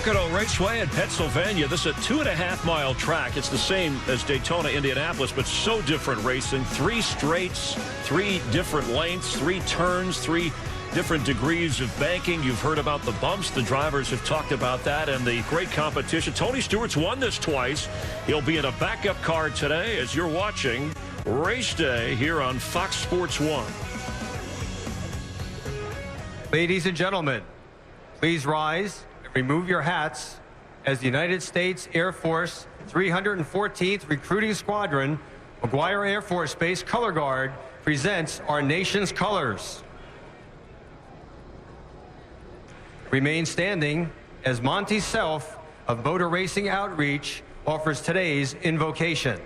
Pocono Raceway in Pennsylvania. This is a 2.5-mile track. It's the same as Daytona, Indianapolis, but so different racing. 3 straights, 3 different lengths, 3 turns, 3 different degrees of banking. You've heard about the bumps. The drivers have talked about that and the great competition. Tony Stewart's won this twice. He'll be in a backup car today as you're watching Race Day here on Fox Sports 1. Ladies and gentlemen, please rise and remove your hats as the United States Air Force 314th Recruiting Squadron, McGuire Air Force Base Color Guard, presents our nation's colors. Remain standing as Monty Self of Motor Racing Outreach offers today's invocation.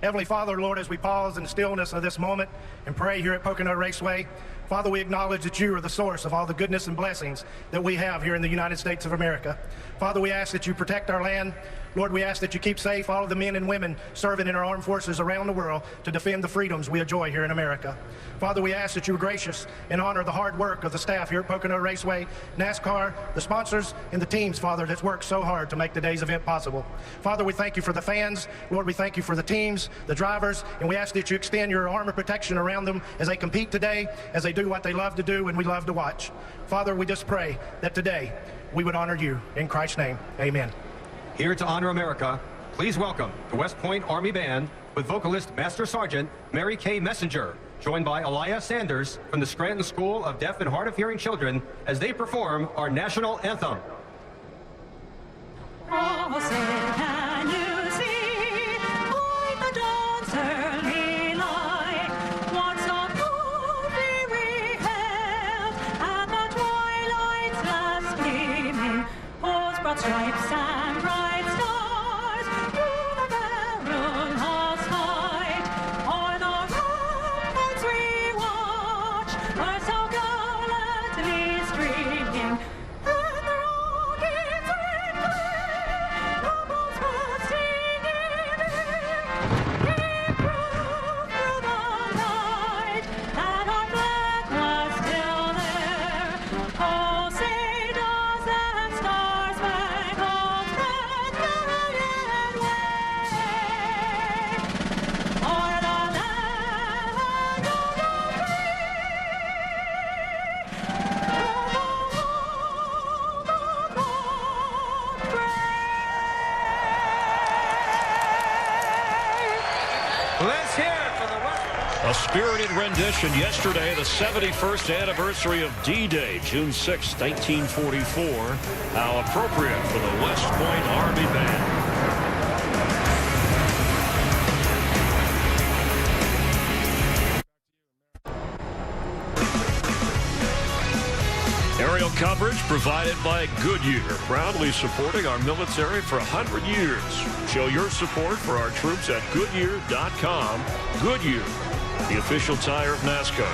Heavenly Father, Lord, as we pause in the stillness of this moment and pray here at Pocono Raceway, Father, we acknowledge that you are the source of all the goodness and blessings that we have here in the United States of America. Father, we ask that you protect our land. Lord, we ask that you keep safe all of the men and women serving in our armed forces around the world to defend the freedoms we enjoy here in America. Father, we ask that you are gracious and honor the hard work of the staff here at Pocono Raceway, NASCAR, the sponsors, and the teams, Father, that's worked so hard to make today's event possible. Father, we thank you for the fans. Lord, we thank you for the teams, the drivers, and we ask that you extend your armor protection around them as they compete today, as they do what they love to do and we love to watch. Father, we just pray that today we would honor you. In Christ's name, amen. Here to honor America, please welcome the West Point Army Band with vocalist Master Sergeant Mary Kay Messenger, joined by Elia Sanders from the Scranton School of Deaf and Hard of Hearing Children as they perform our national anthem. Oh, say, can you see quite the dawn's early light? What a movie we held at the twilight's last gleaming, whose broad stripes and bright stars through the barrel of sky. O'er the ramparts we watch were so gallantly streaming, and the rockets red glare, the boats bursting in air. It proved through the night that our flag was still there. Oh, say does that star-spangled banner yet wave o'er the land of the Let's hear it for the West. A spirited rendition yesterday, the 71st anniversary of D-Day, June 6, 1944. How appropriate for the West Point Army Band. Aerial coverage provided by Goodyear, proudly supporting our military for 100 years. Show your support for our troops at Goodyear.com. Goodyear, the official tire of NASCAR.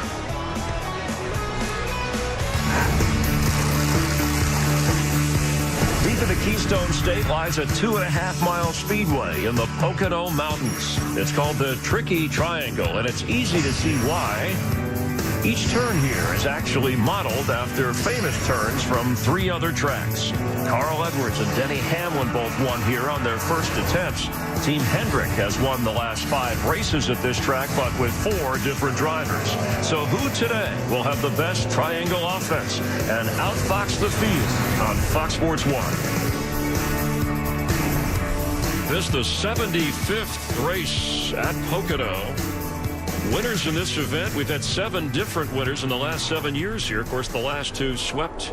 Deep in the Keystone State lies a 2.5-mile speedway in the Pocono Mountains. It's called the Tricky Triangle, and it's easy to see why. Each turn here is actually modeled after famous turns from 3 other tracks. Carl Edwards and Denny Hamlin both won here on their first attempts. Team Hendrick has won the last 5 races at this track, but with 4 different drivers. So who today will have the best triangle offense and outfox the field on Fox Sports 1? This is the 75th race at Pocono. Winners in this event, we've had 7 different winners in the last 7 years here. Of course, the last 2 swept.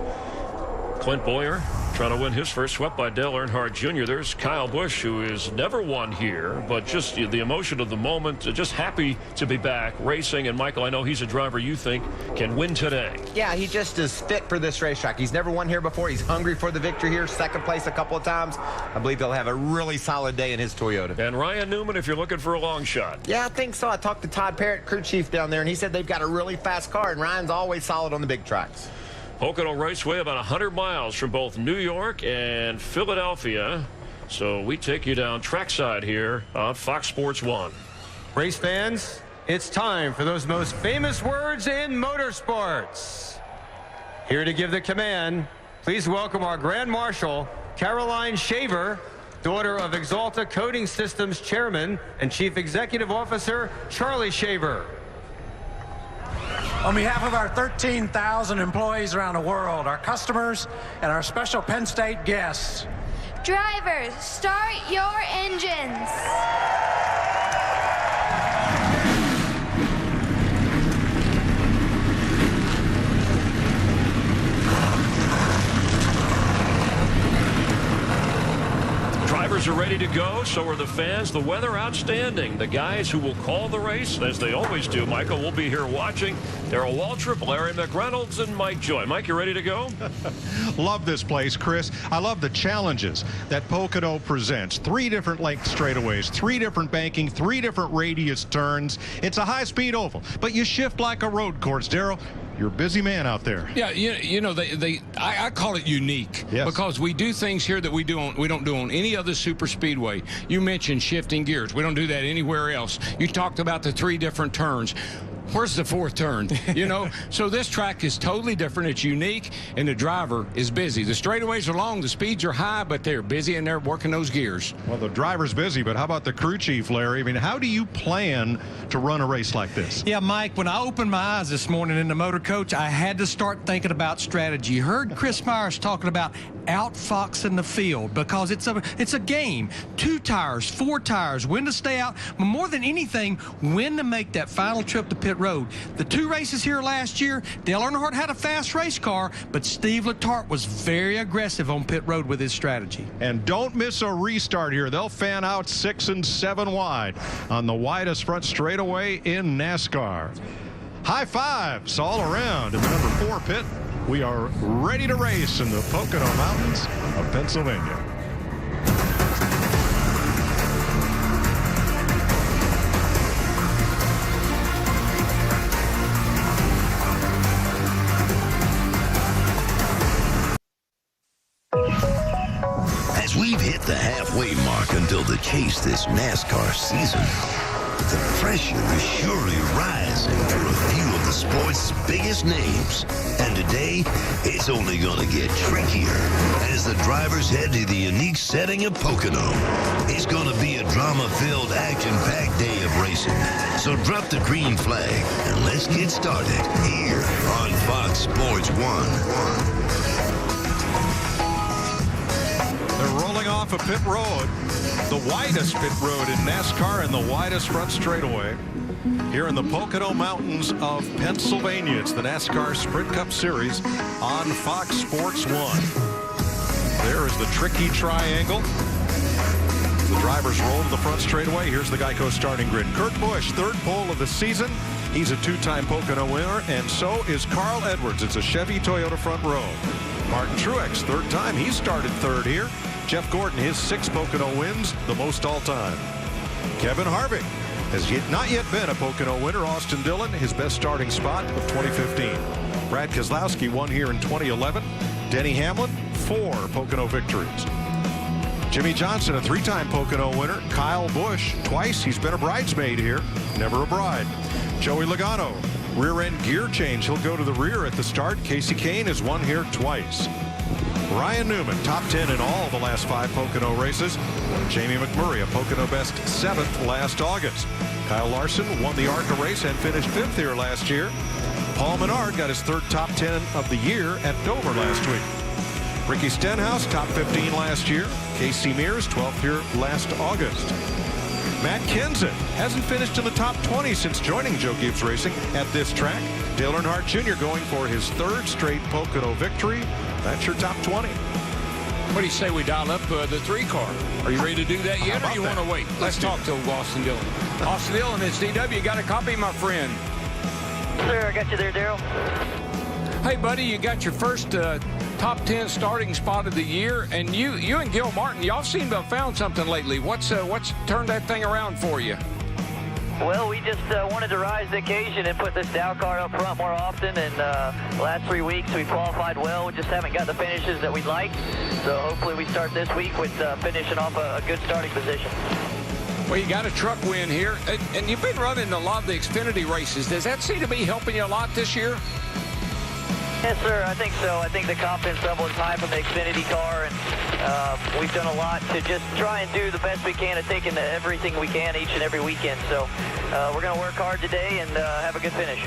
Clint Boyer trying to win his first, swept by Dale Earnhardt Jr. There's Kyle Busch, who has never won here, but just the emotion of the moment, just happy to be back racing. And Michael, I know he's a driver you think can win today. Yeah, he just is fit for this racetrack. He's never won here before. He's hungry for the victory here. Second place a couple of times. I believe he'll have a really solid day in his Toyota. And Ryan Newman, if you're looking for a long shot. Yeah, I think so. I talked to Todd Parrott, crew chief down there, and he said they've got a really fast car, and Ryan's always solid on the big tracks. Pocono Raceway about 100 miles from both New York and Philadelphia. So we take you down trackside here on Fox Sports 1. Race fans, it's time for those most famous words in motorsports. Here to give the command, Please welcome our Grand Marshal, Caroline Shaver, daughter of Axalta Coating Systems Chairman and Chief Executive Officer, Charlie Shaver. On behalf of our 13,000 employees around the world, our customers, and our special Penn State guests. Drivers, start your engines. Drivers are ready to go, so are the fans. The weather outstanding. The guys who will call the race, as they always do, Michael, will be here watching. Darrell Waltrip, Larry McReynolds, and Mike Joy. Mike, you ready to go? Love this place, Chris. I love the challenges that Pocono presents. 3 different length straightaways, 3 different banking, 3 different radius turns. It's a high-speed oval, but you shift like a road course, Darrell. You're a busy man out there. Yeah, you know, I call it unique, yes, because we do things here that we don't do on any other super speedway. You mentioned shifting gears. We don't do that anywhere else. You talked about the 3 different turns. Where's the 4th turn? You know, so this track is totally different. It's unique, and the driver is busy. The straightaways are long, the speeds are high, but they're busy and they're working those gears. Well, the driver's busy, but how about the crew chief, Larry? I mean, how do you plan to run a race like this? Yeah, Mike, when I opened my eyes this morning in the motor coach, I had to start thinking about strategy. You heard Chris Myers talking about outfoxing the field, because it's a game. 2 tires, 4 tires, when to stay out, but more than anything, when to make that final trip to pit road. The 2 races here last year, Dale Earnhardt had a fast race car, but Steve Letarte was very aggressive on pit road with his strategy. And don't miss a restart here. They'll fan out 6 and 7 wide on the widest front straightaway in NASCAR. High fives all around in the number 4 pit. We are ready to race in the Pocono Mountains of Pennsylvania. As we've hit the halfway mark until the chase this NASCAR season, the pressure is surely rising for a few of the sport's biggest names. And today, it's only going to get trickier as the drivers head to the unique setting of Pocono. It's going to be a drama-filled, action-packed day of racing. So drop the green flag and let's get started here on Fox Sports 1. They're rolling off a pit road, the widest pit road in NASCAR and the widest front straightaway here in the Pocono Mountains of Pennsylvania. It's the NASCAR Sprint Cup Series on Fox Sports 1. There is the tricky triangle. The drivers roll to the front straightaway. Here's the Geico starting grid. Kurt Busch, 3rd pole of the season. He's a 2-time Pocono winner, and so is Carl Edwards. It's a Chevy Toyota front row. Martin Truex, 3rd time. He started 3rd here. Jeff Gordon, his 6 Pocono wins, the most all-time. Kevin Harvick has not yet been a Pocono winner. Austin Dillon, his best starting spot of 2015. Brad Keselowski won here in 2011. Denny Hamlin, 4 Pocono victories. Jimmy Johnson, a 3-time Pocono winner. Kyle Busch, twice. He's been a bridesmaid here, never a bride. Joey Logano, rear-end gear change. He'll go to the rear at the start. Casey Kane has won here twice. Ryan Newman, top 10 in all the last 5 Pocono races. Jamie McMurray, a Pocono best 7th last August. Kyle Larson won the ARCA race and finished 5th here last year. Paul Menard got his 3rd top 10 of the year at Dover last week. Ricky Stenhouse, top 15 last year. Casey Mears, 12th here last August. Matt Kenseth hasn't finished in the top 20 since joining Joe Gibbs Racing at this track. Dale Earnhardt Jr. going for his 3rd straight Pocono victory. That's your top 20. What do you say we dial up the 3 car? Are you ready to do that yet, or you want to wait? Let's talk to Austin Dillon. Austin Dillon, it's DW. You got a copy, my friend? Sir, I got you there, Darrell. Hey, buddy, you got your first top 10 starting spot of the year, and you and Gil Martin, y'all seem to have found something lately. What's turned that thing around for you? Well, we just wanted to rise the occasion and put this Dow car up front more often. And the last 3 weeks we qualified well. We just haven't got the finishes that we'd like. So hopefully we start this week with finishing off a good starting position. Well, you got a truck win here, and you've been running a lot of the Xfinity races. Does that seem to be helping you a lot this year? Yes, sir, I think so. I think the confidence level is high from the Xfinity car, and we've done a lot to just try and do the best we can at taking everything we can each and every weekend. So we're going to work hard today and have a good finish.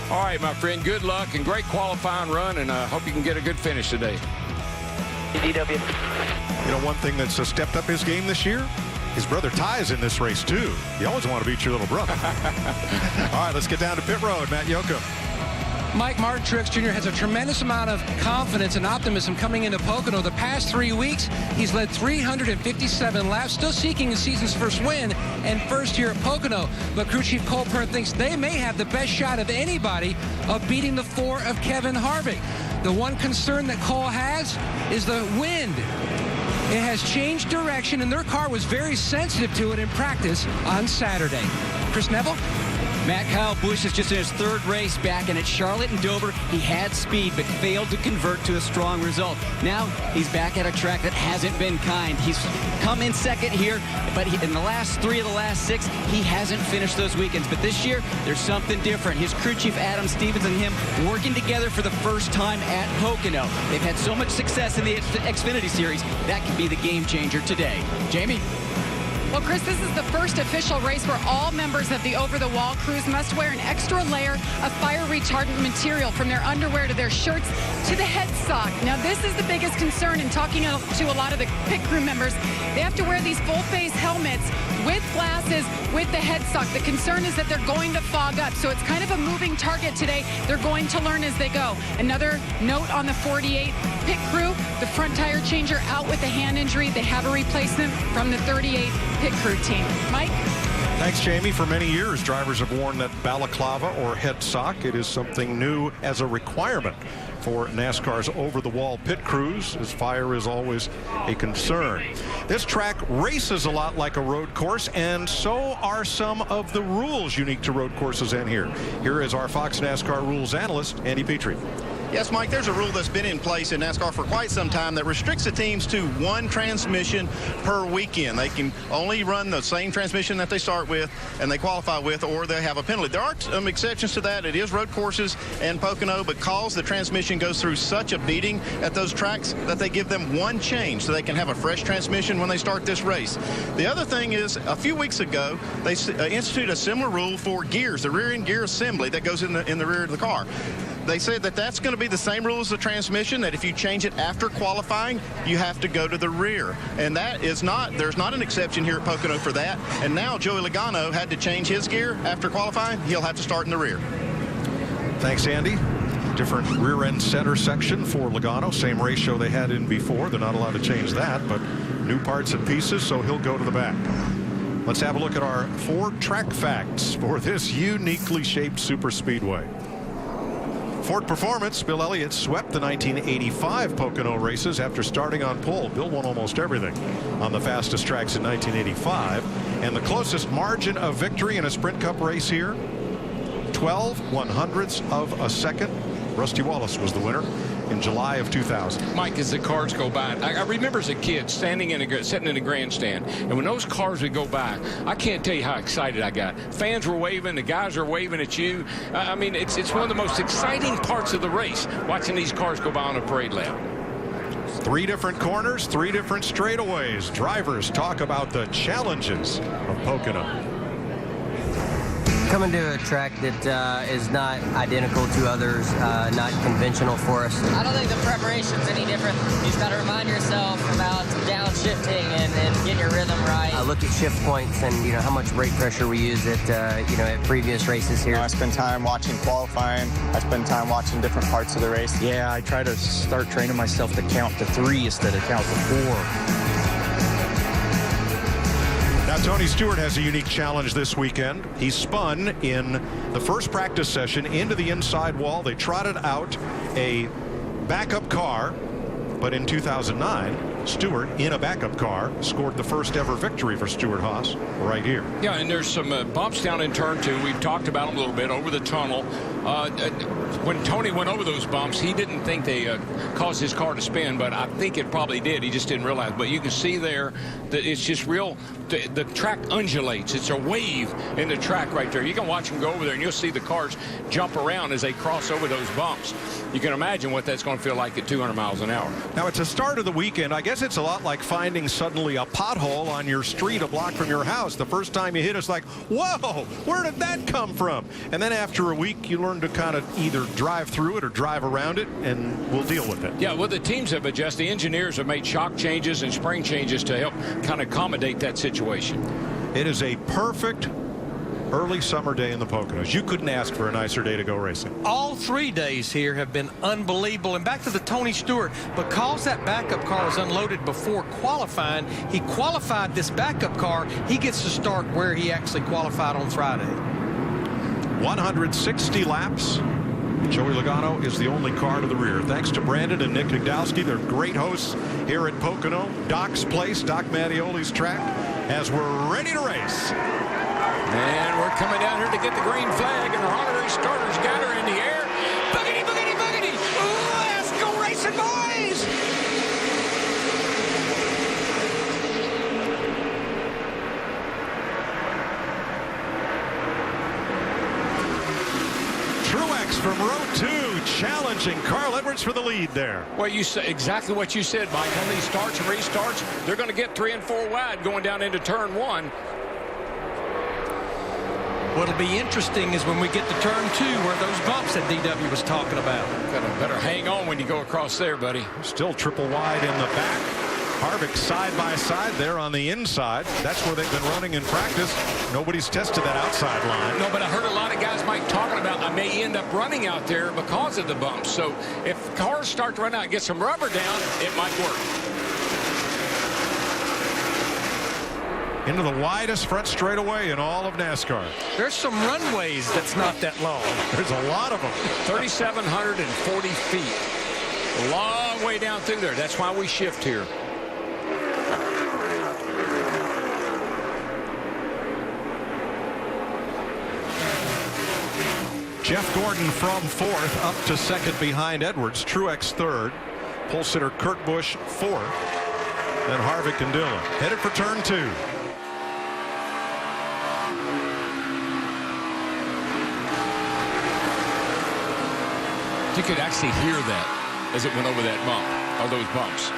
All right, my friend, good luck and great qualifying run, and I hope you can get a good finish today. DW. You know, one thing that's stepped up his game this year, his brother Ty is in this race, too. You always want to beat your little brother. All right, let's get down to pit road. Matt Yoakum. Mike Martin Truex Jr. has a tremendous amount of confidence and optimism coming into Pocono. The past 3 weeks, he's led 357 laps, still seeking his season's first win and first here at Pocono. But crew chief Cole Pearn thinks they may have the best shot of anybody of beating the 4 of Kevin Harvick. The one concern that Cole has is the wind. It has changed direction, and their car was very sensitive to it in practice on Saturday. Chris Neville? Matt Kyle Busch is just in his 3rd race back, and at Charlotte and Dover, he had speed but failed to convert to a strong result. Now he's back at a track that hasn't been kind. He's come in 2nd here, but in the last 3 of the last 6, he hasn't finished those weekends. But this year, there's something different. His crew chief Adam Stevens and him working together for the first time at Pocono. They've had so much success in the Xfinity Series. That could be the game changer today. Jamie? Well, Chris, this is the first official race where all members of the over-the-wall crews must wear an extra layer of fire retardant material from their underwear to their shirts to the head sock. Now, this is the biggest concern in talking to a lot of the pit crew members. They have to wear these full-face helmets with glasses, with the head sock. The concern is that they're going to fog up, so it's kind of a moving target today. They're going to learn as they go. Another note on the 48 pit crew, the front tire changer out with a hand injury. They have a replacement from the 38 pit crew team. Mike? Thanks, Jamie. For many years, drivers have worn that balaclava or head sock. It is something new as a requirement for NASCAR's over-the-wall pit crews, as fire is always a concern. This track races a lot like a road course, and so are some of the rules unique to road courses in here. Here is our Fox NASCAR rules analyst, Andy Petrie. Yes, Mike, there's a rule that's been in place in NASCAR for quite some time that restricts the teams to 1 transmission per weekend. They can only run the same transmission that they start with and they qualify with, or they have a penalty. There are some exceptions to that. It is road courses and Pocono, because the transmission goes through such a beating at those tracks that they give them 1 change so they can have a fresh transmission when they start this race. The other thing is, a few weeks ago, they instituted a similar rule for gears, the rear end gear assembly that goes in the rear of the car. They said that that's going to be the same rule as the transmission, that if you change it after qualifying, you have to go to the rear. And that is not, there's not an exception here at Pocono for that. And now Joey Logano had to change his gear after qualifying. He'll have to start in the rear. Thanks, Andy. Different rear end center section for Logano. Same ratio they had in before. They're not allowed to change that, but new parts and pieces, so he'll go to the back. Let's have a look at our 4 track facts for this uniquely shaped superspeedway. Ford Performance, Bill Elliott swept the 1985 Pocono races after starting on pole. Bill won almost everything on the fastest tracks in 1985. And the closest margin of victory in a Sprint Cup race here, 12 100ths of a second. Rusty Wallace was the winner in July of 2000. Mike, as the cars go by, I remember as a kid sitting in a grandstand, and when those cars would go by, I can't tell you how excited I got. Fans were waving, the guys are waving at you. I mean, it's one of the most exciting parts of the race, watching these cars go by on a parade lap. 3 different corners, 3 different straightaways. Drivers talk about the challenges of Pocono. Coming to a track that is not identical to others, not conventional for us. I don't think the preparation's any different. You just got to remind yourself about downshifting and getting your rhythm right. I look at shift points and how much brake pressure we use at at previous races here. I spend time watching qualifying. I spend time watching different parts of the race. Yeah, I try to start training myself to count to 3 instead of count to 4. Now, Tony Stewart has a unique challenge this weekend. He spun in the first practice session into the inside wall. They trotted out a backup car, but in 2009, Stewart, in a backup car, scored the first ever victory for Stewart-Haas right here. Yeah, and there's some bumps down in turn 2. We've talked about them a little bit over the tunnel. When Tony went over those bumps, he didn't think they caused his car to spin, but I think it probably did. He just didn't realize. But you can see there that it's just real. The track undulates. It's a wave in the track right there. You can watch them go over there, and you'll see the cars jump around as they cross over those bumps. You can imagine what that's going to feel like at 200 miles an hour. Now, it's a start of the weekend. I guess it's a lot like finding suddenly a pothole on your street a block from your house. The first time you hit, it's like, whoa, where did that come from? And then after a week, you learn to kind of either drive through it or drive around it, and we'll deal with it. Yeah, well, the teams have adjusted. The engineers have made shock changes and spring changes to help kind of accommodate that situation. It is a perfect early summer day in the Poconos. You couldn't ask for a nicer day to go racing. All 3 days here have been unbelievable. And back to the Tony Stewart, because that backup car was unloaded before qualifying, he qualified this backup car. He gets to start where he actually qualified on Friday. 160 laps. Joey Logano is the only car to the rear. Thanks to Brandon and Nick Nagdowski. They're great hosts here at Pocono. Doc's place, Doc Mattioli's track, as we're ready to race. And we're coming down here to get the green flag, and our honorary starters got her in the air. Boogity, boogity, boogity. Let's go racing, boys. Truex from row 2 challenging Carl Edwards for the lead there. Well, you say exactly what you said, Mike. On these starts and restarts, they're going to get 3 and 4 wide going down into turn 1. What'll be interesting is when we get to turn 2 where those bumps that DW was talking about. Better hang on when you go across there, buddy. Still triple wide in the back. Harvick side by side there on the inside. That's where they've been running in practice. Nobody's tested that outside line. No, but I heard a lot of guys, Mike, talking about I may end up running out there because of the bumps. So if cars start to run out and get some rubber down, it might work. Into the widest front straightaway in all of NASCAR. There's some runways that's not that long. There's a lot of them. 3,740 feet. A long way down through there. That's why we shift here. Jeff Gordon from 4th up to 2nd behind Edwards. Truex 3rd. Pole sitter Kurt Busch 4th. Then Harvick and Dillon. Headed for turn 2. You could actually hear that as it went over that bump, or those bumps.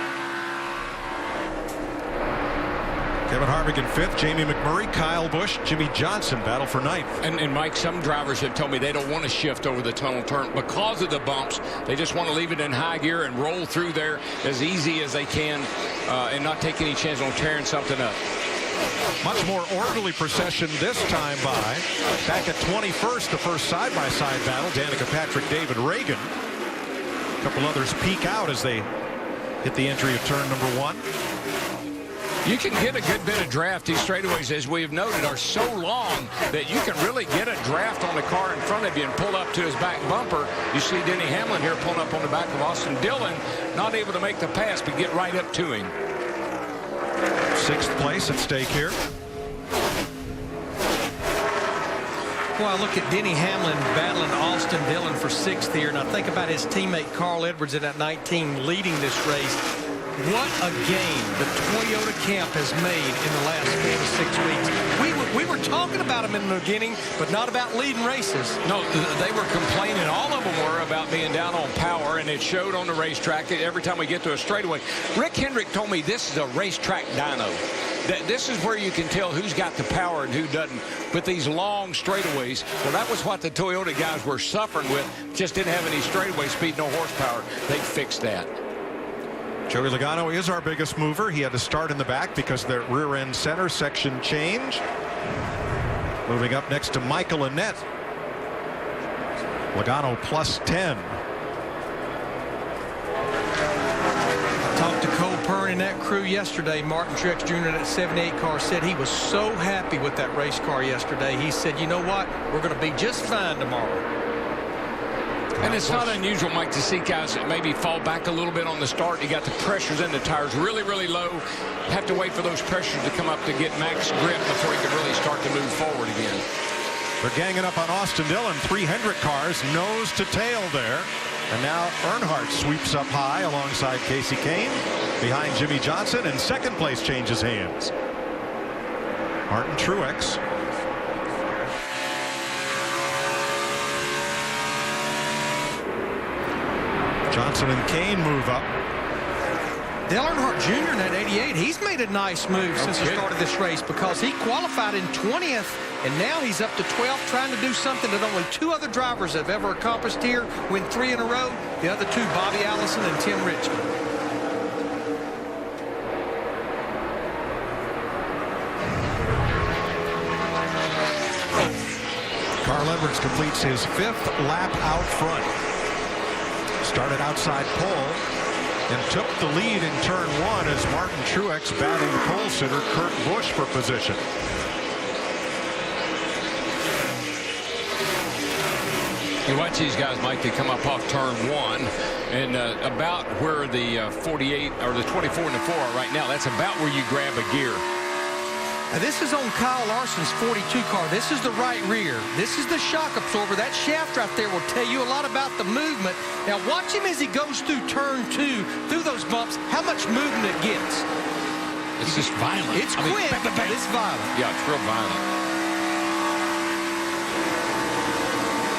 Kevin Harvick in 5th, Jamie McMurray, Kyle Busch, Jimmy Johnson battle for 9th. And Mike, some drivers have told me they don't want to shift over the tunnel turn because of the bumps. They just want to leave it in high gear and roll through there as easy as they can and not take any chance on tearing something up. Much more orderly procession this time by. Back at 21st, the first side-by-side battle. Danica Patrick, David Reagan. A couple others peek out as they hit the entry of turn number 1. You can get a good bit of draft. These straightaways, as we've noted, are so long that you can really get a draft on the car in front of you and pull up to his back bumper. You see Denny Hamlin here pulling up on the back of Austin Dillon, not able to make the pass, but get right up to him. 6th place at stake here. Well, I look at Denny Hamlin battling Austin Dillon for 6th here, and I think about his teammate Carl Edwards in that 19 leading this race. What a game the Toyota camp has made in the last 4 to 6 weeks. We were talking about them in the beginning, but not about leading races. No, they were complaining. All of them were about being down on power, and it showed on the racetrack every time we get to a straightaway. Rick Hendrick told me this is a racetrack dyno. This is where you can tell who's got the power and who doesn't. But these long straightaways, well, that was what the Toyota guys were suffering with. Just didn't have any straightaway speed, no horsepower. They fixed that. Joey Logano is our biggest mover. He had to start in the back because of the rear end center section change. Moving up next to Michael Annett. Logano plus 10. Talked to Cole Pern and that crew yesterday. Martin Truex Jr. that 78 car said he was so happy with that race car yesterday. He said, you know what, we're going to be just fine tomorrow. And it's not unusual, Mike, to see guys that maybe fall back a little bit on the start. You got the pressures in the tires really, really low. Have to wait for those pressures to come up to get max grip before you can really start to move forward again. They're ganging up on Austin Dillon. 300 cars nose to tail there. And now Earnhardt sweeps up high alongside Casey Kane behind Jimmy Johnson, and second place changes hands. Martin Truex. Johnson and Kane move up. Dale Earnhardt Jr. in that 88, he's made a nice move since the start of this race, because he qualified in 20th, and now he's up to 12th, trying to do something that only 2 other drivers have ever accomplished here, win 3 in a row. The other 2, Bobby Allison and Tim Richmond. Carl Edwards completes his 5th lap out front. Started outside pole and took the lead in turn 1 as Martin Truex battled pole sitter Kurt Busch for position. You watch these guys, Mike, they come up off turn 1, and about where the 48 or the 24 and the 4 are right now, that's about where you grab a gear. Now, this is on Kyle Larson's 42 car. This is the right rear. This is the shock absorber. That shaft right there will tell you a lot about the movement. Now, watch him as he goes through turn 2, through those bumps, how much movement it gets. It's just violent. It's quick, but it's violent. Yeah, it's real violent.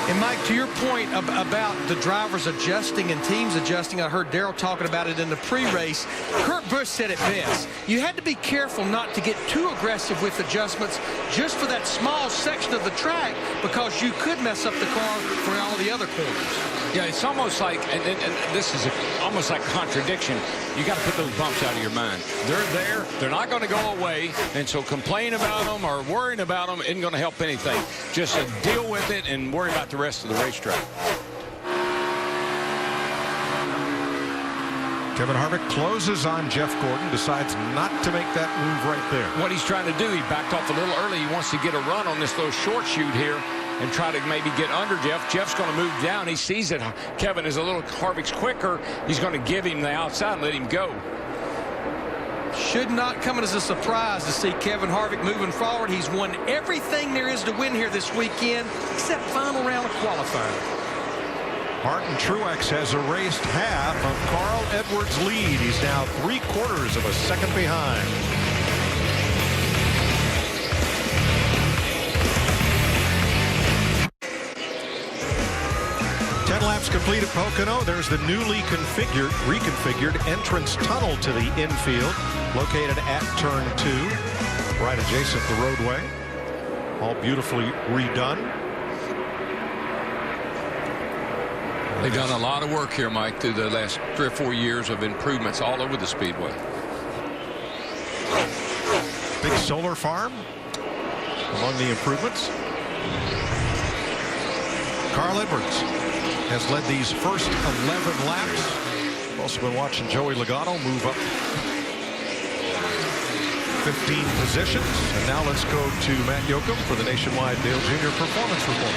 And, Mike, to your point about the drivers adjusting and teams adjusting, I heard Darrell talking about it in the pre-race. Kurt Busch said it best. You had to be careful not to get too aggressive with adjustments just for that small section of the track, because you could mess up the car for all the other corners. Yeah, it's almost like, and this is almost like contradiction. You got to put those bumps out of your mind. They're there. They're not going to go away. And so complain about them or worrying about them isn't going to help anything. Just deal with it and worry about the rest of the racetrack. Kevin Harvick closes on Jeff Gordon, decides not to make that move right there. What he's trying to do, he backed off a little early. He wants to get a run on this little short shoot here and try to maybe get under Jeff. Jeff's going to move down. He sees that Kevin is a little, Harvick's quicker. He's going to give him the outside and let him go. Should not come as a surprise to see Kevin Harvick moving forward. He's won everything there is to win here this weekend, except final round of qualifying. Martin Truex has erased half of Carl Edwards' lead. He's now 3/4 of a second behind. Laps complete at Pocono. There's the newly reconfigured entrance tunnel to the infield, located at turn 2, right adjacent to the roadway. All beautifully redone. They've done a lot of work here, Mike, through the last 3 or 4 years of improvements all over the speedway. Big solar farm among the improvements. Carl Edwards has led these first 11 laps. We've also been watching Joey Logano move up 15 positions. And now let's go to Matt Yoakum for the Nationwide Dale Jr. Performance Report.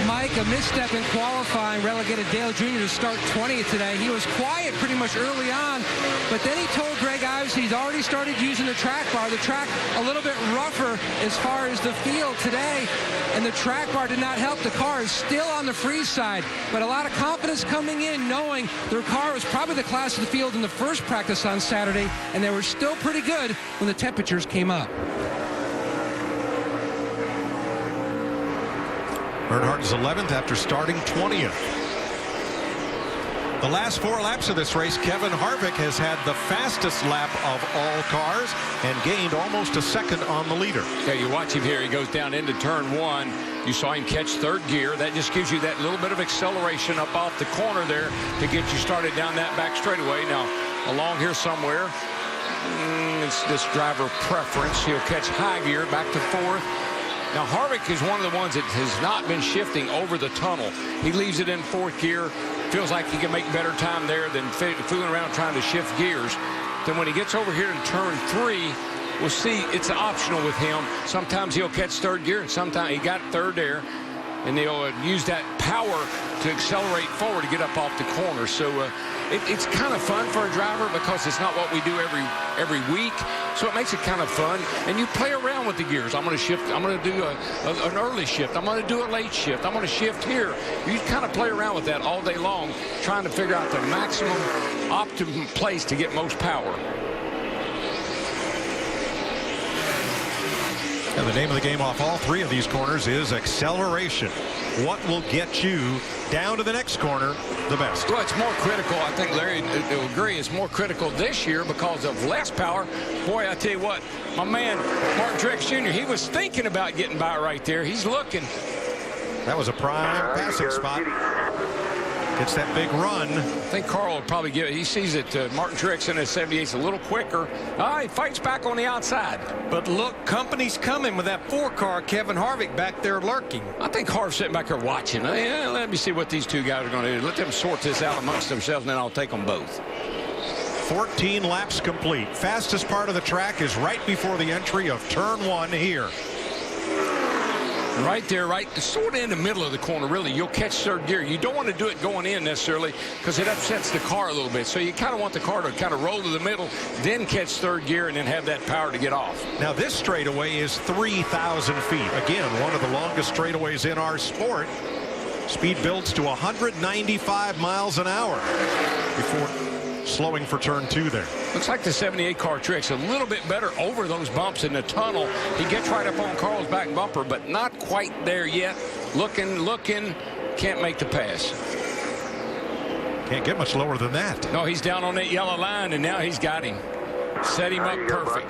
Mike, a misstep in qualifying relegated Dale Jr. to start 20th today. He was quiet pretty much early on, but then he told Greg Ives he's already started using the track bar. The track a little bit rougher as far as the field today, and the track bar did not help. The car is still on the freeze side, but a lot of confidence coming in, knowing their car was probably the class of the field in the first practice on Saturday, and they were still pretty good when the temperatures came up. Earnhardt is 11th after starting 20th. The last 4 laps of this race, Kevin Harvick has had the fastest lap of all cars and gained almost a second on the leader. Yeah, you watch him here. He goes down into turn 1. You saw him catch 3rd gear. That just gives you that little bit of acceleration up off the corner there to get you started down that back straightaway. Now, along here somewhere, it's this driver preference. He'll catch high gear back to 4th. Now, Harvick is one of the ones that has not been shifting over the tunnel. He leaves it in 4th gear. Feels like he can make better time there than fooling around trying to shift gears. Then when he gets over here to turn 3, we'll see it's optional with him. Sometimes he'll catch 3rd gear, and sometimes he got 3rd there, and they'll use that power to accelerate forward to get up off the corner. So it's kind of fun for a driver because it's not what we do every week. So it makes it kind of fun. And you play around with the gears. I'm going to shift. I'm going to do an early shift. I'm going to do a late shift. I'm going to shift here. You kind of play around with that all day long, trying to figure out the maximum optimum place to get most power. And the name of the game off all three of these corners is acceleration. What will get you down to the next corner the best? Well, it's more critical. I think Larry will agree. It's more critical this year because of less power. Boy, I tell you what, my man, Martin Truex Jr., he was thinking about getting by right there. He's looking. That was a prime passing spot. Gets that big run. I think Carl will probably give it. He sees that Martin Truex in his 78's a little quicker. He fights back on the outside. But look, company's coming with that 4-car. Kevin Harvick back there lurking. I think Harv's sitting back there watching. Let me see what these two guys are going to do. Let them sort this out amongst themselves, and then I'll take them both. 14 laps complete. Fastest part of the track is right before the entry of turn 1 here. Right there, sort of in the middle of the corner, really. You'll catch third gear. You don't want to do it going in necessarily because it upsets the car a little bit. So you kind of want the car to kind of roll to the middle, then catch third gear, and then have that power to get off. Now, this straightaway is 3,000 feet. Again, one of the longest straightaways in our sport. Speed builds to 195 miles an hour before slowing for turn 2 there. Looks like the 78 car Truex a little bit better over those bumps in the tunnel. He gets right up on Carl's back bumper, but not quite there yet. Looking, can't make the pass. Can't get much lower than that. No, he's down on that yellow line, and now he's got him. Set him up perfect.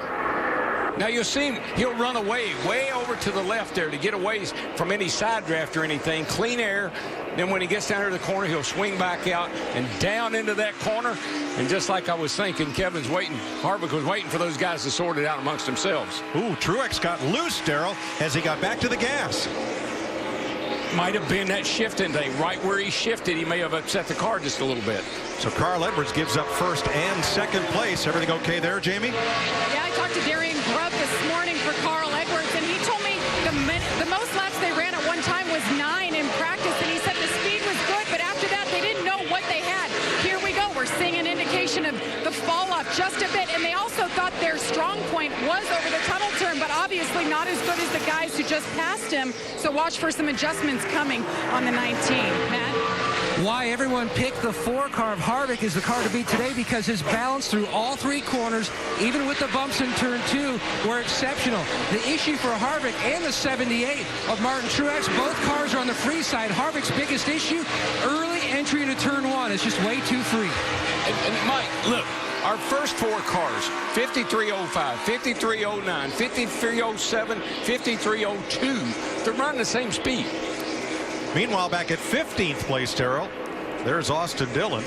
Now you'll see him, he'll run away, way over to the left there to get away from any side draft or anything. Clean air. Then when he gets down here to the corner, he'll swing back out and down into that corner. And just like I was thinking, Kevin's waiting. Harvick was waiting for those guys to sort it out amongst themselves. Ooh, Truex got loose, Darrell, as he got back to the gas. Might have been that shifting thing. Right where he shifted, he may have upset the car just a little bit. So Carl Edwards gives up first and second place. Everything okay there, Jamie? Yeah, I talked to Darian Grubb this morning for Carl Edwards, and he told me the most laps they ran at one time was 9 in practice, and he said the speed was good, but after that they didn't know what they had. Here we go. We're seeing an indication of the fall off just a bit, and they also thought their strong point was over the tunnel turn, but obviously not as good as the guys who just passed him. So watch for some adjustments coming on the 19. Matt? Why everyone picked the 4-car of Harvick as the car to beat today, because his balance through all 3 corners, even with the bumps in turn 2, were exceptional. The issue for Harvick and the 78 of Martin Truex, both cars are on the free side. Harvick's biggest issue, early entry into turn 1. It's just way too free. And Mike, look, our first 4 cars, 53.05, 53.09, 53.07, 53.02, they're running the same speed. Meanwhile, back at 15th place, Terrell, there's Austin Dillon.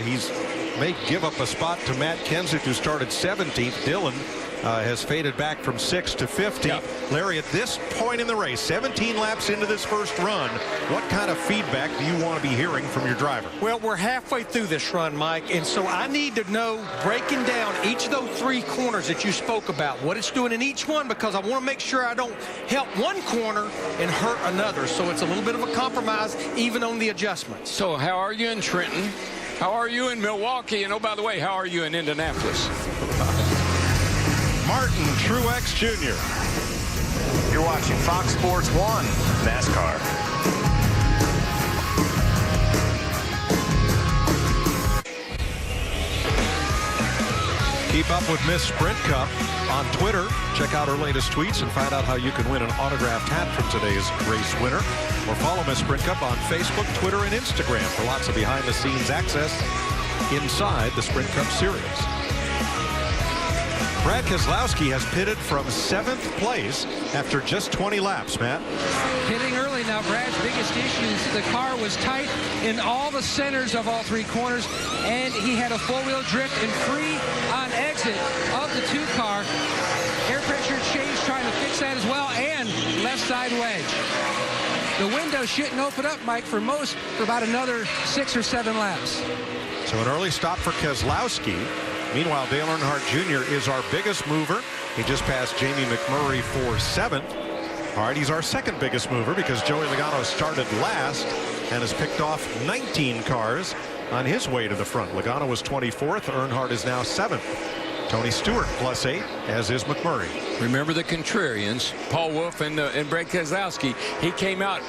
He's may give up a spot to Matt Kenseth, who started 17th. Dillon has faded back from 6th to 15th. Yep. Larry, at this point in the race, 17 laps into this first run, what kind of feedback do you want to be hearing from your driver? Well, we're halfway through this run, Mike, and so I need to know, breaking down each of those 3 corners that you spoke about, what it's doing in each one, because I want to make sure I don't help one corner and hurt another. So it's a little bit of a compromise, even on the adjustments. So how are you in Trenton? How are you in Milwaukee? And oh, by the way, how are you in Indianapolis? Martin Truex Jr. You're watching Fox Sports 1 NASCAR. Keep up with Miss Sprint Cup on Twitter. Check out her latest tweets and find out how you can win an autographed hat from today's race winner. Or follow Miss Sprint Cup on Facebook, Twitter, and Instagram for lots of behind-the-scenes access inside the Sprint Cup Series. Brad Keselowski has pitted from 7th place after just 20 laps, Matt. Pitting early. Now, Brad's biggest issue is the car was tight in all the centers of all 3 corners, and he had a four-wheel drift and free on exit of the 2-car. Air pressure change, trying to fix that as well, and left side wedge. The window shouldn't open up, Mike, for about another 6 or 7 laps. So an early stop for Keselowski. Meanwhile, Dale Earnhardt Jr. is our biggest mover. He just passed Jamie McMurray for 7th. All right, he's our second biggest mover because Joey Logano started last. and has picked off 19 cars on his way to the front. Logano was 24th. Earnhardt is now 7th. Tony Stewart +8, as is McMurray. Remember the contrarians, Paul Wolf and Brad Keselowski. He came out.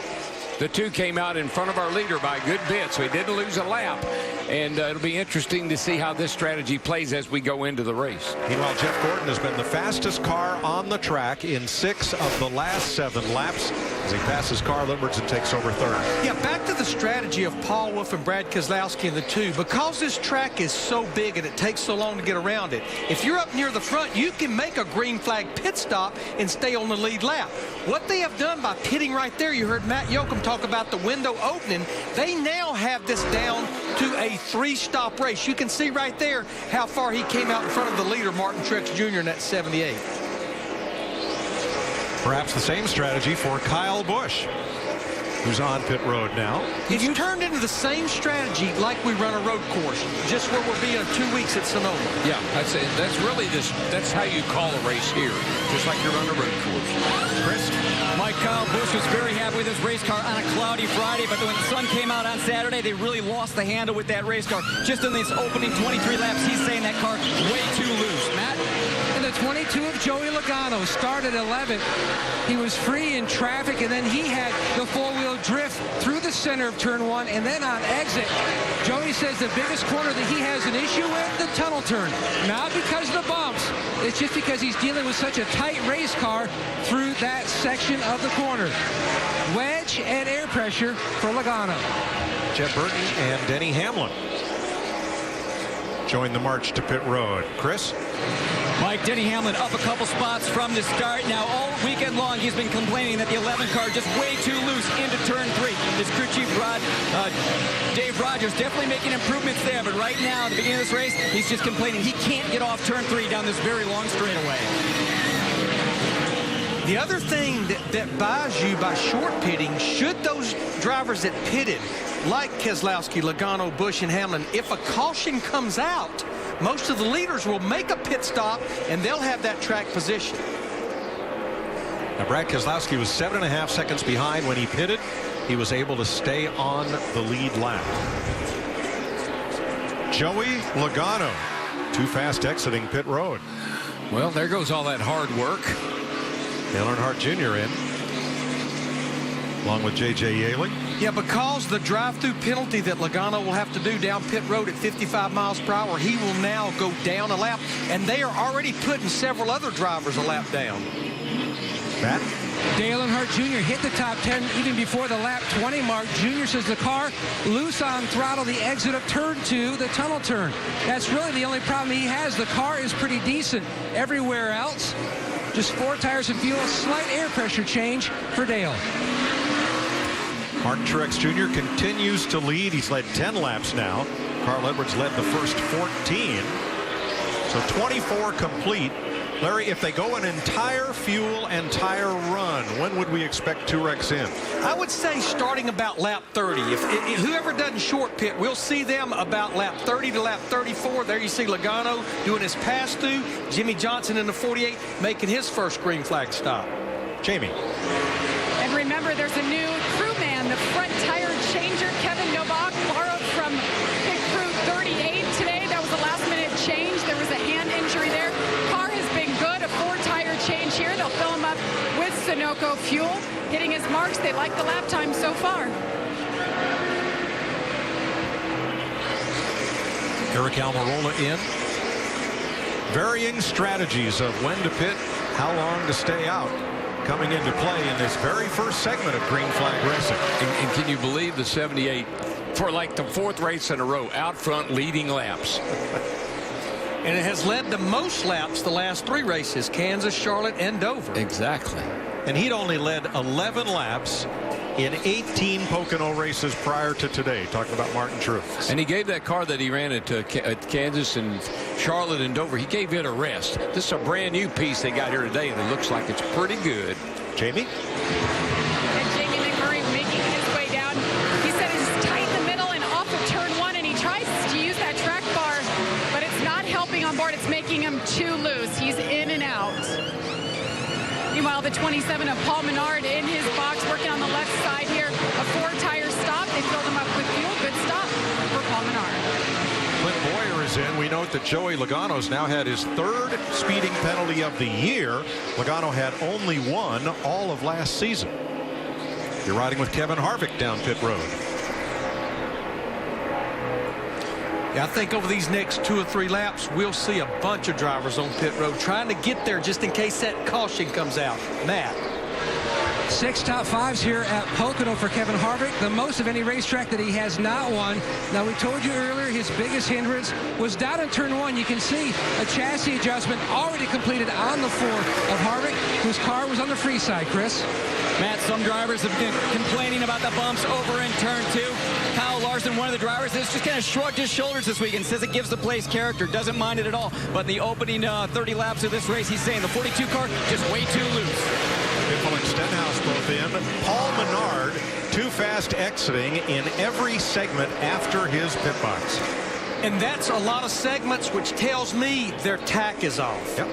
The two came out in front of our leader by a good bit, so he didn't lose a lap. And it'll be interesting to see how this strategy plays as we go into the race. Meanwhile, Jeff Gordon has been the fastest car on the track in 6 of the last 7 laps as he passes Carl Edwards and takes over third. Yeah, back to the strategy of Paul Wolf and Brad Keselowski in the 2. Because this track is so big and it takes so long to get around it, if you're up near the front, you can make a green flag pit stop and stay on the lead lap. What they have done by pitting right there, you heard Matt Yoakum talk about the window opening. They now have this down to a 3-stop race. You can see right there how far he came out in front of the leader, Martin Truex Jr. in that 78. Perhaps the same strategy for Kyle Busch, who's on pit road now. It's turned into the same strategy like we run a road course, just where we'll be in 2 weeks at Sonoma. Yeah, that's really that's how you call a race here, just like you run a road course. Chris? Mike, Kyle Busch was very happy with his race car on a cloudy Friday, but when the sun came out on Saturday, they really lost the handle with that race car. Just in these opening 23 laps, he's saying that car way too loose. Matt? And the 22 of Joey Logano started 11th. He was free in traffic, and then he had the four-wheel drift through the center of turn 1, and then on exit, Joey says the biggest corner that he has an issue with, the tunnel turn. Not because of the bumps, it's just because he's dealing with such a tight race car through that section of the corner. Wedge and air pressure for Logano. Jed Burton and Denny Hamlin join the march to pit road. Chris? Mike, Denny Hamlin up a couple spots from the start. Now, all weekend long, he's been complaining that the 11 car just way too loose into turn 3. His crew chief, Dave Rogers, definitely making improvements there. But right now, at the beginning of this race, he's just complaining he can't get off turn 3 down this very long straightaway. The other thing that buys you by short pitting, should those drivers that pitted, like Keselowski, Logano, Busch, and Hamlin, if a caution comes out, most of the leaders will make a pit stop, and they'll have that track position. Now, Brad Keselowski was 7.5 seconds behind when he pitted. He was able to stay on the lead lap. Joey Logano, too fast exiting pit road. Well, there goes all that hard work. Dale Earnhardt Jr. in, along with J.J. Yaley. Yeah, because the drive-through penalty that Logano will have to do down pit road at 55 miles per hour, he will now go down a lap, and they are already putting several other drivers a lap down. Matt? Dale Earnhardt Jr. hit the top 10 even before the lap 20 mark. Jr. says the car loose on throttle, the exit of turn 2, the tunnel turn. That's really the only problem he has. The car is pretty decent everywhere else. Just 4 tires and fuel, slight air pressure change for Dale. Martin Truex Jr. continues to lead. He's led 10 laps now. Carl Edwards led the first 14. So 24 complete. Larry, if they go an entire fuel and tire run, when would we expect Truex in? I would say starting about lap 30. If whoever doesn't short pit, we'll see them about lap 30 to lap 34. There you see Logano doing his pass through. Jimmy Johnson in the 48 making his first green flag stop. Jamie. And remember, there's a new crewman, the front tire changer, Kevin Novak, borrowed from pit crew 38 today. That was a last-minute change. There was a hand injury there. Car has been good, a 4-tire change here. They'll fill him up with Sunoco fuel. Hitting his marks. They like the lap time so far. Eric Almirola in. Varying strategies of when to pit, how long to stay out, coming into play in this very first segment of green flag racing. And can you believe the 78 for like the 4th race in a row out front leading laps? And it has led the most laps the last 3 races, Kansas, Charlotte, and Dover. Exactly. And he'd only led 11 laps in 18 Pocono races prior to today. Talking about Martin Truex. And he gave that car that he ran at Kansas and Charlotte and Dover, he gave it a rest. This is a brand new piece they got here today that looks like it's pretty good. Jamie? And Jamie McMurray making his way down. He said it's tight in the middle and off of turn 1, and he tries to use that track bar, but it's not helping on board. It's making him too loose. He's in and out. Meanwhile, the 27 of Paul Menard in his box working on the left side here. A 4-tire stop. They filled them up with fuel. Good stop for Paul Menard. Clint Boyer is in. We note that Joey Logano's now had his 3rd speeding penalty of the year. Logano had only one all of last season. You're riding with Kevin Harvick down pit road. Yeah, I think over these next 2 or 3 laps, we'll see a bunch of drivers on pit road trying to get there just in case that caution comes out. Matt. 6 top 5s here at Pocono for Kevin Harvick, the most of any racetrack that he has not won. Now, we told you earlier his biggest hindrance was down in turn 1. You can see a chassis adjustment already completed on the floor of Harvick, whose car was on the free side, Chris. Matt, some drivers have been complaining about the bumps over in turn 2. Kyle Larson, one of the drivers, has just kind of shrugged his shoulders this week and says it gives the place character, doesn't mind it at all. But in the opening 30 laps of this race, he's saying the 42 car just way too loose. Biffle and Stenhouse both in. Paul Menard too fast exiting in every segment after his pit box. And that's a lot of segments, which tells me their tack is off. Yep.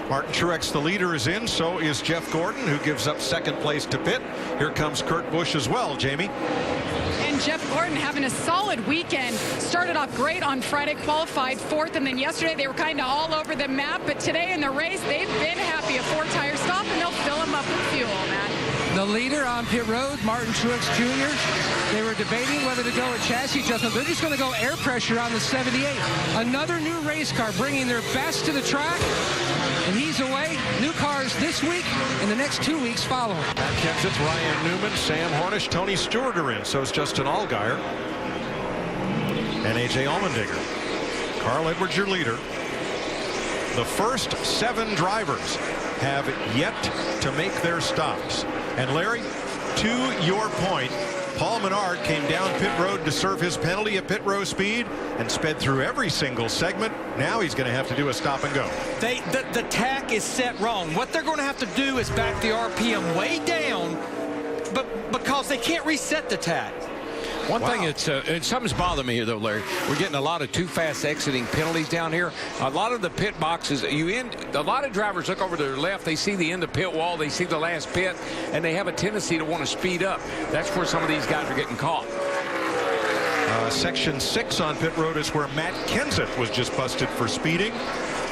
Martin Truex, the leader, is in. So is Jeff Gordon, who gives up 2nd place to pit. Here comes Kurt Busch as well, Jamie. And Jeff Gordon having a solid weekend. Started off great on Friday, qualified 4th, and then yesterday they were kind of all over the map. But today in the race, they've been happy. A 4-tire stop, and they'll fill them up with fuel, Matt. The leader on pit road, Martin Truex Jr. They were debating whether to go with chassis adjustment. They're just going to go air pressure on the 78. Another new race car bringing their best to the track. And he's away. New cars this week and the next 2 weeks following. Matt Kenseth, Ryan Newman, Sam Hornish, Tony Stewart are in. So is Justin Allgaier and A.J. Allmendinger. Carl Edwards, your leader. The first 7 drivers have yet to make their stops. And Larry, to your point, Paul Menard came down pit road to serve his penalty at pit row speed and sped through every single segment. Now he's going to have to do a stop and go. The tack is set wrong. What they're going to have to do is back the RPM way down, but because they can't reset the tack. One thing it's something's bothering me here, though, Larry. We're getting a lot of too fast exiting penalties down here. A lot of the pit boxes, a lot of drivers look over to their left. They see the end of pit wall. They see the last pit, and they have a tendency to want to speed up. That's where some of these guys are getting caught. Section 6 on pit road is where Matt Kenseth was just busted for speeding.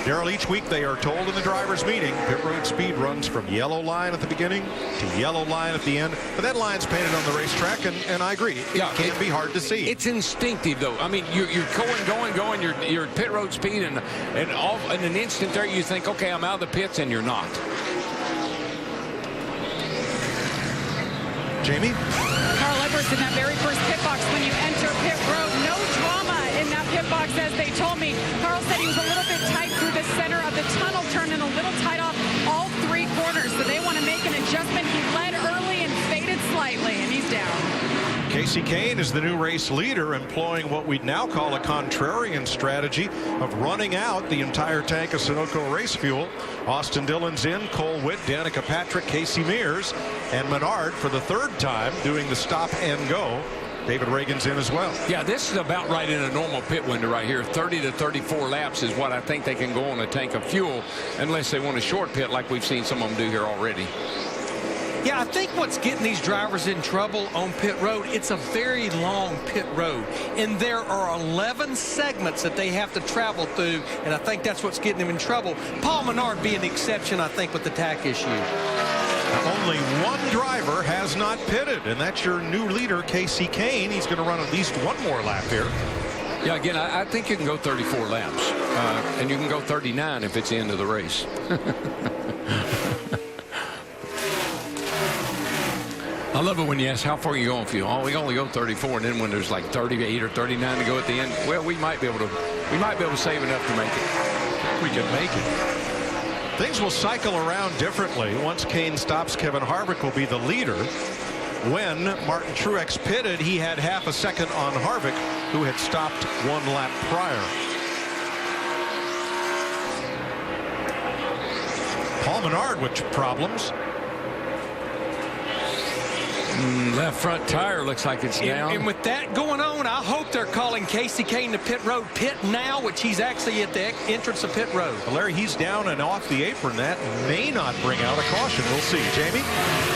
Darrell, each week they are told in the drivers' meeting, pit road speed runs from yellow line at the beginning to yellow line at the end. But that line's painted on the racetrack, and I agree. It can be hard to see. It's instinctive, though. I mean, you're going. You're at pit road speed, and all in an instant there, you think, okay, I'm out of the pits, and you're not. Jamie? Carl Edwards in that very first pit box when you enter pit road. No drama in that pit box, as they told me. Carl said he was a little bit tight through the center of the tunnel, turning a little tight off all 3 corners. So they want to make an adjustment. He led early and faded slightly, and he's down. Casey Kane is the new race leader, employing what we'd now call a contrarian strategy of running out the entire tank of Sunoco race fuel. Austin Dillon's in, Cole Witt, Danica Patrick, Casey Mears, and Menard for the 3rd time doing the stop and go. David Reagan's in as well. Yeah, this is about right in a normal pit window right here. 30 to 34 laps is what I think they can go on a tank of fuel, unless they want a short pit like we've seen some of them do here already. Yeah, I think what's getting these drivers in trouble on pit road, it's a very long pit road. And there are 11 segments that they have to travel through, and I think that's what's getting them in trouble. Paul Menard being the exception, I think, with the tack issue. Only one driver has not pitted, and that's your new leader, Casey Kane. He's going to run at least one more lap here. Yeah, again, I think you can go 34 laps, and you can go 39 if it's the end of the race. I love it when you ask how far are you going for you. Oh, we only go 34, and then when there's like 38 or 39 to go at the end, well, we might be able to save enough to make it. We can make it. Things will cycle around differently. Once Kane stops, Kevin Harvick will be the leader. When Martin Truex pitted, he had half a second on Harvick, who had stopped 1 lap prior. Paul Menard with problems. Left front tire looks like it's down. And with that going on, I hope they're calling Casey Kane to pit road. Pit now, which he's actually at the entrance of pit road. Well, Larry, he's down and off the apron. That may not bring out a caution. We'll see. Jamie?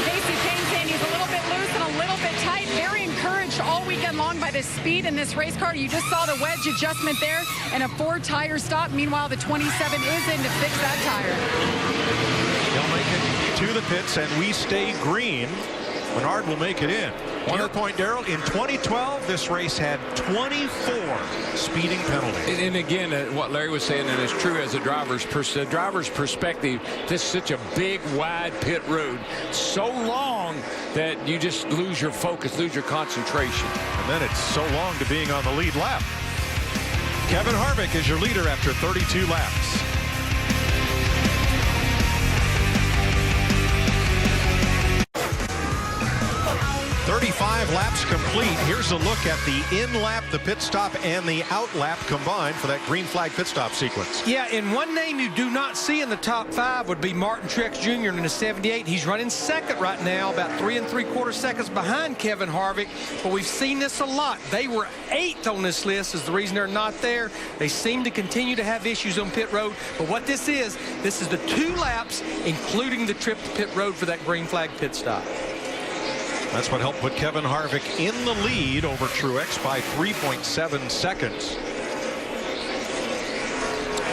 Casey Kane saying he's a little bit loose and a little bit tight. Very encouraged all weekend by the speed in this race car. You just saw the wedge adjustment there and a 4-tire stop. Meanwhile, the 27 is in to fix that tire. They'll make it to the pits, and we stay green. Menard will make it in. 1 other point, Darrell. In 2012, this race had 24 speeding penalties. And again, what Larry was saying, and it's true as a driver's perspective, this is such a big, wide pit road. So long that you just lose your focus, lose your concentration. And then it's so long to being on the lead lap. Kevin Harvick is your leader after 32 laps. 35 laps complete. Here's a look at the in-lap, the pit stop, and the out-lap combined for that green flag pit stop sequence. Yeah, and one name you do not see in the top 5 would be Martin Truex Jr. in the 78. He's running second right now, about 3 3/4 seconds behind Kevin Harvick. But we've seen this a lot. They were 8th on this list is the reason they're not there. They seem to continue to have issues on pit road. But what this is the 2 laps, including the trip to pit road for that green flag pit stop. That's what helped put Kevin Harvick in the lead over Truex by 3.7 seconds.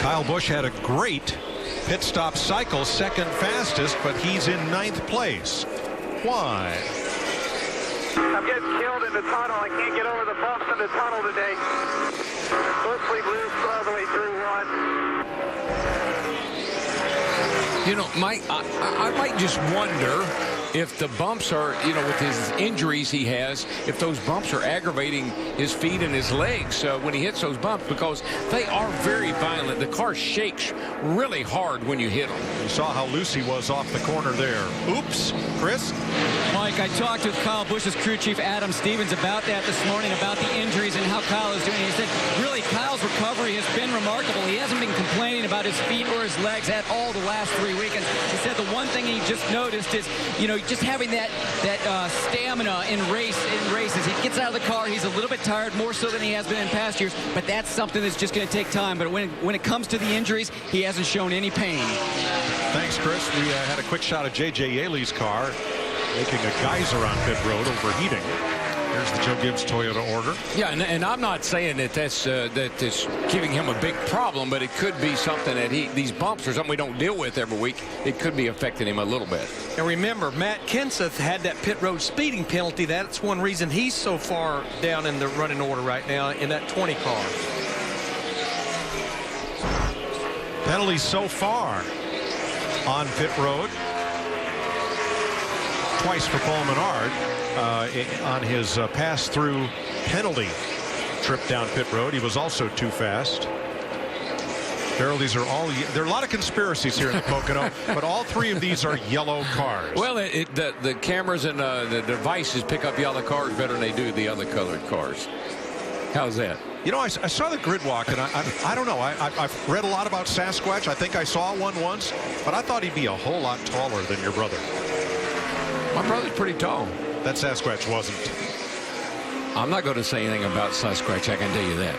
Kyle Busch had a great pit stop cycle, second fastest, but he's in 9th place. Why? I'm getting killed in the tunnel. I can't get over the bumps in the tunnel today. Mostly blue all the way through one. You know, Mike, I might just wonder if the bumps are, you know, with his injuries he has, if those bumps are aggravating his feet and his legs when he hits those bumps, because they are very violent. The car shakes really hard when you hit them. You saw how loose he was off the corner there. Oops, Chris? Mike, I talked with Kyle Busch's crew chief Adam Stevens about that this morning, about the injuries and how Kyle is doing. He said, really, Kyle's recovery has been remarkable. He hasn't been complaining about his feet or his legs at all the last 3 weekends. He said the one thing he just noticed is, you know, just having that stamina in races. He gets out of the car, he's a little bit tired, more so than he has been in past years, but that's something that's just going to take time. But when it comes to the injuries, he hasn't shown any pain. Thanks, Chris. We had a quick shot of J.J. Yaley's car making a geyser on pit road, overheating. Here's the Joe Gibbs Toyota order. Yeah, and I'm not saying that that's giving him a big problem, but it could be something that these bumps are something we don't deal with every week. It could be affecting him a little bit. And remember, Matt Kenseth had that pit road speeding penalty. That's one reason he's so far down in the running order right now in that 20 car. Penalties so far on pit road. Twice for Paul Menard on his pass-through penalty trip down pit road. He was also too fast. Darrell, there are a lot of conspiracies here in the Pocono, but all 3 of these are yellow cars. Well, the cameras and the devices pick up yellow cars better than they do the other colored cars. How's that? You know, I saw the grid walk, and I don't know. I've read a lot about Sasquatch. I think I saw one once, but I thought he'd be a whole lot taller than your brother. My brother's pretty tall. That Sasquatch wasn't. I'm not going to say anything about Sasquatch, I can tell you that.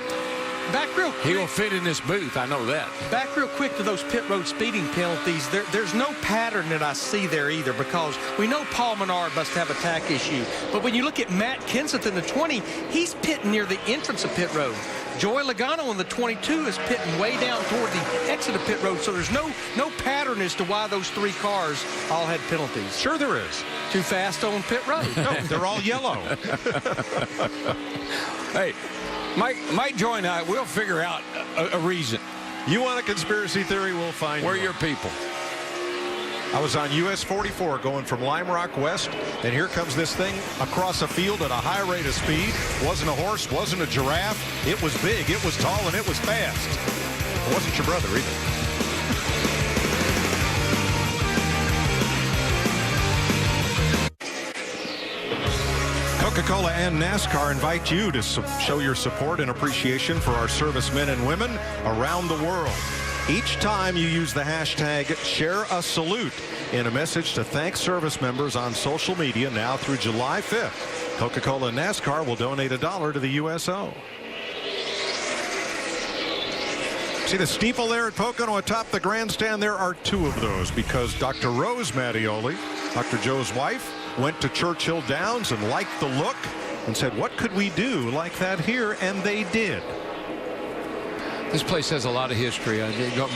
Back real quick. He will fit in this booth, I know that. Back real quick to those pit road speeding penalties. There's no pattern that I see there either, because we know Paul Menard must have a tack issue. But when you look at Matt Kenseth in the 20, he's pitting near the entrance of pit road. Joey Logano in the 22 is pitting way down toward the exit of pit road. So there's no pattern as to why those 3 cars all had penalties. Sure there is. Too fast on pit road. No, they're all yellow. Hey, Mike Joy and I, we'll figure out a reason. You want a conspiracy theory, we'll find We're your people. I was on US 44 going from Lime Rock west, and here comes this thing across a field at a high rate of speed. Wasn't a horse, wasn't a giraffe. It was big, it was tall, and it was fast. It wasn't your brother either. Coca-Cola and NASCAR invite you to show your support and appreciation for our servicemen and women around the world. Each time you use the hashtag #ShareASalute in a message to thank service members on social media now through July 5th, Coca-Cola and NASCAR will donate $1 to the USO. See the steeple there at Pocono atop the grandstand? There are 2 of those because Dr. Rose Mattioli, Dr. Joe's wife, went to Churchill Downs and liked the look and said, what could we do like that here? And they did. This place has a lot of history.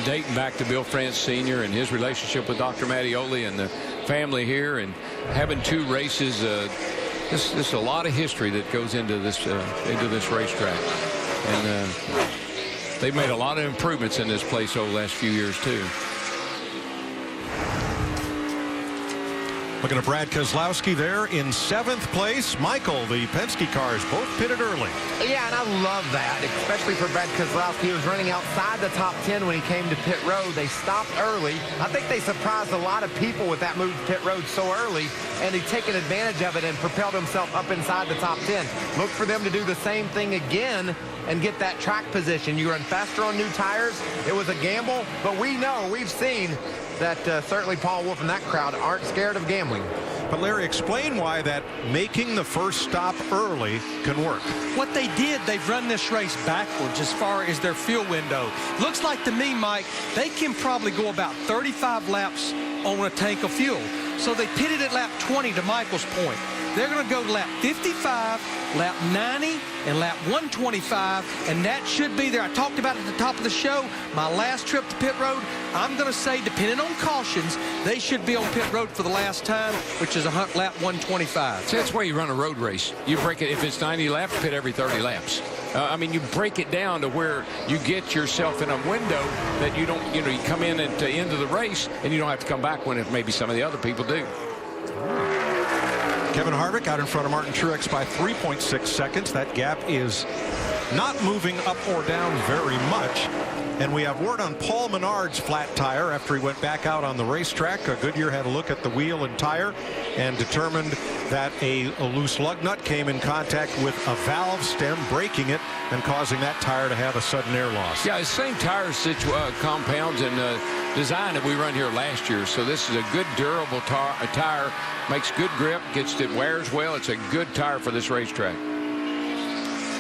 Dating back to Bill France Sr. and his relationship with Dr. Mattioli and the family here, and having 2 races. There's a lot of history that goes into this racetrack, and they've made a lot of improvements in this place over the last few years too. Looking at Brad Keselowski there in 7th place. Michael, the Penske cars both pitted early. Yeah, and I love that, especially for Brad Keselowski. He was running outside the top 10 when he came to pit road. They stopped early. I think they surprised a lot of people with that move to pit road so early, and he's taken advantage of it and propelled himself up inside the top 10. Look for them to do the same thing again and get that track position. You run faster on new tires. It was a gamble, but we've seen that certainly Paul Wolf and that crowd aren't scared of gambling. But Larry, explain why that making the first stop early can work. What they did, they've run this race backwards as far as their fuel window. Looks like to me, Mike, they can probably go about 35 laps on a tank of fuel. So they pitted at lap 20 to Michael's point. They're going to go to lap 55, lap 90, and lap 125, and that should be there. I talked about it at the top of the show. My last trip to pit road, I'm going to say, depending on cautions, they should be on pit road for the last time, which is a lap 125. So that's where you run a road race. You break it, if it's 90 laps, pit every 30 laps. I mean, you break it down to where you get yourself in a window that you don't, you come in at the end of the race, and you don't have to come back when maybe some of the other people do. Kevin Harvick out in front of Martin Truex by 3.6 seconds. That gap is not moving up or down very much. And we have word on Paul Menard's flat tire after he went back out on the racetrack. Goodyear had a look at the wheel and tire and determined that a loose lug nut came in contact with a valve stem, breaking it and causing that tire to have a sudden air loss. Yeah, the same tire compounds and design that we run here last year. So this is a good durable tire, makes good grip, it wears well. It's a good tire for this racetrack.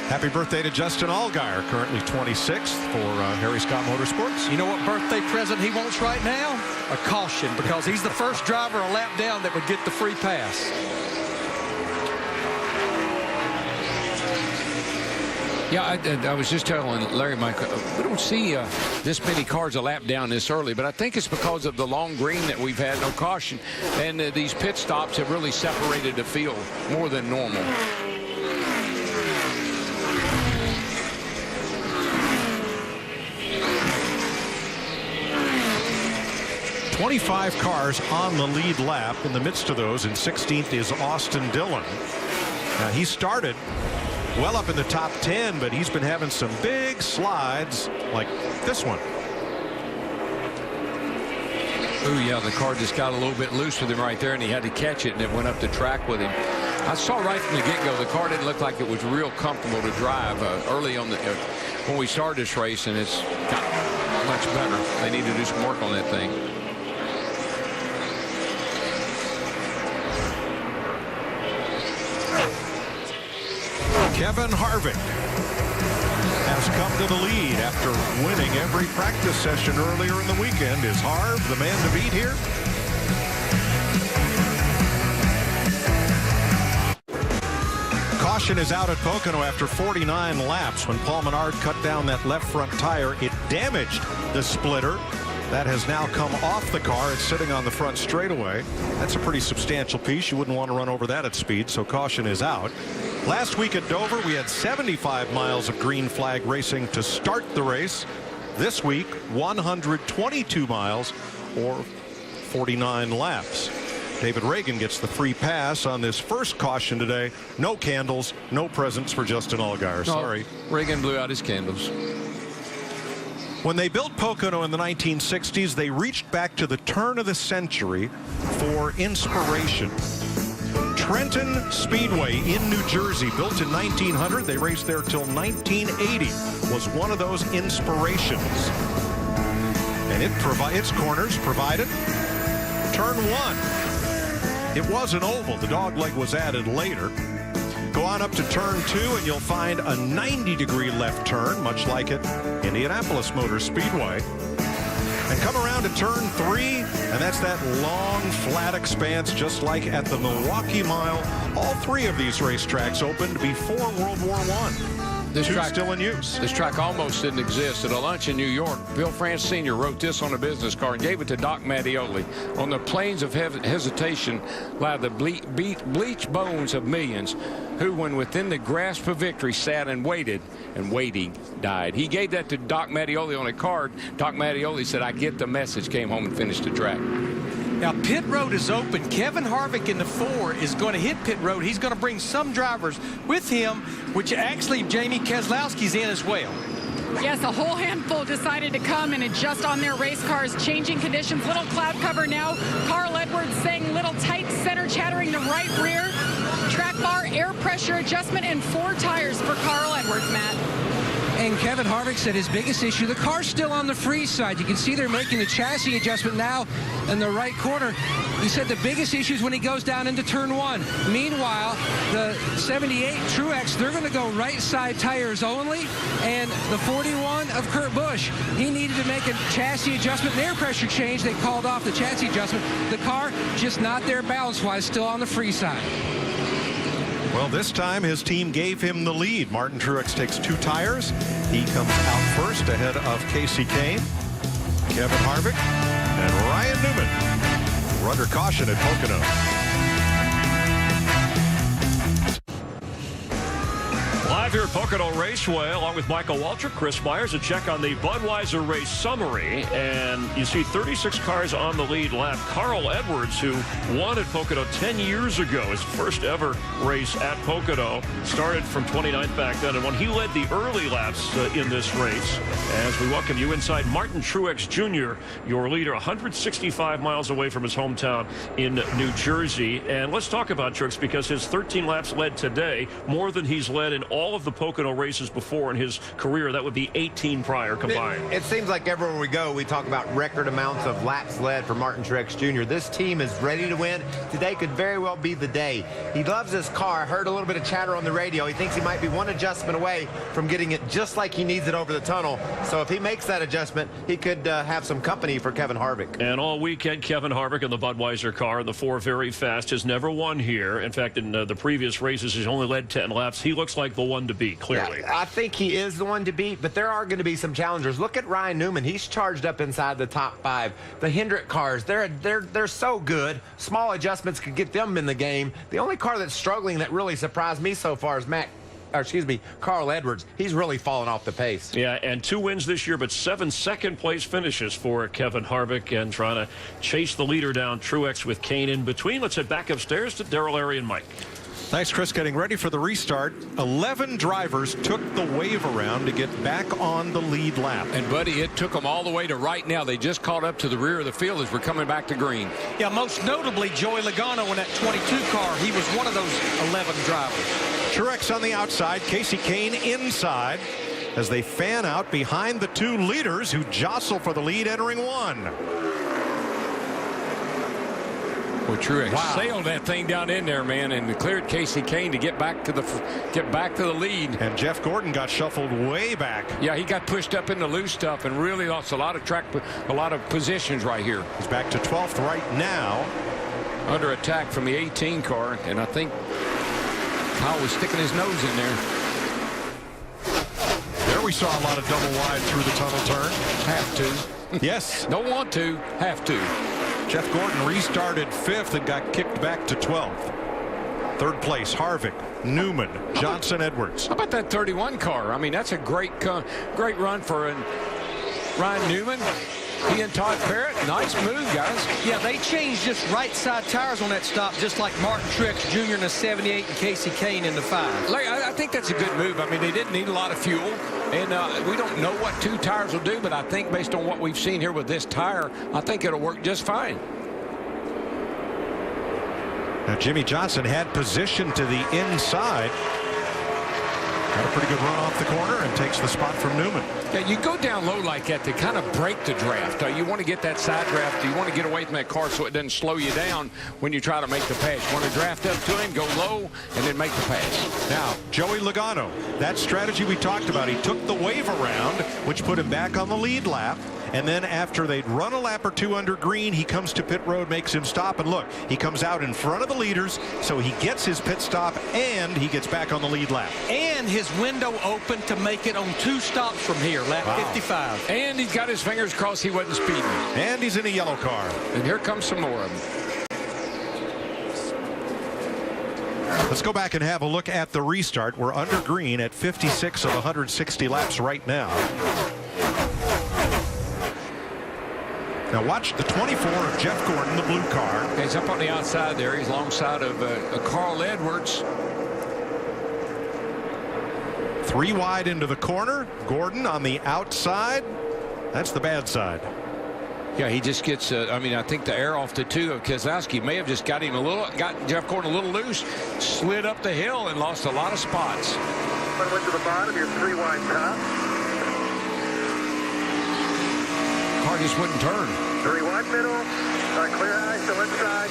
Happy birthday to Justin Allgaier, currently 26th for Harry Scott Motorsports. You know what birthday present he wants right now? A caution, because he's the first driver a lap down that would get the free pass. Yeah, I was just telling Larry, Mike, we don't see this many cars a lap down this early, but I think it's because of the long green that we've had, no caution, and these pit stops have really separated the field more than normal. 25 cars on the lead lap. In the midst of those, in 16th is Austin Dillon. Now, he started well up in the top 10, but he's been having some big slides like this one. Oh, yeah, the car just got a little bit loose with him right there, and he had to catch it, and it went up the track with him. I saw right from the get-go, the car didn't look like it was real comfortable to drive early on when we started this race, and it's got much better. They need to do some work on that thing. Kevin Harvick has come to the lead after winning every practice session earlier in the weekend. Is Harv the man to beat here? Caution is out at Pocono after 49 laps. When Paul Menard cut down that left front tire, it damaged the splitter. That has now come off the car. It's sitting on the front straightaway. That's a pretty substantial piece. You wouldn't want to run over that at speed, so caution is out. Last week at Dover, we had 75 miles of green flag racing to start the race. This week, 122 miles or 49 laps. David Reagan gets the free pass on this first caution today. No candles, no presents for Justin Allgaier. Sorry. Reagan blew out his candles. When they built Pocono in the 1960s, they reached back to the turn of the century for inspiration. Trenton Speedway in New Jersey, built in 1900. They raced there till 1980, was one of those inspirations. And its corners provided turn one. It was an oval. The dogleg was added later. Go on up to turn 2 and you'll find a 90-degree left turn, much like at Indianapolis Motor Speedway. and come around to turn 3, and that's that long, flat expanse, just like at the Milwaukee Mile. All 3 of these racetracks opened before World War I. This track still in use. This track almost didn't exist. At a lunch in New York, Bill France Sr. wrote this on a business card and gave it to Doc Mattioli. On the plains of hesitation lie the bleached bones of millions who, when within the grasp of victory, sat and waited, and waiting died. He gave that to Doc Mattioli on a card. Doc Mattioli said, "I get the message," came home and finished the track. Now, pit road is open. Kevin Harvick in the 4 is going to hit pit road. He's going to bring some drivers with him, which actually Jamie Keselowski's in as well. Yes, a whole handful decided to come and adjust on their race cars. Changing conditions, little cloud cover now. Carl Edwards saying little tight center, chattering to right rear. Track bar, air pressure adjustment, and 4 tires for Carl Edwards, Matt. And Kevin Harvick said his biggest issue, the car's still on the free side. You can see they're making the chassis adjustment now in the right corner. He said the biggest issue is when he goes down into turn 1. Meanwhile, the 78 Truex, they're going to go right side tires only. And the 41 of Kurt Busch, he needed to make a chassis adjustment and air pressure change. They called off the chassis adjustment. The car just not there balance-wise, still on the free side. Well, this time his team gave him the lead. Martin Truex takes 2 tires. He comes out first ahead of Casey Kane, Kevin Harvick, and Ryan Newman. We're under caution at Pocono. Live here at Pocono Raceway, along with Michael Waltrip, Chris Myers, a check on the Budweiser race summary. And you see 36 cars on the lead lap. Carl Edwards, who won at Pocono 10 years ago, his first ever race at Pocono, started from 29th back then. And when he led the early laps in this race, as we welcome you inside Martin Truex Jr., your leader, 165 miles away from his hometown in New Jersey. And let's talk about Truex, because his 13 laps led today, more than he's led in all of the Pocono races before in his career. That would be 18 prior combined. It seems like everywhere we go, we talk about record amounts of laps led for Martin Truex Jr. This team is ready to win. Today could very well be the day. He loves his car. I heard a little bit of chatter on the radio. He thinks he might be one adjustment away from getting it just like he needs it over the tunnel. So if he makes that adjustment, he could have some company for Kevin Harvick. And all weekend, Kevin Harvick in the Budweiser car, the 4 very fast, has never won here. In fact, in the previous races, he's only led 10 laps. He looks like the one to beat, clearly. Yeah, I think he is the one to beat, but there are going to be some challengers. Look at Ryan Newman. He's charged up inside the top 5. The Hendrick cars, they're so good. Small adjustments could get them in the game. The only car that's struggling that really surprised me so far is Carl Edwards. He's really fallen off the pace. Yeah, and 2 wins this year, but 7 second-place finishes for Kevin Harvick, and trying to chase the leader down, Truex with Kane in between. Let's head back upstairs to Darrell, Larry, and Mike. Thanks, Chris. Getting ready for the restart. 11 drivers took the wave around to get back on the lead lap. And, buddy, it took them all the way to right now. They just caught up to the rear of the field as we're coming back to green. Yeah, most notably, Joey Logano in that 22 car. He was one of those 11 drivers. Truex on the outside, Casey Kane inside as they fan out behind the 2 leaders who jostle for the lead entering 1. Well, Truex sailed that thing down in there, man, and cleared Casey Kane to get back to the lead. And Jeff Gordon got shuffled way back. Yeah, he got pushed up in the loose stuff and really lost a lot of positions right here. He's back to 12th right now. Under attack from the 18 car, and I think Kyle was sticking his nose in there. There we saw a lot of double wide through the tunnel turn. Have to. Yes. Don't want to. Have to. Jeff Gordon restarted 5th and got kicked back to 12th. 3rd place, Harvick, Newman, Johnson, Edwards. How about that 31 car? I mean, that's a great run for Ryan Newman. He and Todd Parrott, nice move, guys. Yeah, they changed just right side tires on that stop, just like Martin Truex Jr. in the 78 and Casey Kane in the 5. Larry, I think that's a good move. I mean, they didn't need a lot of fuel, and we don't know what 2 tires will do, but I think based on what we've seen here with this tire, I think it'll work just fine. Now, Jimmy Johnson had position to the inside. Got a pretty good run off the corner and takes the spot from Newman. Yeah, you go down low like that to kind of break the draft. You want to get that side draft. You want to get away from that car so it doesn't slow you down when you try to make the pass. You want to draft up to him, go low, and then make the pass. Now, Joey Logano, that strategy we talked about. He took the wave around, which put him back on the lead lap. And then after they'd run a lap or two under green, he comes to pit road, makes him stop. And look, he comes out in front of the leaders, so he gets his pit stop and he gets back on the lead lap. And his window open to make it on 2 stops from here, lap 55. And he's got his fingers crossed he wasn't speeding. And he's in a yellow car. And here comes some more of them. Let's go back and have a look at the restart. We're under green at 56 of 160 laps right now. Now watch the 24 of Jeff Gordon, the blue car. He's up on the outside there. He's alongside of Carl Edwards. 3 wide into the corner. Gordon on the outside. That's the bad side. Yeah, he just gets, I mean, I think the air off the 2 of Keselowski may have just got Jeff Gordon a little loose, slid up the hill and lost a lot of spots. One went to the bottom, your 3 wide top. Car just wouldn't turn. 3 wide middle, clear high, still inside.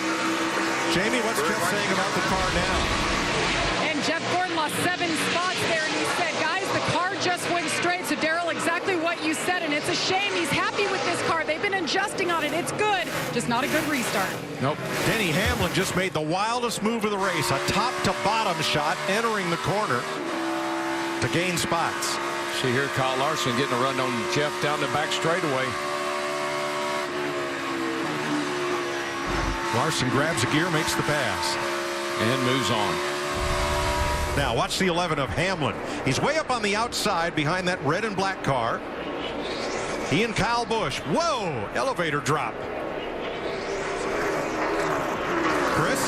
Jamie, what's Jeff saying about the car now? And Jeff Gordon lost 7 spots there, and he said, guys, the car just went straight. So, Darrell, exactly what you said, and it's a shame. He's happy with this car. They've been adjusting on it. It's good, just not a good restart. Nope. Denny Hamlin just made the wildest move of the race, a top-to-bottom shot entering the corner to gain spots. See here, Kyle Larson getting a run on Jeff down the back straightaway. Larson grabs a gear, makes the pass. And moves on. Now watch the 11 of Hamlin. He's way up on the outside behind that red and black car. He and Kyle Busch. Whoa! Elevator drop. Chris?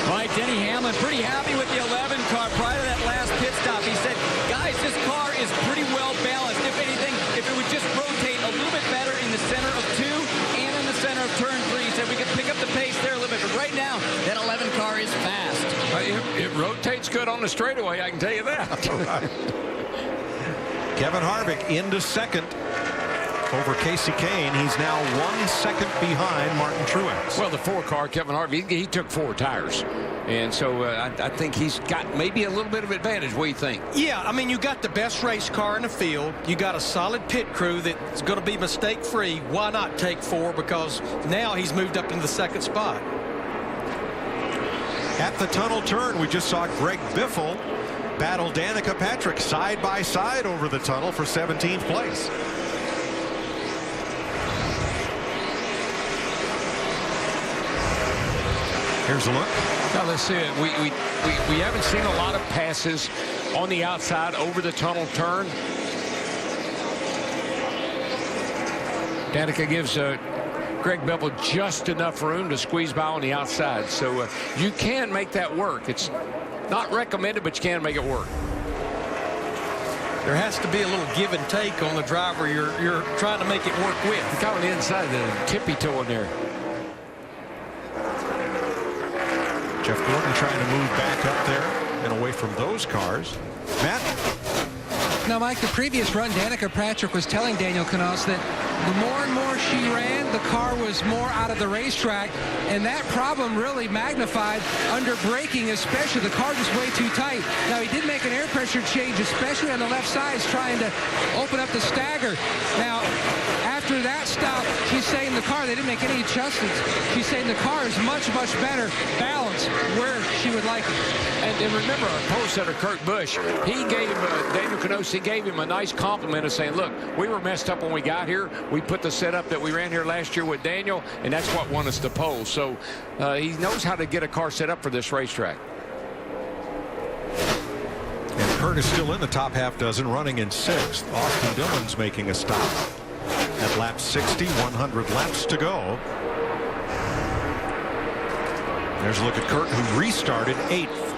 All right, Denny Hamlin pretty happy with the 11 car prior to that last pit stop. He said, guys, this car is pretty well balanced. If anything, if it would just rotate a little bit better in the center of 2 and in the center of turn 3, he said we could pick up the pace there a little bit. But right now, that 11 car is fast. It rotates good on the straightaway, I can tell you that. Right. Kevin Harvick into second over Casey Kane. He's now 1 second behind Martin Truex. Well, the 4 car, Kevin Harvick, he took 4 tires. And so I think he's got maybe a little bit of advantage. What do you think? Yeah, I mean, you got the best race car in the field. You got a solid pit crew that's going to be mistake-free. Why not take 4? Because now he's moved up into the 2nd spot. At the tunnel turn, we just saw Greg Biffle battle Danica Patrick side by side over the tunnel for 17th place. Here's a look. Now let's see it. We haven't seen a lot of passes on the outside over the tunnel turn. Danica gives Greg Biffle just enough room to squeeze by on the outside. So you can make that work. It's not recommended, but you can make it work. There has to be a little give and take on the driver you're trying to make it work with. Got on the inside, the tippy toe in there. Jeff Gordon trying to move back up there and away from those cars. Matt? Now, Mike, the previous run, Danica Patrick was telling Daniel Knaus that the more and more she ran, the car was more out of the racetrack, and that problem really magnified under braking, especially. The car just way too tight. Now, he did make an air pressure change, especially on the left side, trying to open up the stagger. Now, after that stop, she's saying the car, they didn't make any adjustments. She's saying the car is much, much better balanced where she would like it. And remember, our pole setter, Kurt Busch, he gave Daniel Knaus, he gave him a nice compliment of saying, look, we were messed up when we got here. We put the setup that we ran here last year with Daniel, and that's what won us the pole. So he knows how to get a car set up for this racetrack. And Kurt is still in the top half dozen, running in 6th. Austin Dillon's making a stop at lap 60, 100 laps to go. There's a look at Kurt, who restarted 8th.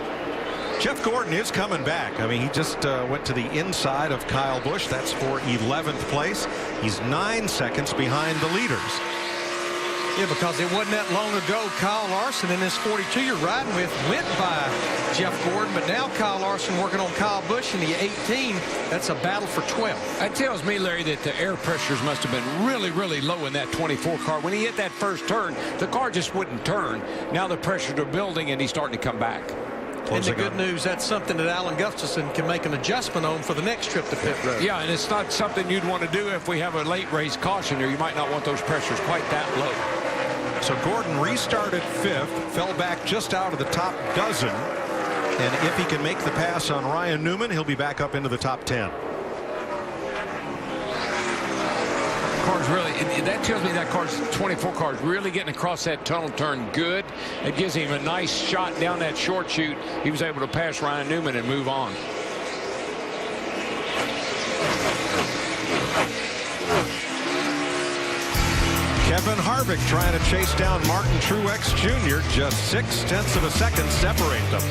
Jeff Gordon is coming back. I mean, he just went to the inside of Kyle Busch. That's for 11th place. He's 9 seconds behind the leaders. Yeah, because it wasn't that long ago Kyle Larson in this 42 you're riding with went by Jeff Gordon, but now Kyle Larson working on Kyle Busch in the 18. That's a battle for 12. That tells me, Larry, that the air pressures must have been really, really low in that 24 car. When he hit that first turn, the car just wouldn't turn. Now the pressures are building, and he's starting to come back. And the good news, that's something that Alan Gustafson can make an adjustment on for the next trip to pit road. Yeah, and it's not something you'd want to do if we have a late race caution here. You might not want those pressures quite that low. So Gordon restarted 5th, fell back just out of the top dozen. And if he can make the pass on Ryan Newman, he'll be back up into the top 10. Car's really, that tells me that car's 24 car's really getting across that tunnel turn good. It gives him a nice shot down that short chute. He was able to pass Ryan Newman and move on. Kevin Harvick trying to chase down Martin Truex Jr. Just 0.6 of a second separate them.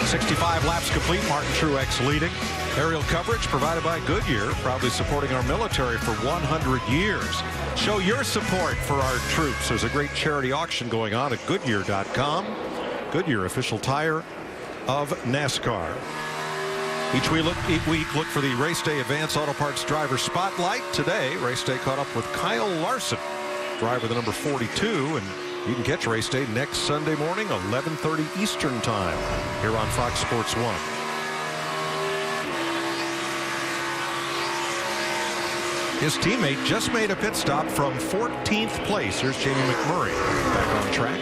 "65 laps complete, Martin Truex leading. Aerial coverage provided by Goodyear, proudly supporting our military for 100 years. Show your support for our troops. There's a great charity auction going on at Goodyear.com. Goodyear, official tire of NASCAR. Each week, look for the Race Day Advance Auto Parts Driver Spotlight. Today, Race Day caught up with Kyle Larson, driver the number 42, and you can catch Race Day next Sunday morning, 11:30 Eastern Time, here on Fox Sports 1. His teammate just made a pit stop from 14th place. Here's Jamie McMurray back on track.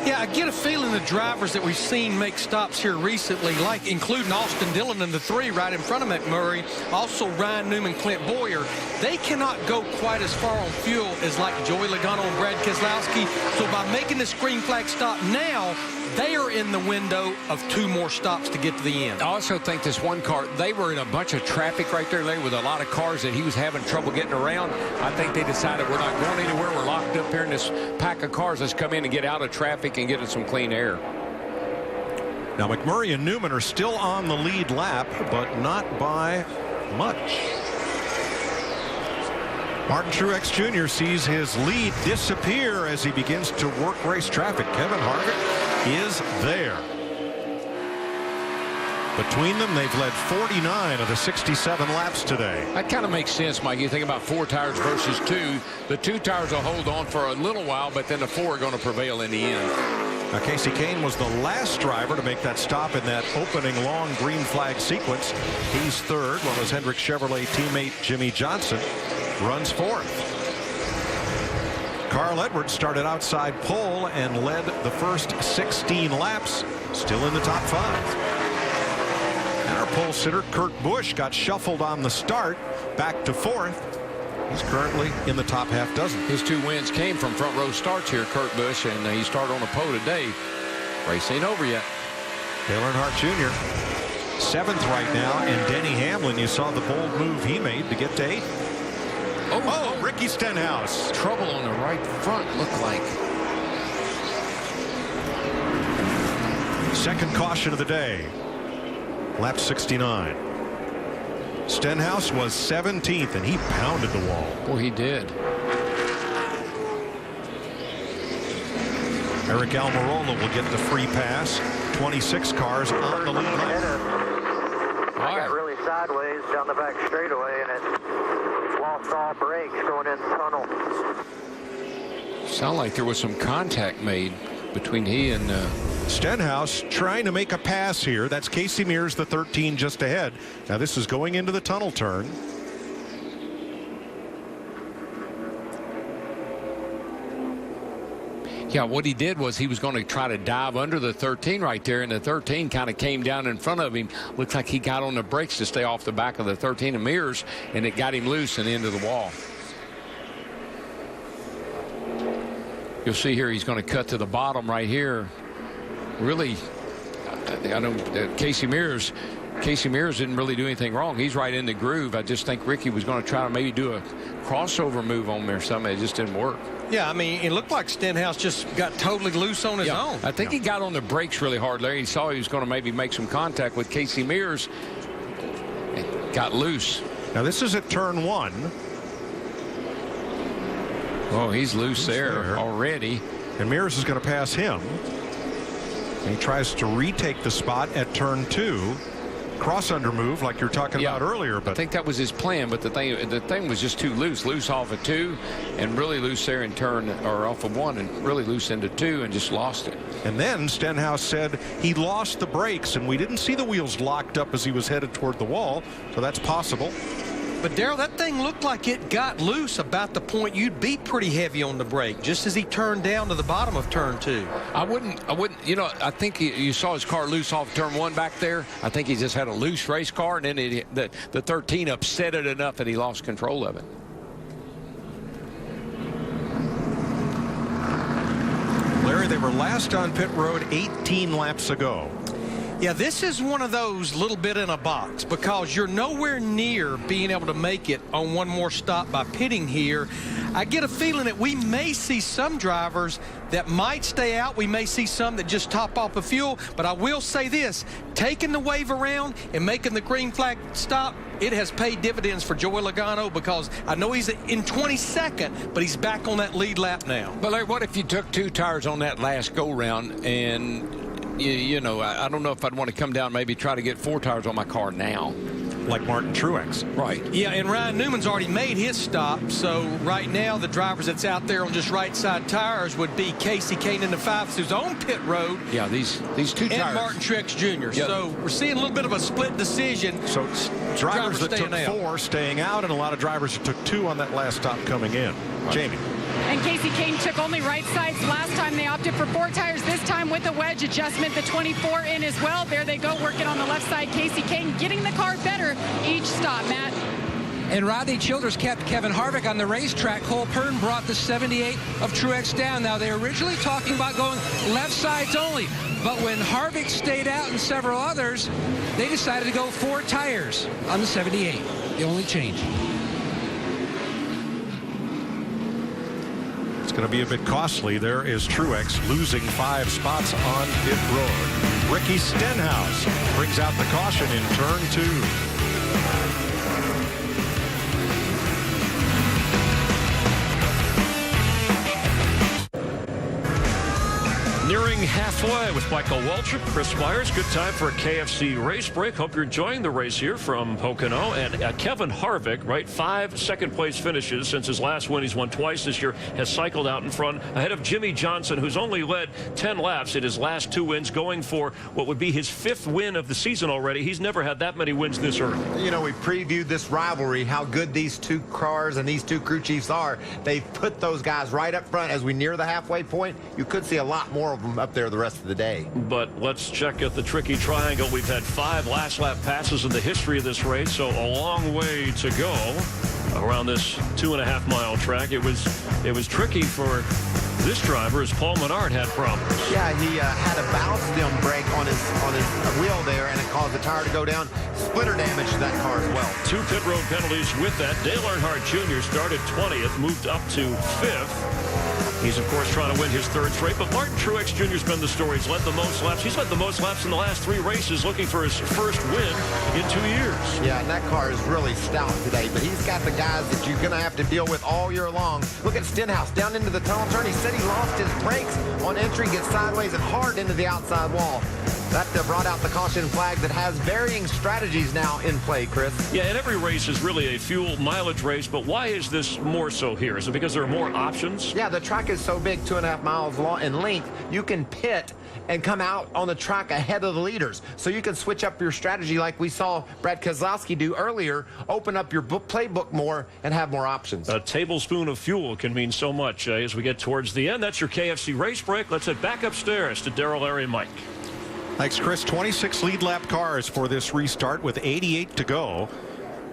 Yeah, I get a feeling the drivers that we've seen make stops here recently, like including Austin Dillon in the 3 right in front of McMurray, also Ryan Newman, Clint Boyer, they cannot go quite as far on fuel as like Joey Logano and Brad Keselowski. So by making this green flag stop now, they are in the window of 2 more stops to get to the end. I also think this one car, they were in a bunch of traffic right there with a lot of cars that he was having trouble getting around. I think they decided we're not going anywhere. We're locked up here in this pack of cars. Let's come in and get out of traffic and get in some clean air. Now McMurray and Newman are still on the lead lap, but not by much. Martin Truex Jr. sees his lead disappear as he begins to work race traffic. Kevin Harvick is there. Between them, they've led 49 of the 67 laps today. That kind of makes sense, Mike. You think about 4 tires versus 2. The 2 tires will hold on for a little while, but then the 4 are going to prevail in the end. Now, Casey Kane was the last driver to make that stop in that opening long green flag sequence. He's 3rd, while his Hendrick Chevrolet teammate Jimmy Johnson runs 4th. Carl Edwards started outside pole and led the first 16 laps, still in the top 5. And our pole sitter Kurt Busch got shuffled on the start, back to 4th. He's currently in the top half dozen. His 2 wins came from front row starts here, Kurt Busch, and he started on the pole today. Race ain't over yet. Dale Earnhardt Jr. 7th right now, and Denny Hamlin, you saw the bold move he made to get to 8th. Oh, Ricky Stenhouse. Trouble on the right front, looked like. Second caution of the day. Lap 69. Stenhouse was 17th, and he pounded the wall. Boy, he did. Eric Almirola will get the free pass. 26 cars on the lead lap. I got really sideways down the back straightaway, and it lost all brakes going in the tunnel. Sound like there was some contact made between he and Stenhouse trying to make a pass here. That's Casey Mears, the 13 just ahead. Now this is going into the tunnel turn. Yeah, what he did was he was going to try to dive under the 13 right there, and the 13 kind of came down in front of him. Looks like he got on the brakes to stay off the back of the 13 of Mears, and it got him loose and into the wall. You'll see here he's going to cut to the bottom right here. Really, I don't. Casey Mears didn't really do anything wrong. He's right in the groove. I just think Ricky was going to try to maybe do a crossover move on there or something. It just didn't work. Yeah, I mean, it looked like Stenhouse just got totally loose on his own. I think he got on the brakes really hard, Larry. He saw he was going to maybe make some contact with Casey Mears. It got loose. Now this is at turn 1. Oh, he's loose there already. And Mears is going to pass him. And he tries to retake the spot at turn 2. cross-under move like you're talking about earlier. But I think that was his plan, but the thing was just too loose off of 2 and really loose there in turn, or off of 1 and really loose into 2 and just lost it. And then Stenhouse said he lost the brakes, and we didn't see the wheels locked up as he was headed toward the wall, so that's possible. But Darrell, that thing looked like it got loose about the point you'd be pretty heavy on the brake, just as he turned down to the bottom of turn 2. I wouldn't, you know, I think you saw his car loose off turn 1 back there. I think he just had a loose race car, and then the 13 upset it enough that he lost control of it. Larry, they were last on pit road 18 laps ago. Yeah, this is one of those little bit in a box, because you're nowhere near being able to make it on one more stop by pitting here. I get a feeling that we may see some drivers that might stay out. We may see some that just top off the fuel. But I will say this, taking the wave around and making the green flag stop, it has paid dividends for Joey Logano, because I know he's in 22nd, but he's back on that lead lap now. But Larry, what if you took 2 tires on that last go-round and you know, I don't know if I'd want to come down, maybe try to get 4 tires on my car now. Like Martin Truex. Right. Yeah, and Ryan Newman's already made his stop. So right now, the drivers that's out there on just right side tires would be Casey Kane in the 5s, who's on pit road. Yeah, these 2 tires. And Martin Truex Jr. Yep. So we're seeing a little bit of a split decision. So drivers that took 4 staying out, and a lot of drivers who took 2 on that last stop coming in. Right. Jamie. And Casey Kane took only right sides last time. They opted for 4 tires this time with the wedge adjustment, the 24 in as well. There they go, working on the left side. Casey Kane getting the car better each stop, Matt. And Rodney Childers kept Kevin Harvick on the racetrack. Cole Pern brought the 78 of Truex down. Now, they were originally talking about going left sides only, but when Harvick stayed out and several others, they decided to go 4 tires on the 78. The only change. Going to be a bit costly. There is Truex losing 5 spots on pit road. Ricky Stenhouse brings out the caution in turn 2. Nearing halfway with Michael Waltrip, Chris Myers. Good time for a KFC race break. Hope you're enjoying the race here from Pocono. And Kevin Harvick, right, 5 second-place finishes since his last win. He's won twice this year, has cycled out in front ahead of Jimmy Johnson, who's only led 10 laps in his last 2 wins, going for what would be his 5th win of the season already. He's never had that many wins this early. You know, we previewed this rivalry, how good these 2 cars and these 2 crew chiefs are. They've put those guys right up front. As we near the halfway point, you could see a lot more of them up there the rest of the day. But let's check at the tricky triangle. We've had 5 last lap passes in the history of this race, so a long way to go around this 2.5-mile track. It was tricky for this driver as Paul Menard had problems. Yeah, he had a bounce stem break on his wheel there, and it caused the tire to go down. Splitter damage to that car as well. 2 pit road penalties with that. Dale Earnhardt Jr. started 20th, moved up to 5th. He's, of course, trying to win his 3rd straight, but Martin Truex Jr. has been the story. He's led the most laps. He's led the most laps in the last 3 races, looking for his 1st win in 2 years. Yeah, and that car is really stout today, but he's got the guys that you're going to have to deal with all year long. Look at Stenhouse down into the tunnel turn. He said he lost his brakes on entry, gets sideways and hard into the outside wall. That brought out the caution flag that has varying strategies now in play, Chris. Yeah, and every race is really a fuel mileage race, but why is this more so here? Is it because there are more options? Yeah, the track is so big, 2.5 miles long in length, you can pit and come out on the track ahead of the leaders. So you can switch up your strategy like we saw Brad Keselowski do earlier, open up your playbook more and have more options. A tablespoon of fuel can mean so much as we get towards the end. That's your KFC race break. Let's head back upstairs to Darrell, Larry, and Mike. Thanks, Chris. 26 lead lap cars for this restart with 88 to go.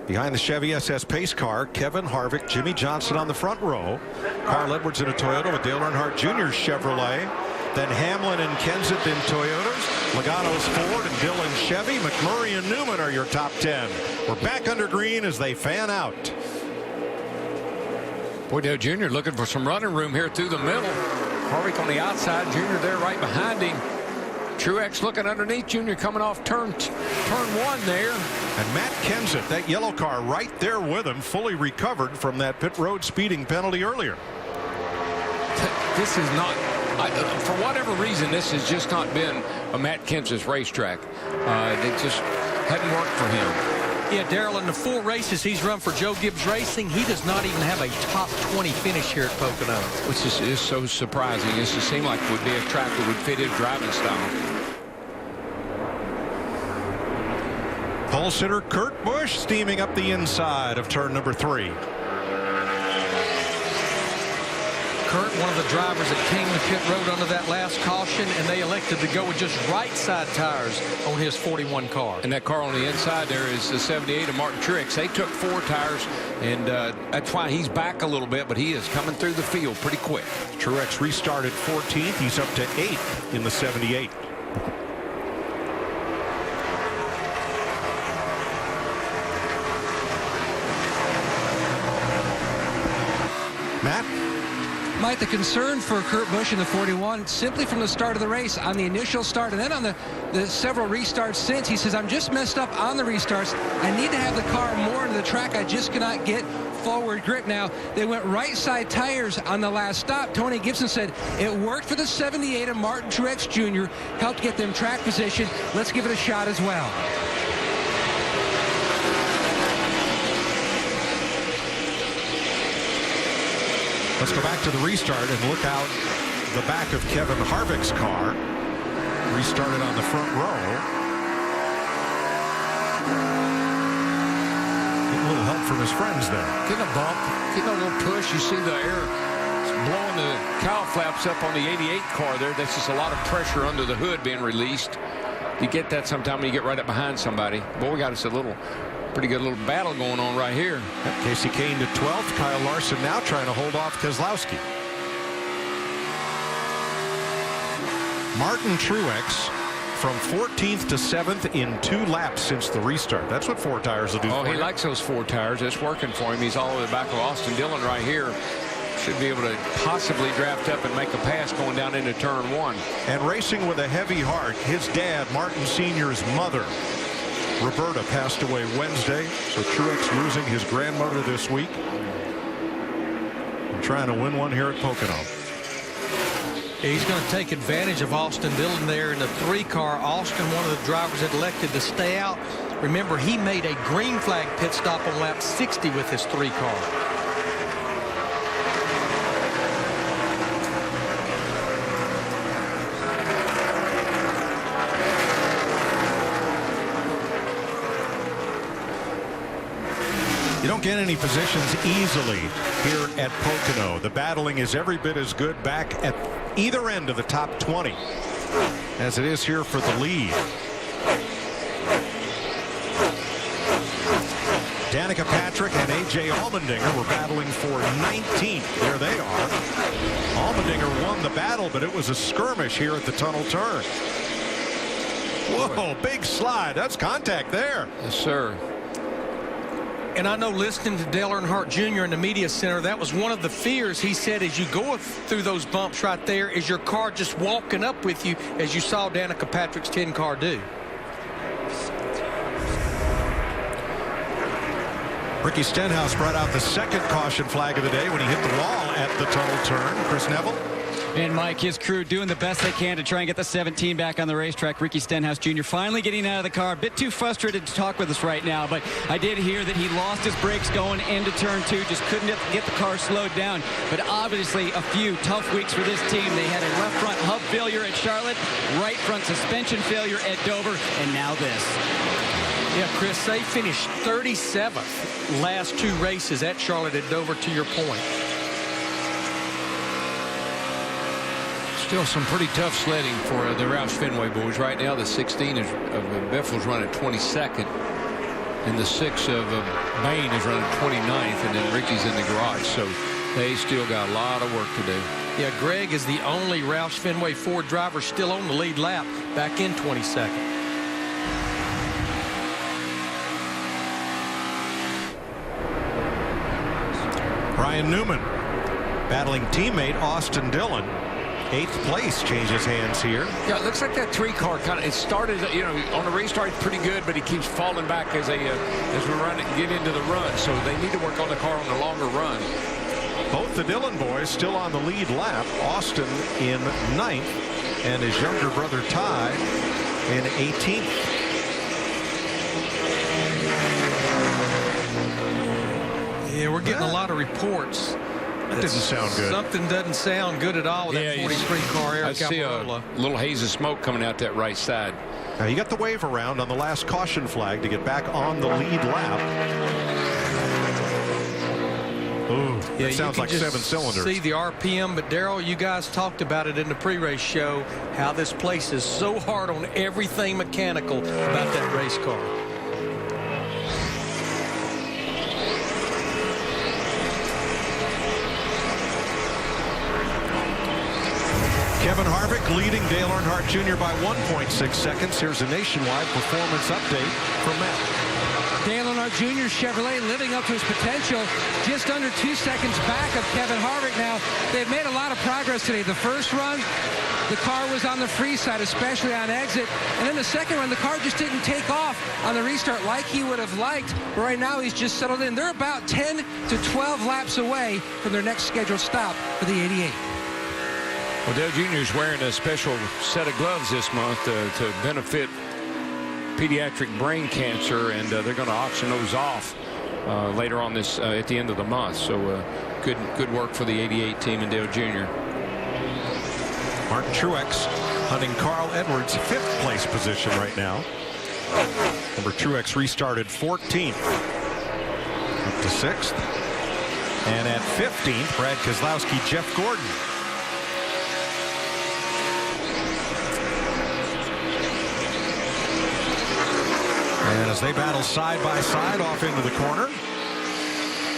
Behind the Chevy SS pace car, Kevin Harvick, Jimmy Johnson on the front row. Carl Edwards in a Toyota with Dale Earnhardt Jr.'s Chevrolet. Then Hamlin and Kenseth in Toyotas. Logano's Ford and Dillon Chevy. McMurray and Newman are your top 10. We're back under green as they fan out. Boy, Dale Jr. looking for some running room here through the middle. Harvick on the outside, Jr. there right behind him. Truex looking underneath, Jr. coming off turn 1 there. And Matt Kenseth, that yellow car right there with him, fully recovered from that pit road speeding penalty earlier. This is not, for whatever reason, this has just not been a Matt Kenseth racetrack. hadn't worked for him. Yeah, Darrell, in the 4 races he's run for Joe Gibbs Racing, he does not even have a top 20 finish here at Pocono. Which is so surprising. It just seemed like it would be a track that would fit his driving style. Pole sitter Kurt Busch steaming up the inside of turn number 3. Kurt, one of the drivers that came to pit road under that last caution, and they elected to go with just right side tires on his 41 car. And that car on the inside there is the 78 of Martin Truex. They took 4 tires, and that's why he's back a little bit, but he is coming through the field pretty quick. Truex restarted 14th. He's up to 8th in the 78. Matt? Mike, the concern for Kurt Busch in the 41, simply from the start of the race, on the initial start and then on the several restarts since, he says, I'm just messed up on the restarts. I need to have the car more into the track. I just cannot get forward grip. Now, they went right side tires on the last stop. Tony Gibson said it worked for the 78 of Martin Truex Jr., helped get them track position. Let's give it a shot as well. Let's go back to the restart and look out the back of Kevin Harvick's car. Restarted on the front row. Getting a little help from his friends there. Getting a bump, getting a little push. You see the air blowing the cowl flaps up on the 88 car there. That's just a lot of pressure under the hood being released. You get that sometime when you get right up behind somebody. Boy, we got us a pretty good little battle going on right here. Casey Kane to 12th. Kyle Larson now trying to hold off Keselowski. Martin Truex from 14th to 7th in 2 laps since the restart. That's what 4 tires will do for he him. likes those 4 tires. It's working for him. He's all the way back of Austin Dillon right here. Should be able to possibly draft up and make a pass going down into turn 1. And racing with a heavy heart, his dad, Martin Sr.'s mother, Roberta, passed away Wednesday, so Truex losing his grandmother this week and trying to win one here at Pocono. He's going to take advantage of Austin Dillon there in the 3 car. Austin, one of the drivers that elected to stay out. Remember, he made a green flag pit stop on lap 60 with his 3 car. You don't get any positions easily here at Pocono. The battling is every bit as good back at either end of the top 20 as it is here for the lead. Danica Patrick and A.J. Allmendinger were battling for 19th. There they are. Allmendinger won the battle, but it was a skirmish here at the tunnel turn. Whoa, big slide. That's contact there. Yes, sir. And I know, listening to Dale Earnhardt Jr. in the media center, that was one of the fears. He said as you go through those bumps right there, is your car just walking up with you, as you saw Danica Patrick's 10 car do. Ricky Stenhouse brought out the second caution flag of the day when he hit the wall at the tunnel turn. Chris Neville. And Mike, his crew doing the best they can to try and get the 17 back on the racetrack. Ricky Stenhouse Jr. finally getting out of the car. A bit too frustrated to talk with us right now, but I did hear that he lost his brakes going into turn 2, just couldn't get the car slowed down. But obviously a few tough weeks for this team. They had a left front hub failure at Charlotte, right front suspension failure at Dover, and now this. Yeah, Chris, they finished 37th last 2 races at Charlotte and Dover, to your point. Still some pretty tough sledding for the Roush Fenway boys. Right now, the 16 of Beffel's running 22nd, and the 6 of Bain is running 29th, and then Ricky's in the garage. So they still got a lot of work to do. Yeah, Greg is the only Roush Fenway Ford driver still on the lead lap, back in 22nd. Ryan Newman battling teammate Austin Dillon. 8th place changes hands here. Yeah, it looks like that 3 car it started, on the restart pretty good, but he keeps falling back as we get into the run. So they need to work on the car on the longer run. Both the Dillon boys still on the lead lap. Austin in 9th and his younger brother Ty in 18th. we're getting a lot of reports. That doesn't sound good. Something doesn't sound good at all with that 43 car, Eric I see Almirola. a little haze of smoke coming out that right side. Now you got the wave around on the last caution flag to get back on the lead lap. Ooh, Yeah, that sounds like 7 cylinders. See the RPM, but Darrell, you guys talked about it in the pre-race show, how this place is so hard on everything mechanical about that race car. Kevin Harvick leading Dale Earnhardt Jr. by 1.6 seconds. Here's a nationwide performance update from Matt. Dale Earnhardt Jr. Chevrolet living up to his potential, just under 2 seconds back of Kevin Harvick. Now, they've made a lot of progress today. The first run, the car was on the free side, especially on exit. And then the second run, the car just didn't take off on the restart like he would have liked. But right now, he's just settled in. They're about 10 to 12 laps away from their next scheduled stop for the 88. Well, Dale Jr. is wearing a special set of gloves this month to benefit pediatric brain cancer, and they're going to auction those off later on this at the end of the month. So good work for the 88 team and Dale Jr. Martin Truex hunting Carl Edwards' 5th place position right now. Remember, Truex restarted 14th up to 6th, and at 15th, Brad Keselowski, Jeff Gordon. And as they battle side by side off into the corner,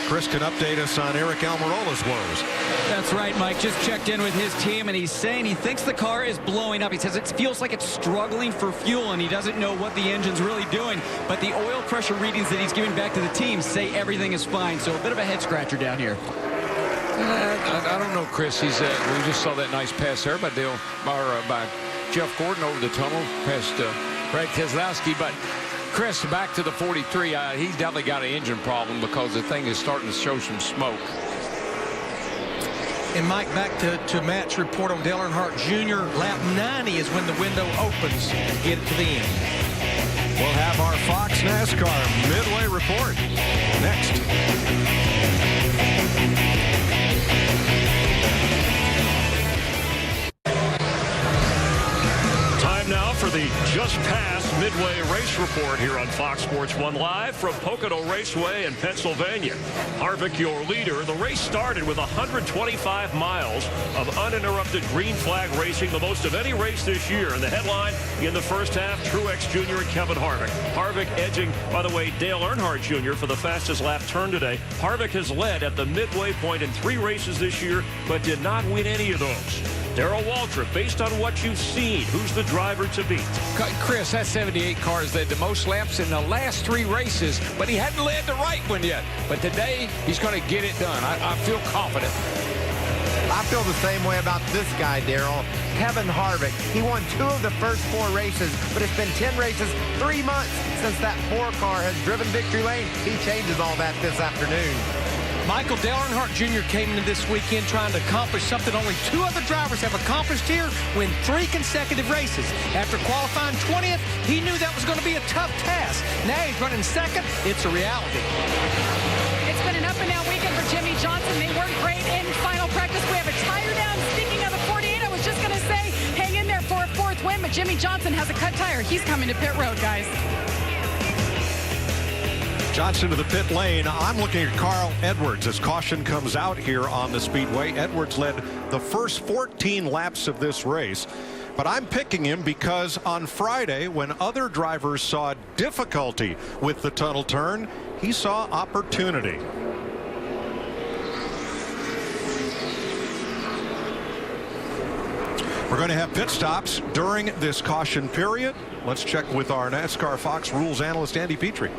Chris can update us on Eric Almirola's woes. That's right, Mike. Just checked in with his team, and he's saying he thinks the car is blowing up. He says it feels like it's struggling for fuel, and he doesn't know what the engine's really doing. But the oil pressure readings that he's giving back to the team say everything is fine. So a bit of a head scratcher down here. I don't know, Chris. He's we just saw that nice pass there by by Jeff Gordon over the tunnel past Brad Keselowski, but Chris, back to the 43. He's definitely got an engine problem because the thing is starting to show some smoke. And Mike, back to Matt's report on Dale Earnhardt Jr. Lap 90 is when the window opens to get it to the end. We'll have our Fox NASCAR Midway report next. Time now for the just past Midway race report here on Fox Sports 1 Live from Pocono Raceway in Pennsylvania. Harvick, your leader. The race started with 125 miles of uninterrupted green flag racing, the most of any race this year. And the headline in the first half, Truex Jr. and Kevin Harvick. Harvick edging, by the way, Dale Earnhardt Jr. for the fastest lap turn today. Harvick has led at the midway point in 3 races this year, but did not win any of those. Darrell Waltrip, based on what you've seen, who's the driver to beat? Chris, that 78 car has led the most laps in the last 3 races, but he hadn't led the right one yet. But today, he's going to get it done. I feel confident. I feel the same way about this guy, Darrell. Kevin Harvick. He won 2 of the first 4 races, but it's been 10 races, 3 months since that 4 car has driven victory lane. He changes all that this afternoon. Michael, Dale Earnhardt Jr. came into this weekend trying to accomplish something only 2 other drivers have accomplished here, win 3 consecutive races. After qualifying 20th, he knew that was going to be a tough task. Now he's running 2nd. It's a reality. It's been an up-and-down weekend for Jimmy Johnson. They weren't great in final practice. We have a tire down. Speaking of the 48, I was just going to say, hang in there for a 4th win, but Jimmy Johnson has a cut tire. He's coming to pit road, guys. Johnson to the pit lane. I'm looking at Carl Edwards as caution comes out here on the speedway. Edwards led the first 14 laps of this race, but I'm picking him because on Friday, when other drivers saw difficulty with the tunnel turn, he saw opportunity. We're going to have pit stops during this caution period. Let's check with our NASCAR Fox rules analyst Andy Petrie.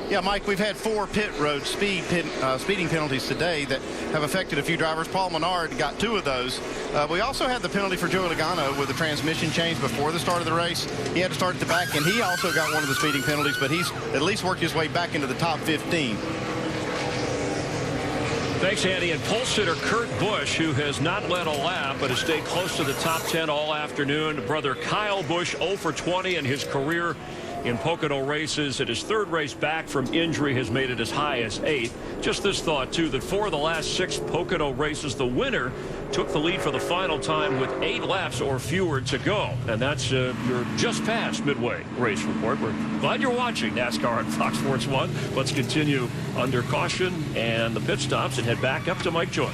Yeah, Mike, we've had 4 pit road speeding penalties today that have affected a few drivers. Paul Menard got 2 of those. We also had the penalty for Joey Logano with the transmission change before the start of the race. He had to start at the back, and he also got one of the speeding penalties, but he's at least worked his way back into the top 15. Thanks, Andy. And pole sitter Kurt Busch, who has not led a lap but has stayed close to the top 10 all afternoon. Brother Kyle Busch 0 for 20 in his career in Pocono races, and his third race back from injury has made it as high as 8th. Just this thought, too, that 4 of the last 6 Pocono races, the winner took the lead for the final time with 8 laps or fewer to go. And that's your just past midway race report. We're glad you're watching NASCAR on Fox Sports 1. Let's continue under caution and the pit stops and head back up to Mike Joy.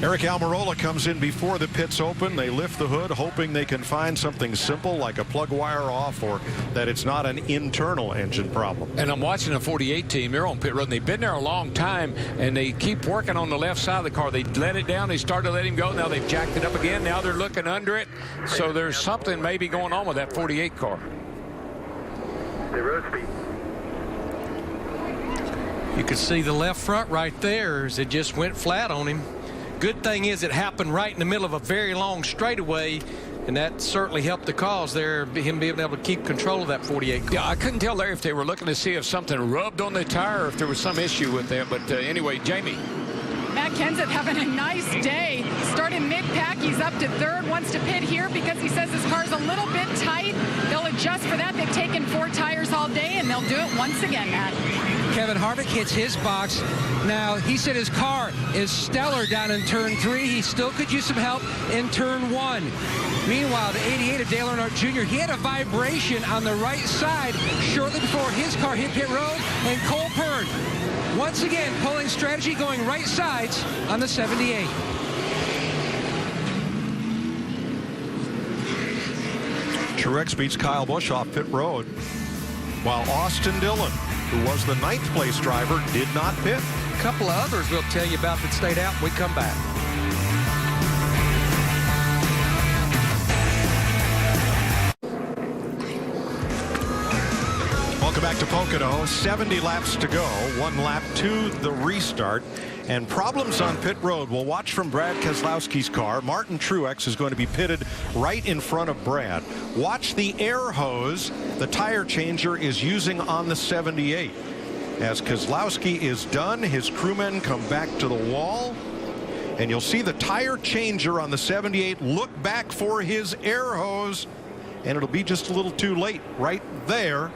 Eric Almirola comes in before the pits open. They lift the hood, hoping they can find something simple like a plug wire off, or that it's not an internal engine problem. And I'm watching the 48 team. They're on pit road, and they've been there a long time, and they keep working on the left side of the car. They let it down. They started to let him go. Now they've jacked it up again. Now they're looking under it. So there's something maybe going on with that 48 car. The road speed. You could see the left front right there as it just went flat on him. Good thing is it happened right in the middle of a very long straightaway, and that certainly helped the cause there, him being able to keep control of that 48 car. Yeah, I couldn't tell there if they were looking to see if something rubbed on the tire or if there was some issue with that. But anyway, Jamie. Matt Kenseth having a nice day. Started mid-pack. He's up to 3rd. Wants to pit here because he says his car's a little bit tight. They'll adjust for that. They've taken 4 tires all day, and they'll do it once again, Matt. Kevin Harvick hits his box. Now, he said his car is stellar down in turn 3. He still could use some help in turn 1. Meanwhile, the 88 of Dale Earnhardt Jr., he had a vibration on the right side shortly before his car hit pit road, and Cole Pern, once again, pulling strategy, going right sides on the 78. Truex beats Kyle Busch off pit road, while Austin Dillon, who was the 9th place driver, did not pit. A couple of others we'll tell you about that stayed out when we come back. Welcome back to Pocono. 70 laps to go. 1 lap to the restart. And problems on pit road. We'll watch from Brad Keselowski's car. Martin Truex is going to be pitted right in front of Brad. Watch the air hose the tire changer is using on the 78. As Keselowski is done, his crewmen come back to the wall. And you'll see the tire changer on the 78 look back for his air hose. And it'll be just a little too late right there.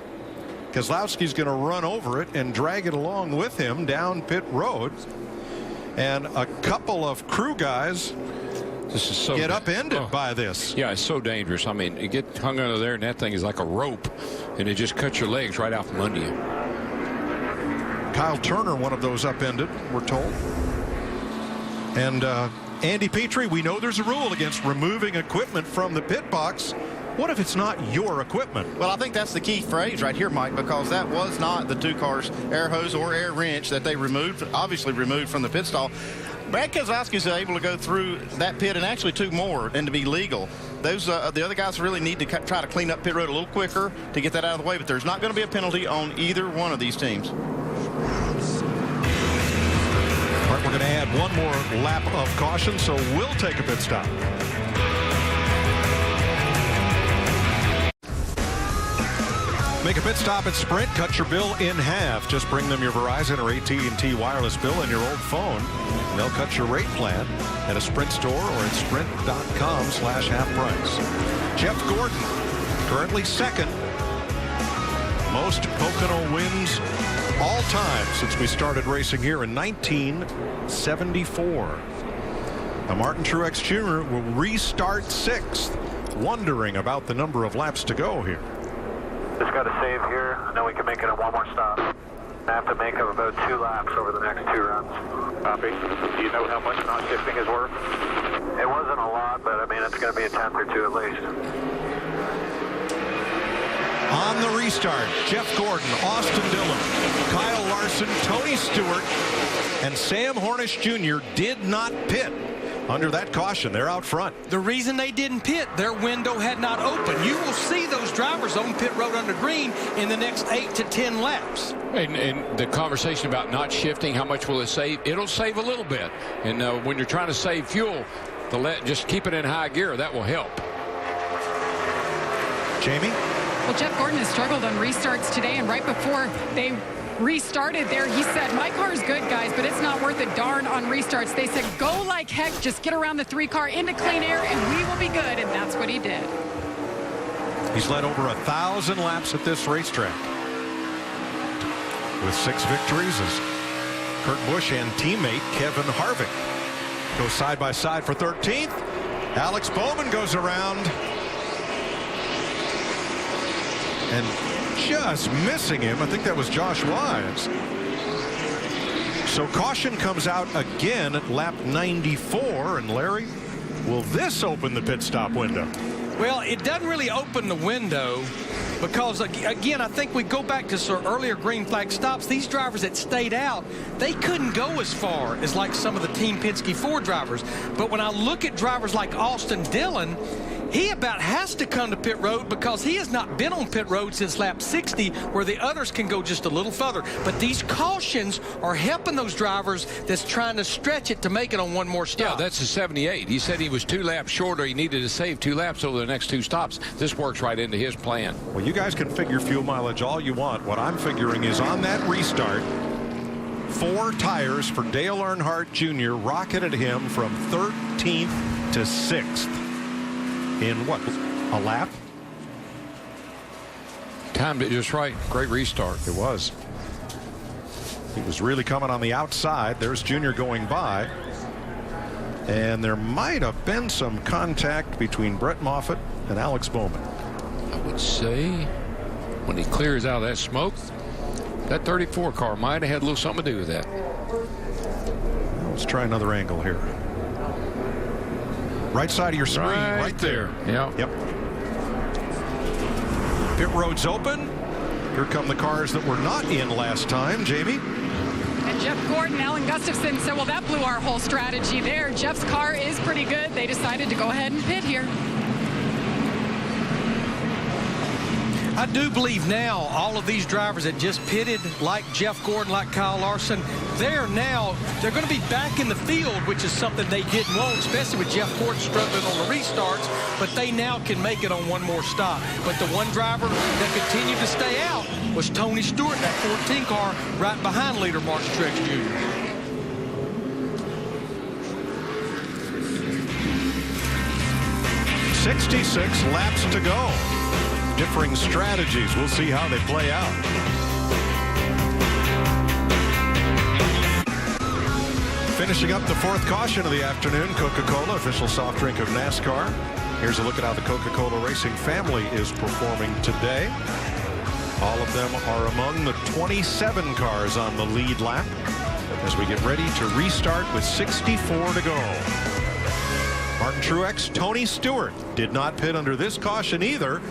Keselowski's going to run over it and drag it along with him down pit road. And a couple of crew guys get upended by this. Yeah, it's so dangerous. I mean, you get hung under there, and that thing is like a rope, and it just cuts your legs right out from under you. Kyle Turner, one of those upended, we're told. And Andy Petrie, we know there's a rule against removing equipment from the pit box. What if it's not your equipment? Well, I think that's the key phrase right here, Mike, because that was not the 2 cars' air hose or air wrench that they removed, obviously removed from the pit stall. Brad Keselowski is able to go through that pit and actually 2 more and to be legal. Those the other guys really need to try to clean up pit road a little quicker to get that out of the way, but there's not going to be a penalty on either one of these teams. All right, we're going to add 1 more lap of caution, so we'll take a pit stop. Make a pit stop at Sprint. Cut your bill in half. Just bring them your Verizon or AT&T wireless bill and your old phone, and they'll cut your rate plan at a Sprint store or at sprint.com/half price. Jeff Gordon, currently 2nd. Most Pocono wins all time since we started racing here in 1974. Now Martin Truex Jr. will restart 6th, wondering about the number of laps to go here. Just got to save here, and then we can make it a 1 more stop. I have to make up about 2 laps over the next 2 runs. Copy. Do you know how much not shifting is worth? It wasn't a lot, but I mean, it's going to be a 10th or 2 at least. On the restart, Jeff Gordon, Austin Dillon, Kyle Larson, Tony Stewart, and Sam Hornish Jr. did not pit under that caution. They're out front. The reason they didn't pit, their window had not opened. You will see those drivers on pit road under green in the next 8 to 10 laps. And the conversation about not shifting, how much will it save? It'll save a little bit. And when you're trying to save fuel, just keep it in high gear. That will help. Jamie? Well, Jeff Gordon has struggled on restarts today, and right before they restarted there, he said, my car's good, guys, but it's not worth a darn on restarts. They said, go like heck, just get around the 3 car into clean air, and we will be good, and that's what he did. He's led over 1,000 laps at this racetrack with 6 victories as Kurt Busch and teammate Kevin Harvick go side by side for 13th. Alex Bowman goes around and just missing him. I think that was Josh Wise. So caution comes out again at lap 94. And Larry, will this open the pit stop window? Well, it doesn't really open the window because, again, I think we go back to some earlier green flag stops. These drivers that stayed out, they couldn't go as far as like some of the Team Penske Ford drivers. But when I look at drivers like Austin Dillon, he about has to come to pit road because he has not been on pit road since lap 60, where the others can go just a little further. But these cautions are helping those drivers that's trying to stretch it to make it on one more stop. Yeah, that's a 78. He said he was 2 laps shorter. He needed to save 2 laps over the next 2 stops. This works right into his plan. Well, you guys can figure fuel mileage all you want. What I'm figuring is on that restart, 4 tires for Dale Earnhardt Jr. rocketed him from 13th to 6th. In what, a lap? Timed it just right. Great restart. It was. He was really coming on the outside. There's Junior going by. And there might have been some contact between Brett Moffitt and Alex Bowman. I would say when he clears out of that smoke, that 34 car might have had a little something to do with that. Let's try another angle here. Right side of your screen, right there. Yeah. Yep. Pit road's open. Here come the cars that were not in last time. Jamie? And Jeff Gordon, Alan Gustafson said, well, that blew our whole strategy there. Jeff's car is pretty good. They decided to go ahead and pit here. I do believe now all of these drivers that just pitted, like Jeff Gordon, like Kyle Larson, they're going to be back in the field, which is something they didn't want, especially with Jeff Gordon struggling on the restarts, but they now can make it on one more stop. But the one driver that continued to stay out was Tony Stewart, that 14 car right behind leader Mark Truex Jr. 66 laps to go. Differing strategies. We'll see how they play out. Finishing up the 4th caution of the afternoon, Coca-Cola, official soft drink of NASCAR. Here's a look at how the Coca-Cola racing family is performing today. All of them are among the 27 cars on the lead lap as we get ready to restart with 64 to go. Martin Truex, Tony Stewart did not pit under this caution either.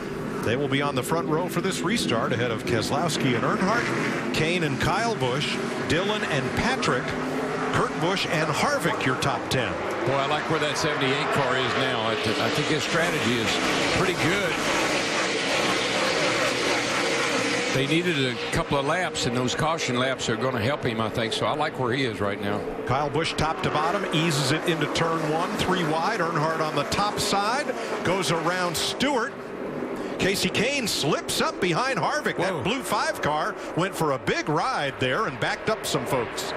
They will be on the front row for this restart ahead of Keselowski and Earnhardt, Kane and Kyle Busch, Dillon and Patrick, Kurt Busch and Harvick, your top 10. Boy, I like where that 78 car is now. I think his strategy is pretty good. They needed a couple of laps, and those caution laps are going to help him, I think. So I like where he is right now. Kyle Busch top to bottom, eases it into turn 1, 3 wide. Earnhardt on the top side, goes around Stewart. Casey Kane slips up behind Harvick. Whoa. That blue 5 car went for a big ride there and backed up some folks.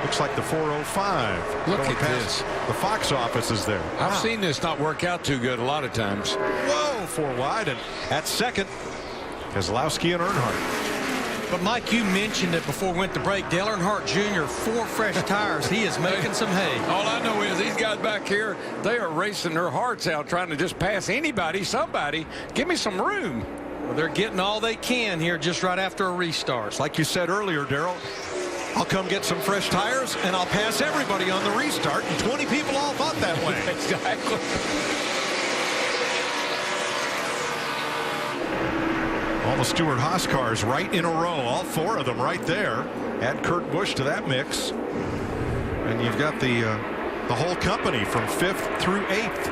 Looks like the 405. Look at this. The Fox office is there. I've seen this not work out too good a lot of times. Whoa, 4 wide. And at second, Keselowski and Earnhardt. But, Mike, you mentioned it before we went to break. Dale Earnhardt Jr., 4 fresh tires. He is making some hay. All I know is these guys back here, they are racing their hearts out trying to just pass anybody, somebody. Give me some room. Well, they're getting all they can here just right after a restart. Like you said earlier, Darrell, I'll come get some fresh tires, and I'll pass everybody on the restart. And 20 people all thought that way. Exactly. All the Stewart-Haas cars right in a row, all 4 of them right there. Add Kurt Busch to that mix, and you've got the whole company from 5th through 8th.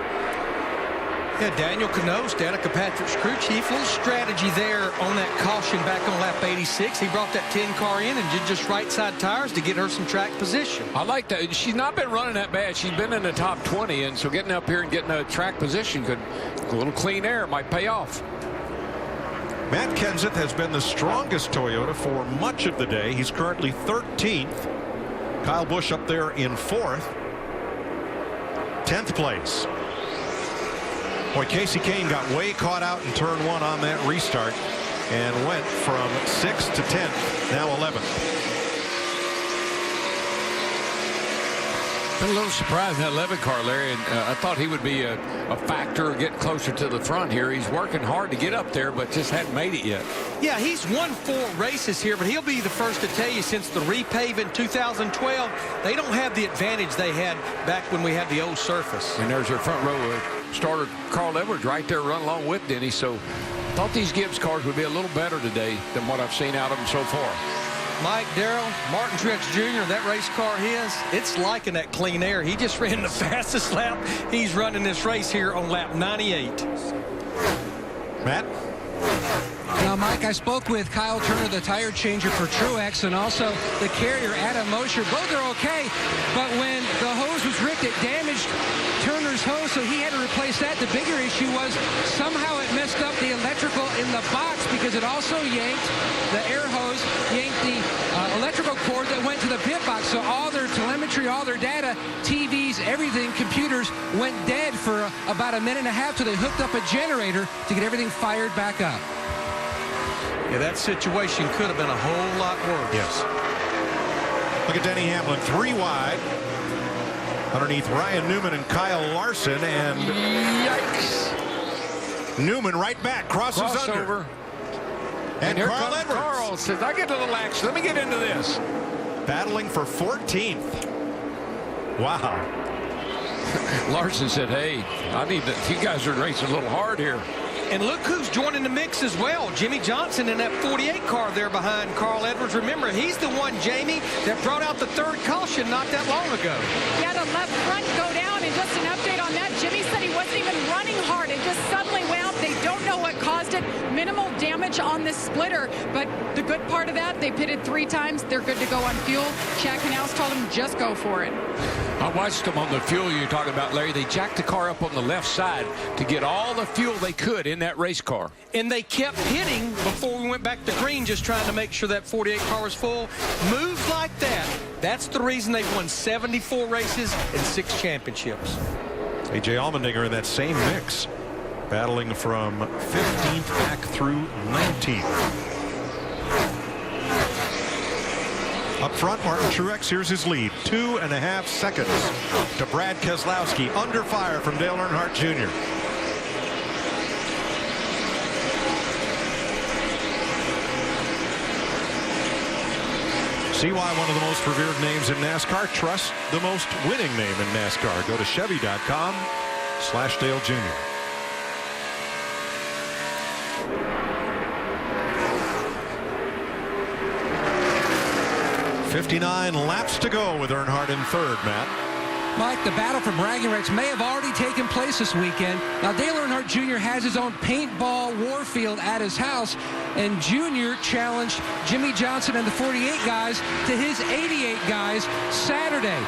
Yeah, Daniel Knos, Danica Patrick's crew chief. Little strategy there on that caution back on lap 86. He brought that 10 car in and did just right side tires to get her some track position. I like that. She's not been running that bad. She's been in the top 20, and so getting up here and getting a track position could, a little clean air might pay off. Matt Kenseth has been the strongest Toyota for much of the day. He's currently 13th. Kyle Busch up there in 4th. 10th place. Boy, Casey Kane got way caught out in turn 1 on that restart and went from 6th to 10th, now 11th. Been a little surprised in that 11 car, Larry, and I thought he would be a factor, get closer to the front here. He's working hard to get up there, but just hadn't made it yet. Yeah, he's won 4 races here, but he'll be the first to tell you since the repave in 2012, they don't have the advantage they had back when we had the old surface. And there's their front row starter, Carl Edwards, right there running along with Denny. So I thought these Gibbs cars would be a little better today than what I've seen out of them so far. Mike, Darrell, Martin Truex Jr., that race car it's liking that clean air. He just ran the fastest lap. He's running this race here on lap 98. Matt? Now, Mike, I spoke with Kyle Turner, the tire changer for Truex, and also the carrier, Adam Mosher. Both are okay, but when the hose was ripped, it damaged Turner's hose, so he had to replace that. The bigger issue was somehow it messed up the electrical in the box because it also yanked the air hose, yanked the electrical cord that went to the pit box. So all their telemetry, all their data, TVs, everything, computers went dead for about a minute and a half till they hooked up a generator to get everything fired back up. Yeah, that situation could have been a whole lot worse. Yes. Look at Denny Hamlin, 3 wide. Underneath Ryan Newman and Kyle Larson, and yikes. Newman right back, crosses under. And here comes Carl, says, I get a little action. Let me get into this. Battling for 14th. Wow. Larson said, hey, you guys are racing a little hard here. And look who's joining the mix as well. Jimmy Johnson in that 48 car there behind Carl Edwards. Remember, he's the one, Jamie, that brought out the 3rd caution not that long ago. Yeah, the left front go down, and just an update on that. Jimmy said he wasn't even running hard. It just suddenly went out. They don't know what caused it. Minimal damage on this splitter, but the good part of that, they pitted 3 times. They're good to go on fuel. Chad Knaus told them just go for it. I watched them on the fuel you're talking about, Larry. They jacked the car up on the left side to get all the fuel they could in that race car. And they kept hitting before we went back to green, just trying to make sure that 48 car was full. Moves like that, that's the reason they've won 74 races and 6 championships. A.J. Allmendinger in that same mix, battling from 15th back through 19th. Up front, Martin Truex, here's his lead. 2.5 seconds to Brad Keselowski. Under fire from Dale Earnhardt Jr. See why one of the most revered names in NASCAR. Trust the most winning name in NASCAR. Go to Chevy.com/Dale Jr. .59 laps to go with Earnhardt in 3rd, Matt. Mike, the battle for bragging rights may have already taken place this weekend. Now, Dale Earnhardt Jr. has his own paintball war field at his house, and Jr. challenged Jimmy Johnson and the 48 guys to his 88 guys Saturday.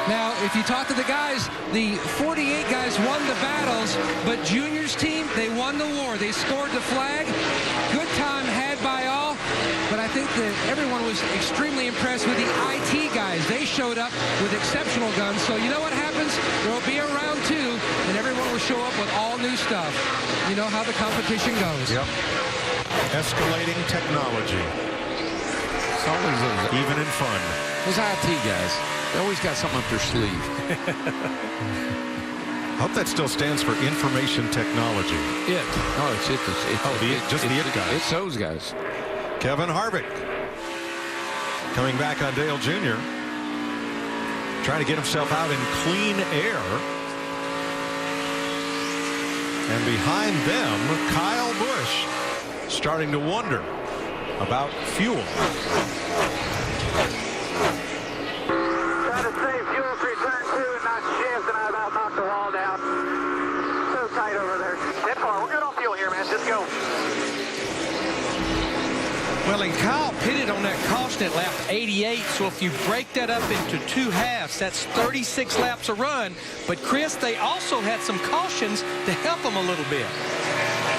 Now, if you talk to the guys, the 48 guys won the battles, but Junior's team, they won the war. They scored the flag. Good time had by all. But I think that everyone was extremely impressed with the IT guys. They showed up with exceptional guns. So you know what happens? There will be a round 2, and everyone will show up with all new stuff. You know how the competition goes. Yep. Escalating technology. It's always even in fun. Those IT guys, they always got something up their sleeve. I hope that still stands for information technology. It. No, it's just the it guys. It's those guys. Kevin Harvick coming back on Dale Jr. Trying to get himself out in clean air. And behind them, Kyle Busch starting to wonder about fuel. Trying to save fuel for turn 2 and not shift, and I about knocked the wall down. So tight over there. Dead far. We're good on fuel here, man. Just go. Well, and Kyle pitted on that caution at lap 88, so if you break that up into 2 halves, that's 36 laps a run. But, Chris, they also had some cautions to help them a little bit.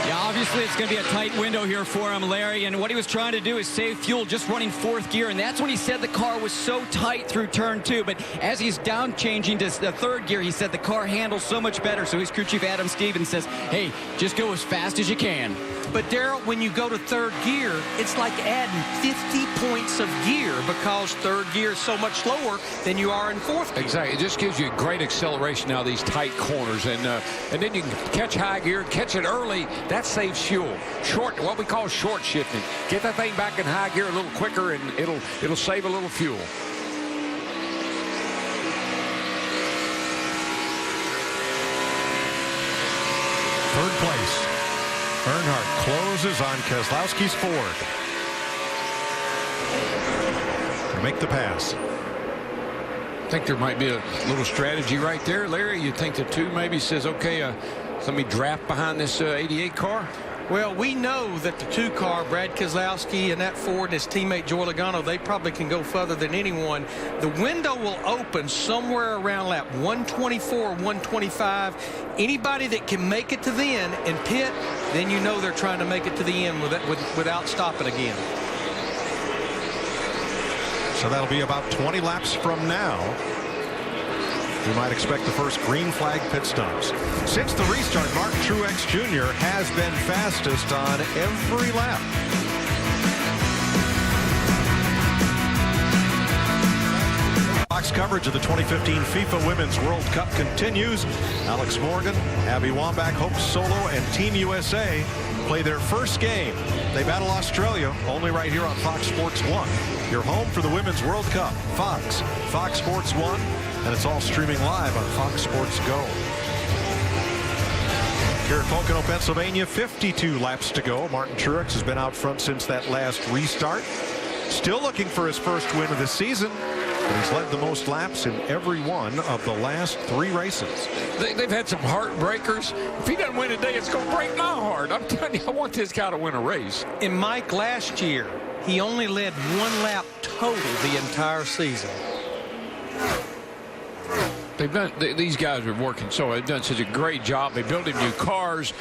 Yeah, obviously it's going to be a tight window here for him, Larry, and what he was trying to do is save fuel just running fourth gear, and that's when he said the car was so tight through turn 2, but as he's down changing to the third gear, he said the car handles so much better, so his crew chief Adam Stevens says, hey, just go as fast as you can. But, Darrell, when you go to third gear, it's like adding 50 points of gear because third gear is so much slower than you are in fourth gear. Exactly. It just gives you a great acceleration out of these tight corners. And then you can catch high gear, catch it early. That saves fuel. What we call short shifting. Get that thing back in high gear a little quicker, and it'll save a little fuel. Third place. Earnhardt closes on Keselowski's Ford to make the pass. I think there might be a little strategy right there, Larry. You think the 2 maybe says, okay, let me draft behind this 88 car? Well, we know that the 2 car, Brad Keselowski and that Ford and his teammate Joey Logano, they probably can go further than anyone. The window will open somewhere around lap 124, 125. Anybody that can make it to the end and pit, then you know they're trying to make it to the end without stopping again. So that'll be about 20 laps from now. We might expect the first green flag pit stops. Since the restart, Martin Truex Jr. has been fastest on every lap. Fox coverage of the 2015 FIFA Women's World Cup continues. Alex Morgan, Abby Wambach, Hope Solo, and Team USA play their first game. They battle Australia only right here on Fox Sports 1. Your home for the Women's World Cup. Fox Sports 1. And it's all streaming live on Fox Sports Go. Here at Pocono, Pennsylvania, 52 laps to go. Martin Truex has been out front since that last restart. Still looking for his first win of the season, but he's led the most laps in every one of the last 3 races. They've had some heartbreakers. If he doesn't win today, it's going to break my heart. I'm telling you, I want this guy to win a race. And Mike, last year, he only led 1 lap total the entire season. These guys are working they've done such a great job. They built him new cars.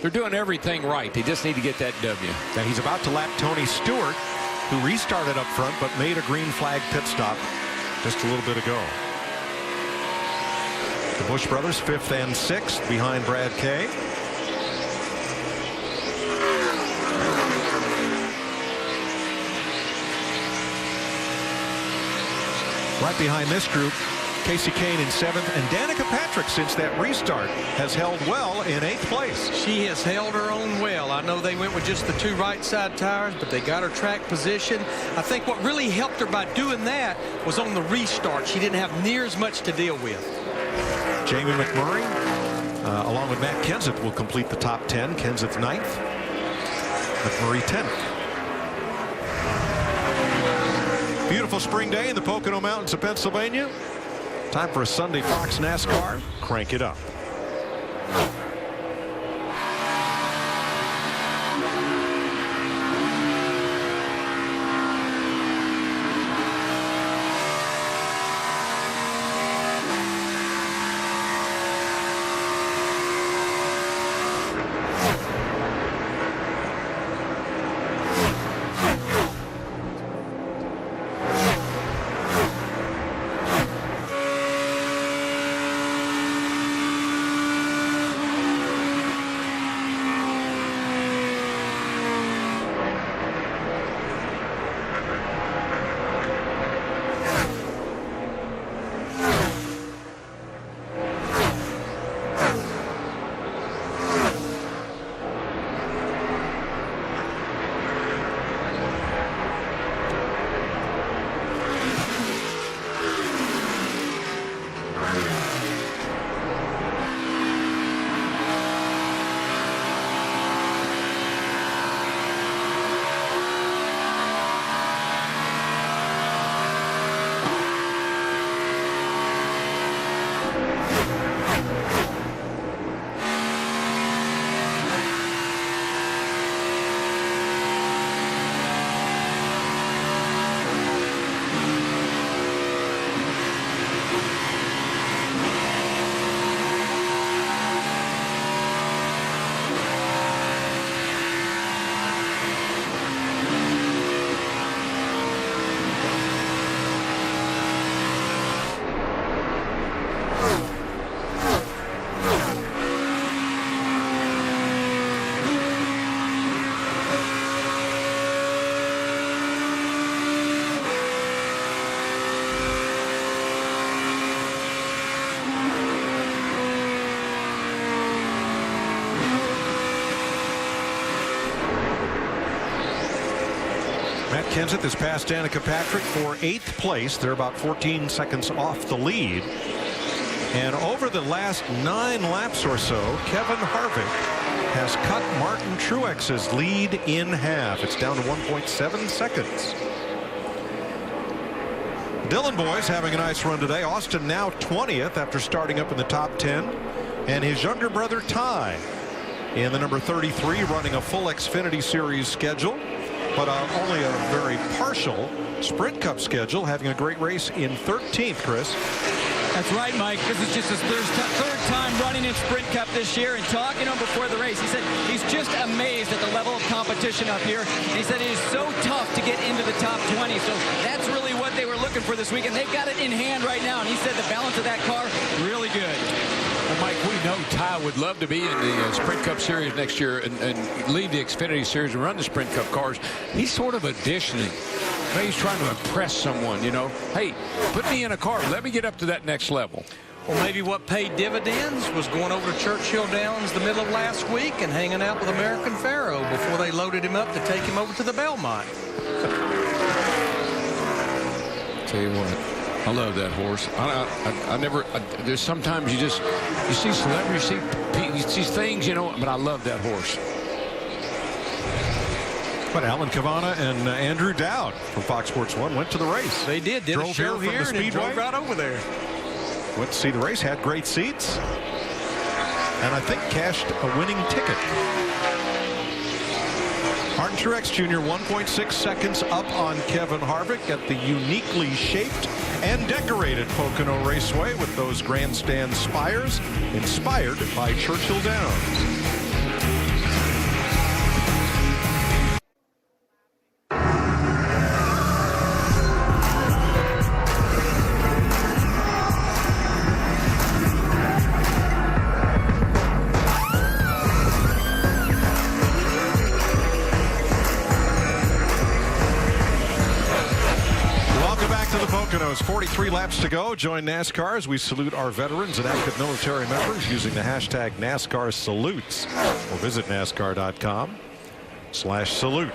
They're doing everything right. They just need to get that W. Now he's about to lap Tony Stewart, who restarted up front but made a green flag pit stop just a little bit ago. The Busch brothers 5th and 6th behind Brad Kay. Right behind this group, Casey Kane in 7th, and Danica Patrick, since that restart, has held well in 8th place. She has held her own well. I know they went with just the 2 right side tires, but they got her track position. I think what really helped her by doing that was on the restart. She didn't have near as much to deal with. Jamie McMurray, along with Matt Kenseth, will complete the top 10. Kenseth 9th, McMurray 10th. Beautiful spring day in the Pocono Mountains of Pennsylvania. Time for a Sunday Fox NASCAR. Crank it up. Matt Kenseth has passed Danica Patrick for 8th place. They're about 14 seconds off the lead. And over the last 9 laps or so, Kevin Harvick has cut Martin Truex's lead in half. It's down to 1.7 seconds. Dillon boys having a nice run today. Austin now 20th after starting up in the top 10. And his younger brother Ty in the number 33, running a full Xfinity Series schedule, but only a very partial Sprint Cup schedule, having a great race in 13th, Chris. That's right, Mike. This is just his third time running in Sprint Cup this year, and talking to him before the race, he said he's just amazed at the level of competition up here. And he said it is so tough to get into the top 20. So that's really what they were looking for this week, and they've got it in hand right now. And he said the balance of that car, really good. Well, Mike, we know Ty would love to be in the Sprint Cup Series next year and lead the Xfinity Series and run the Sprint Cup cars. He's sort of auditioning. Maybe he's trying to impress someone, you know. Hey, put me in a car. Let me get up to that next level. Well, maybe what paid dividends was going over to Churchill Downs the middle of last week and hanging out with American Pharoah before they loaded him up to take him over to the Belmont. Tell you what, I love that horse. I never. There's sometimes you see celebrities, you see things, you know. But I love that horse. But Alan Cavana and Andrew Dowd from Fox Sports 1 went to the race. They did drove a show here from the and drove right over there. Went to see the race, had great seats, and I think cashed a winning ticket. Martin Truex Jr. 1.6 seconds up on Kevin Harvick at the uniquely shaped and decorated Pocono Raceway with those grandstand spires inspired by Churchill Downs. Poconos, 43 laps to go. Join NASCAR as we salute our veterans and active military members using the hashtag NASCAR salutes, or visit NASCAR.com/salute.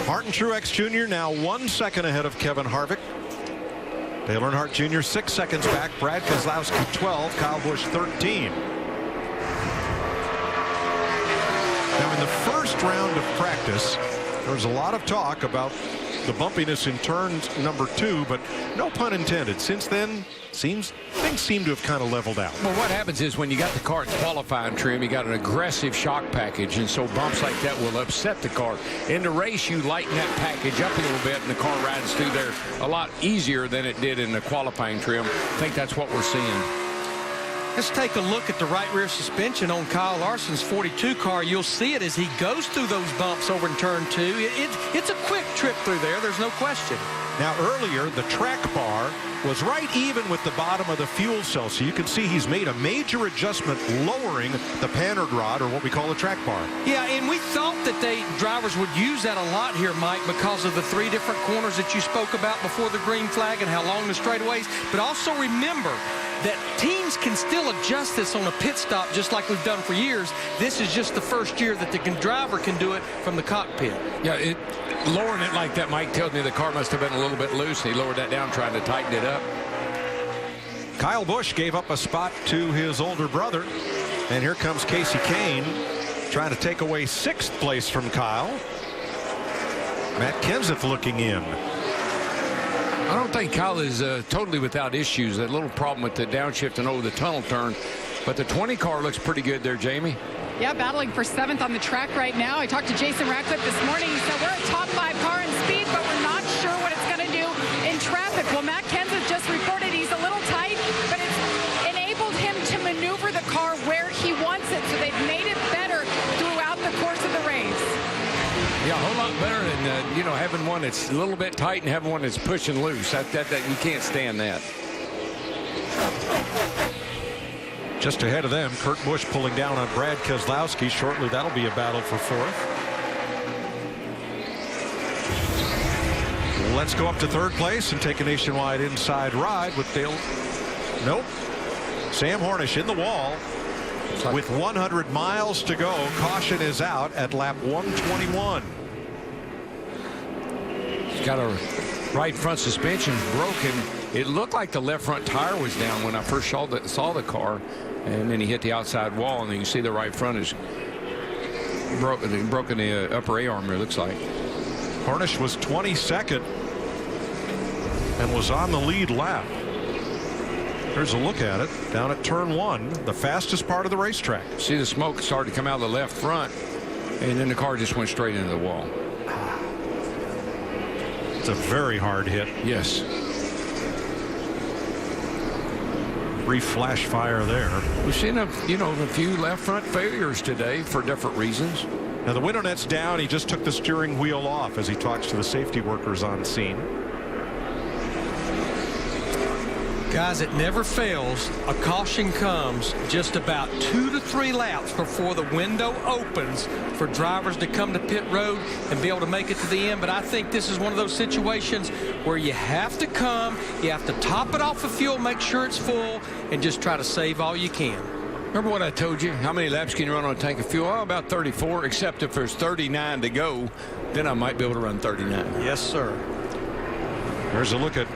Martin Truex Jr. now 1 second ahead of Kevin Harvick. Dale Earnhardt Jr. 6 seconds back. Brad Keselowski 12. Kyle Busch 13. Now in the first round of practice, there was a lot of talk about the bumpiness in turn number 2, but no pun intended. Since then, things seem to have kind of leveled out. Well, what happens is when you got the car in qualifying trim, you got an aggressive shock package, and so bumps like that will upset the car. In the race, you lighten that package up a little bit, and the car rides through there a lot easier than it did in the qualifying trim. I think that's what we're seeing. Let's take a look at the right rear suspension on Kyle Larson's 42 car. You'll see it as he goes through those bumps over in turn 2. It's a quick trip through there. There's no question. Now earlier, the track bar was right even with the bottom of the fuel cell. So you can see he's made a major adjustment lowering the panhard rod, or what we call a track bar. Yeah, and we thought that drivers would use that a lot here, Mike, because of the 3 different corners that you spoke about before the green flag and how long the straightaways. But also remember that teams can still adjust this on a pit stop just like we've done for years. This is just the first year that the driver can do it from the cockpit. Yeah, lowering it like that, Mike, tells me the car must have been a little bit loose. He lowered that down trying to tighten it up. Kyle Busch gave up a spot to his older brother, and here comes Casey Kane trying to take away 6th place from Kyle. Matt Kenseth looking in. I don't think Kyle is totally without issues. That little problem with the downshift and over the tunnel turn. But the 20 car looks pretty good there, Jamie. Yeah, battling for 7th on the track right now. I talked to Jason Ratcliffe this morning. He said, we're a top 5 car in speed, but we're not sure what it's going to do in traffic. Well, Matt Kenseth just reported he's a little tight, but it's enabled him to maneuver the car where he wants it. So they've made it better throughout the course of the race. Yeah, a whole lot better than, you know, having one that's a little bit tight and having one that's pushing loose. That you can't stand that. Just ahead of them, Kurt Busch pulling down on Brad Keselowski. Shortly, that'll be a battle for 4th. Let's go up to 3rd place and take a nationwide inside ride with Dale. Nope. Sam Hornish in the wall. With 100 miles to go, caution is out at lap 121. got a right front suspension broken. It looked like the left front tire was down when I first saw the car, and then he hit the outside wall, and you can see the right front is broken the upper A-arm, it looks like. Harnish was 22nd and was on the lead lap. Here's a look at it down at turn 1, the fastest part of the racetrack. See the smoke started to come out of the left front, and then the car just went straight into the wall. It's a very hard hit. Yes. Brief flash fire there. We've seen a few left front failures today for different reasons. Now the window net's down. He just took the steering wheel off as he talks to the safety workers on scene. Guys, it never fails. A caution comes just about 2 to 3 laps before the window opens for drivers to come to pit road and be able to make it to the end. But I think this is one of those situations where you have to come, you have to top it off of fuel, make sure it's full, and just try to save all you can. Remember what I told you? How many laps can you run on a tank of fuel? Oh, about 34, except if there's 39 to go, then I might be able to run 39. Yes, sir. There's a look at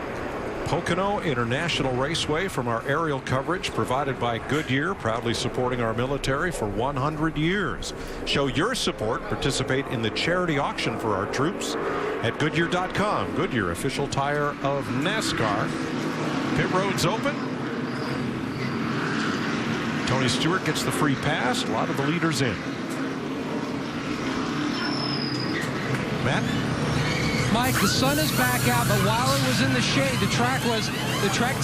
Pocono International Raceway from our aerial coverage provided by Goodyear, proudly supporting our military for 100 years. Show your support. Participate in the charity auction for our troops at Goodyear.com. Goodyear, official tire of NASCAR. Pit road's open. Tony Stewart gets the free pass. A lot of the leaders in. Matt? Mike, the sun is back out, but while it was in the shade, the track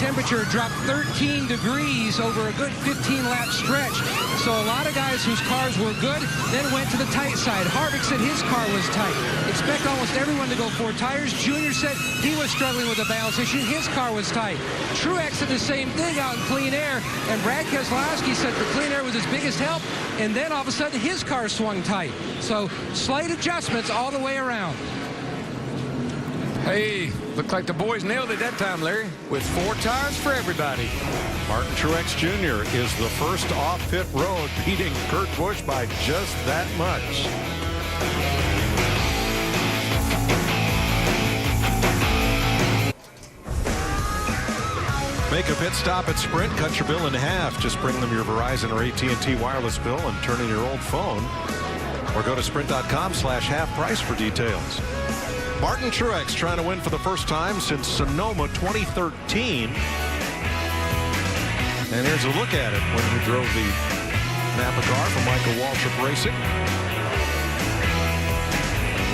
temperature dropped 13 degrees over a good 15-lap stretch. So a lot of guys whose cars were good then went to the tight side. Harvick said his car was tight. Expect almost everyone to go 4 tires. Junior said he was struggling with a balance issue. His car was tight. Truex said the same thing out in clean air, and Brad Keselowski said the clean air was his biggest help, and then all of a sudden his car swung tight. So slight adjustments all the way around. Hey, looked like the boys nailed it that time, Larry, with 4 tires for everybody. Martin Truex Jr. is the first off pit road, beating Kurt Busch by just that much. Make a pit stop at Sprint. Cut your bill in half. Just bring them your Verizon or AT&T wireless bill and turn in your old phone. Or go to sprint.com/half price for details. Martin Truex trying to win for the first time since Sonoma 2013. And here's a look at it when he drove the Napa car for Michael Waltrip Racing.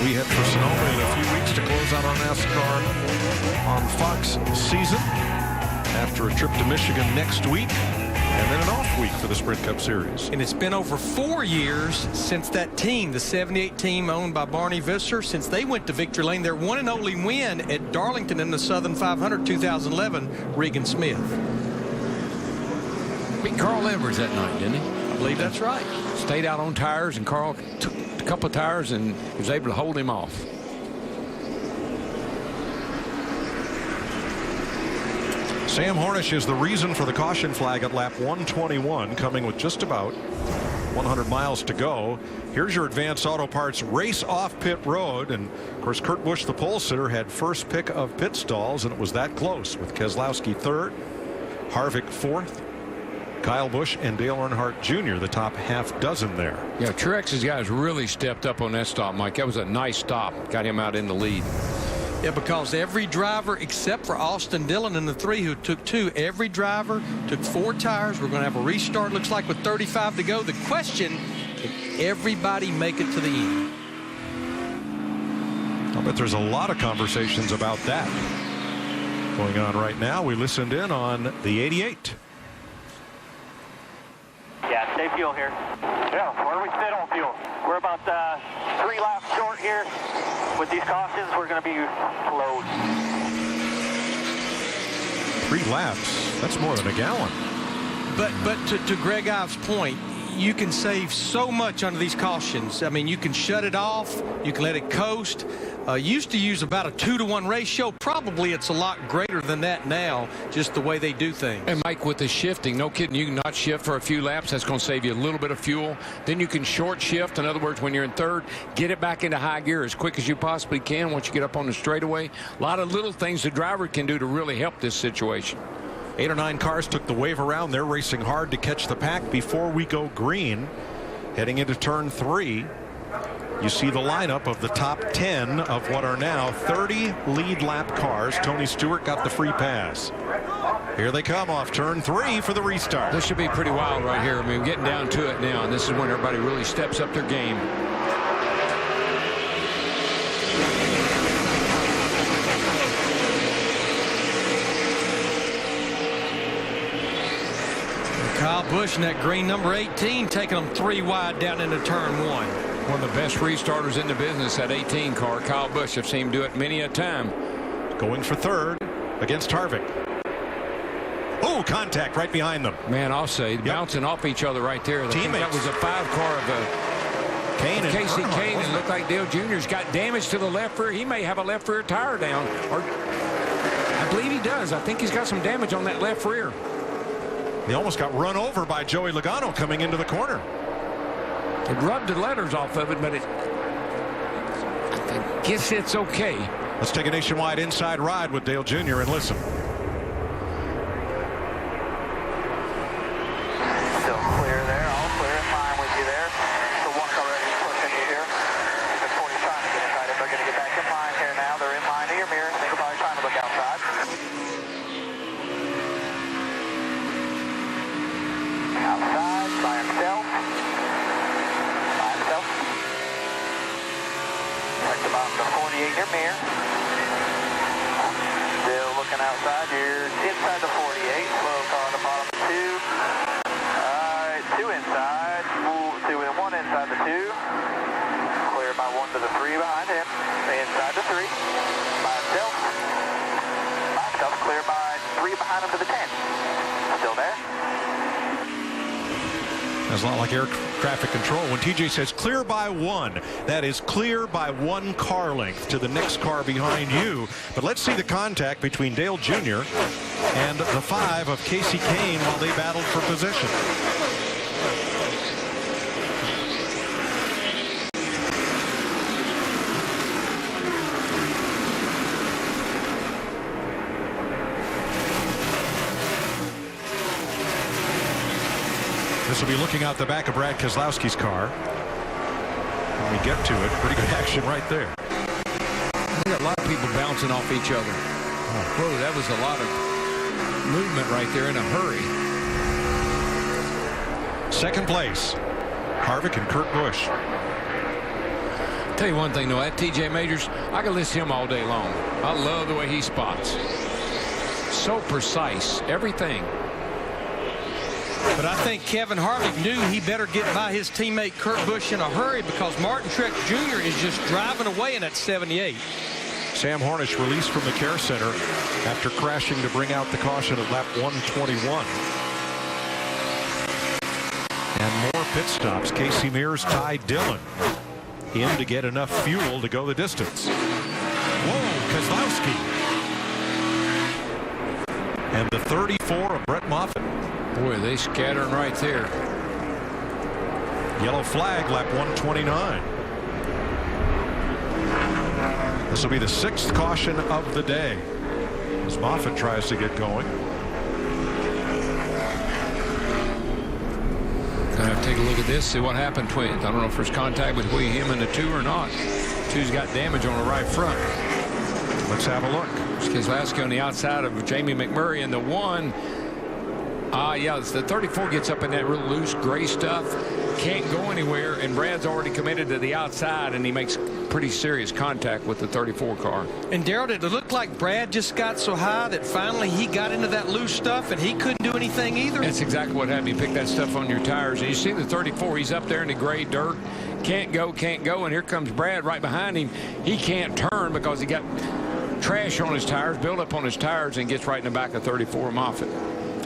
We head for Sonoma in a few weeks to close out our NASCAR on Fox season after a trip to Michigan next week. And then an off week for the Sprint Cup Series. And it's been over 4 years since that team, the 78 team owned by Barney Visser, since they went to victory lane. Their one and only win at Darlington in the Southern 500 2011, Regan Smith. Beat Carl Edwards that night, didn't he? I believe that's right. Stayed out on tires, and Carl took a couple of tires and was able to hold him off. Sam Hornish is the reason for the caution flag at lap 121, coming with just about 100 miles to go. Here's your Advanced Auto Parts race off pit road. And of course, Kurt Busch, the pole sitter, had first pick of pit stalls, and it was that close with Keselowski 3rd, Harvick 4th, Kyle Busch and Dale Earnhardt Jr. the top half dozen there. Yeah, Truex's guys really stepped up on that stop, Mike. That was a nice stop. Got him out in the lead. Yeah, because every driver except for Austin Dillon and the 3 who took 2, every driver took 4 tires. We're going to have a restart, looks like, with 35 to go. The question, can everybody make it to the end? I'll bet there's a lot of conversations about that going on right now. We listened in on the 88. Yeah, stay fuel here. Yeah, where do we sit on fuel? We're about 3 laps short here. With these cautions, we're going to be low. 3 laps. That's more than a gallon. But to Greg Ives' point, you can save so much under these cautions. I mean, you can shut it off. You can let it coast. Used to use about a 2-to-1 ratio. Probably it's a lot greater than that now, just the way they do things. And Mike, with the shifting, no kidding, you can not shift for a few laps. That's going to save you a little bit of fuel. Then you can short shift. In other words, when you're in third, get it back into high gear as quick as you possibly can once you get up on the straightaway. A lot of little things the driver can do to really help this situation. 8 or 9 cars took the wave around. They're racing hard to catch the pack before we go green. Heading into turn 3. You see the lineup of the top 10 of what are now 30 lead lap cars. Tony Stewart got the free pass. Here they come off turn 3 for the restart. This should be pretty wild right here. I mean, we're getting down to it now, and this is when everybody really steps up their game. Kyle Busch in that green number 18, taking them 3 wide down into turn 1. One of the best restarters in the business, that 18 car. Kyle Busch, I've seen him do it many a time. Going for third against Harvick. Oh, contact right behind them. Man, I'll say, bouncing off each other right there. I think that was a 5 car of Kane and Casey Earnhardt, Kane. It looked like Dale Jr.'s got damage to the left rear. He may have a left rear tire down. Or I believe he does. I think he's got some damage on that left rear. He almost got run over by Joey Logano coming into the corner. It rubbed the letters off of it, but I guess it's okay. Let's take a nationwide inside ride with Dale Jr. and listen. Still clear there, all clear, in line with you there. The one car ready to push in you here. The 40's trying to get inside it. They're going to get back in line here now. They're in line to your mirror. Think about trying to look outside. Outside, by himself. Check the bottom to 48 in your mirror. Still looking outside. You're inside the 48. Slow car on the bottom of 2. Alright, 2 inside. 2 and 1 inside the 2. Clear by 1 to the 3 behind him. Stay inside the 3. By himself. By himself. Clear by 3 behind him to the 10. Still there. That's a lot like air traffic control. When TJ says clear by 1, that is clear by 1 car length to the next car behind you. But let's see the contact between Dale Jr. and the 5 of Casey Kane while they battled for position. This will be looking out the back of Brad Keselowski's car. When we get to it, pretty good action right there. We got a lot of people bouncing off each other. Oh, whoa, that was a lot of movement right there in a hurry. Second place, Harvick and Kurt Busch. Tell you one thing, though, that TJ Majors, I can listen to him all day long. I love the way he spots. So precise, everything. But I think Kevin Harvick knew he better get by his teammate Kurt Busch in a hurry because Martin Truex Jr. is just driving away in that 78. Sam Hornish released from the care center after crashing to bring out the caution at lap 121. And more pit stops. Casey Mears, Ty Dillon in to get enough fuel to go the distance. Whoa, Keselowski. And the 34 of Brett Moffitt. Boy, they scattering right there. Yellow flag, lap 129. This will be the 6th caution of the day as Moffitt tries to get going. Gonna have to take a look at this, see what happened between. I don't know if there's contact between him and the 2 or not. 2's got damage on the right front. Let's have a look. Keselowski on the outside of Jamie McMurray, and the 1. Yeah, it's the 34 gets up in that real loose gray stuff, can't go anywhere, and Brad's already committed to the outside, and he makes pretty serious contact with the 34 car. And Darrell, did it look like Brad just got so high that finally he got into that loose stuff and he couldn't do anything either? That's exactly what happened. You pick that stuff on your tires, and you see the 34, he's up there in the gray dirt, can't go, and here comes Brad right behind him. He can't turn because he got trash on his tires, built up on his tires, and gets right in the back of 34 Moffitt.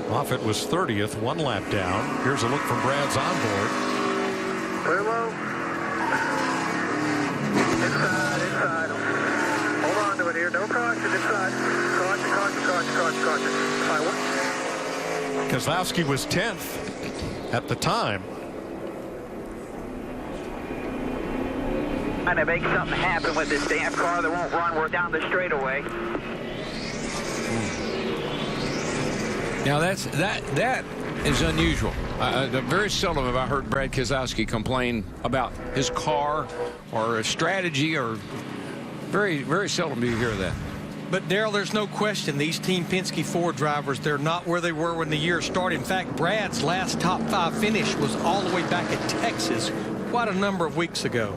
Moffitt was 30th, 1 lap down. Here's a look from Brad's onboard. Clear low. Inside. Hold on to it here. No caution inside. Caution. Keselowski was 10th at the time. Trying to make something happen with this damn car that won't run. We're down the straightaway. Now that is unusual. Very seldom have I heard Brad Keselowski complain about his car or a strategy, or very seldom do you hear that. But Darrell, there's no question these Team Penske Ford drivers, they're not where they were when the year started. In fact, Brad's last top 5 finish was all the way back at Texas quite a number of weeks ago.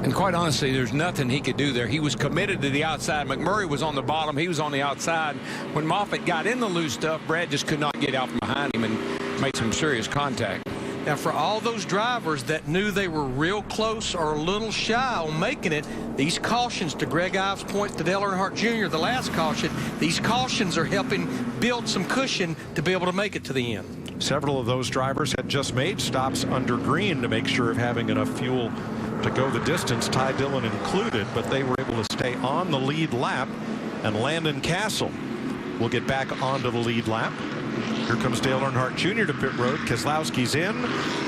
And quite honestly, there's nothing he could do there. He was committed to the outside. McMurray was on the bottom. He was on the outside. When Moffitt got in the loose stuff, Brad just could not get out from behind him and make some serious contact. Now, for all those drivers that knew they were real close or a little shy on making it, these cautions, to Greg Ives' point to Dale Earnhardt Jr., the last caution, these cautions are helping build some cushion to be able to make it to the end. Several of those drivers had just made stops under green to make sure of having enough fuel to go the distance, Ty Dillon included, but they were able to stay on the lead lap, and Landon Castle will get back onto the lead lap. Here comes Dale Earnhardt Jr. to pit road. Keselowski's in.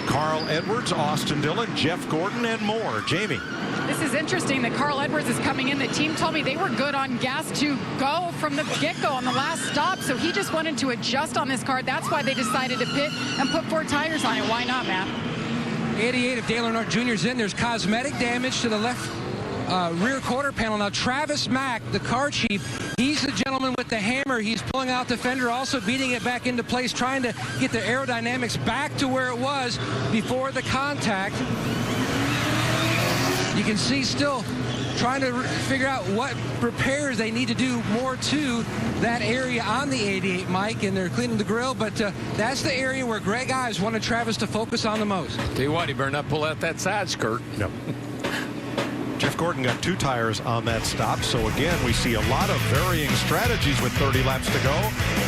Carl Edwards, Austin Dillon, Jeff Gordon, and more. Jamie. This is interesting that Carl Edwards is coming in. The team told me they were good on gas to go from the get-go on the last stop, so he just wanted to adjust on this car. That's why they decided to pit and put 4 tires on it. Why not, Matt? 88 if Dale Earnhardt Jr. is in. There's cosmetic damage to the left rear quarter panel. Now, Travis Mack, the car chief, he's the gentleman with the hammer. He's pulling out the fender, also beating it back into place, trying to get the aerodynamics back to where it was before the contact. You can see still trying to figure out what repairs they need to do more to that area on the 88, Mike, and they're cleaning the grill, but that's the area where Greg Ives wanted Travis to focus on the most. Tell you what, he better not pull out that side skirt. No. Jeff Gordon got 2 tires on that stop, so again, we see a lot of varying strategies with 30 laps to go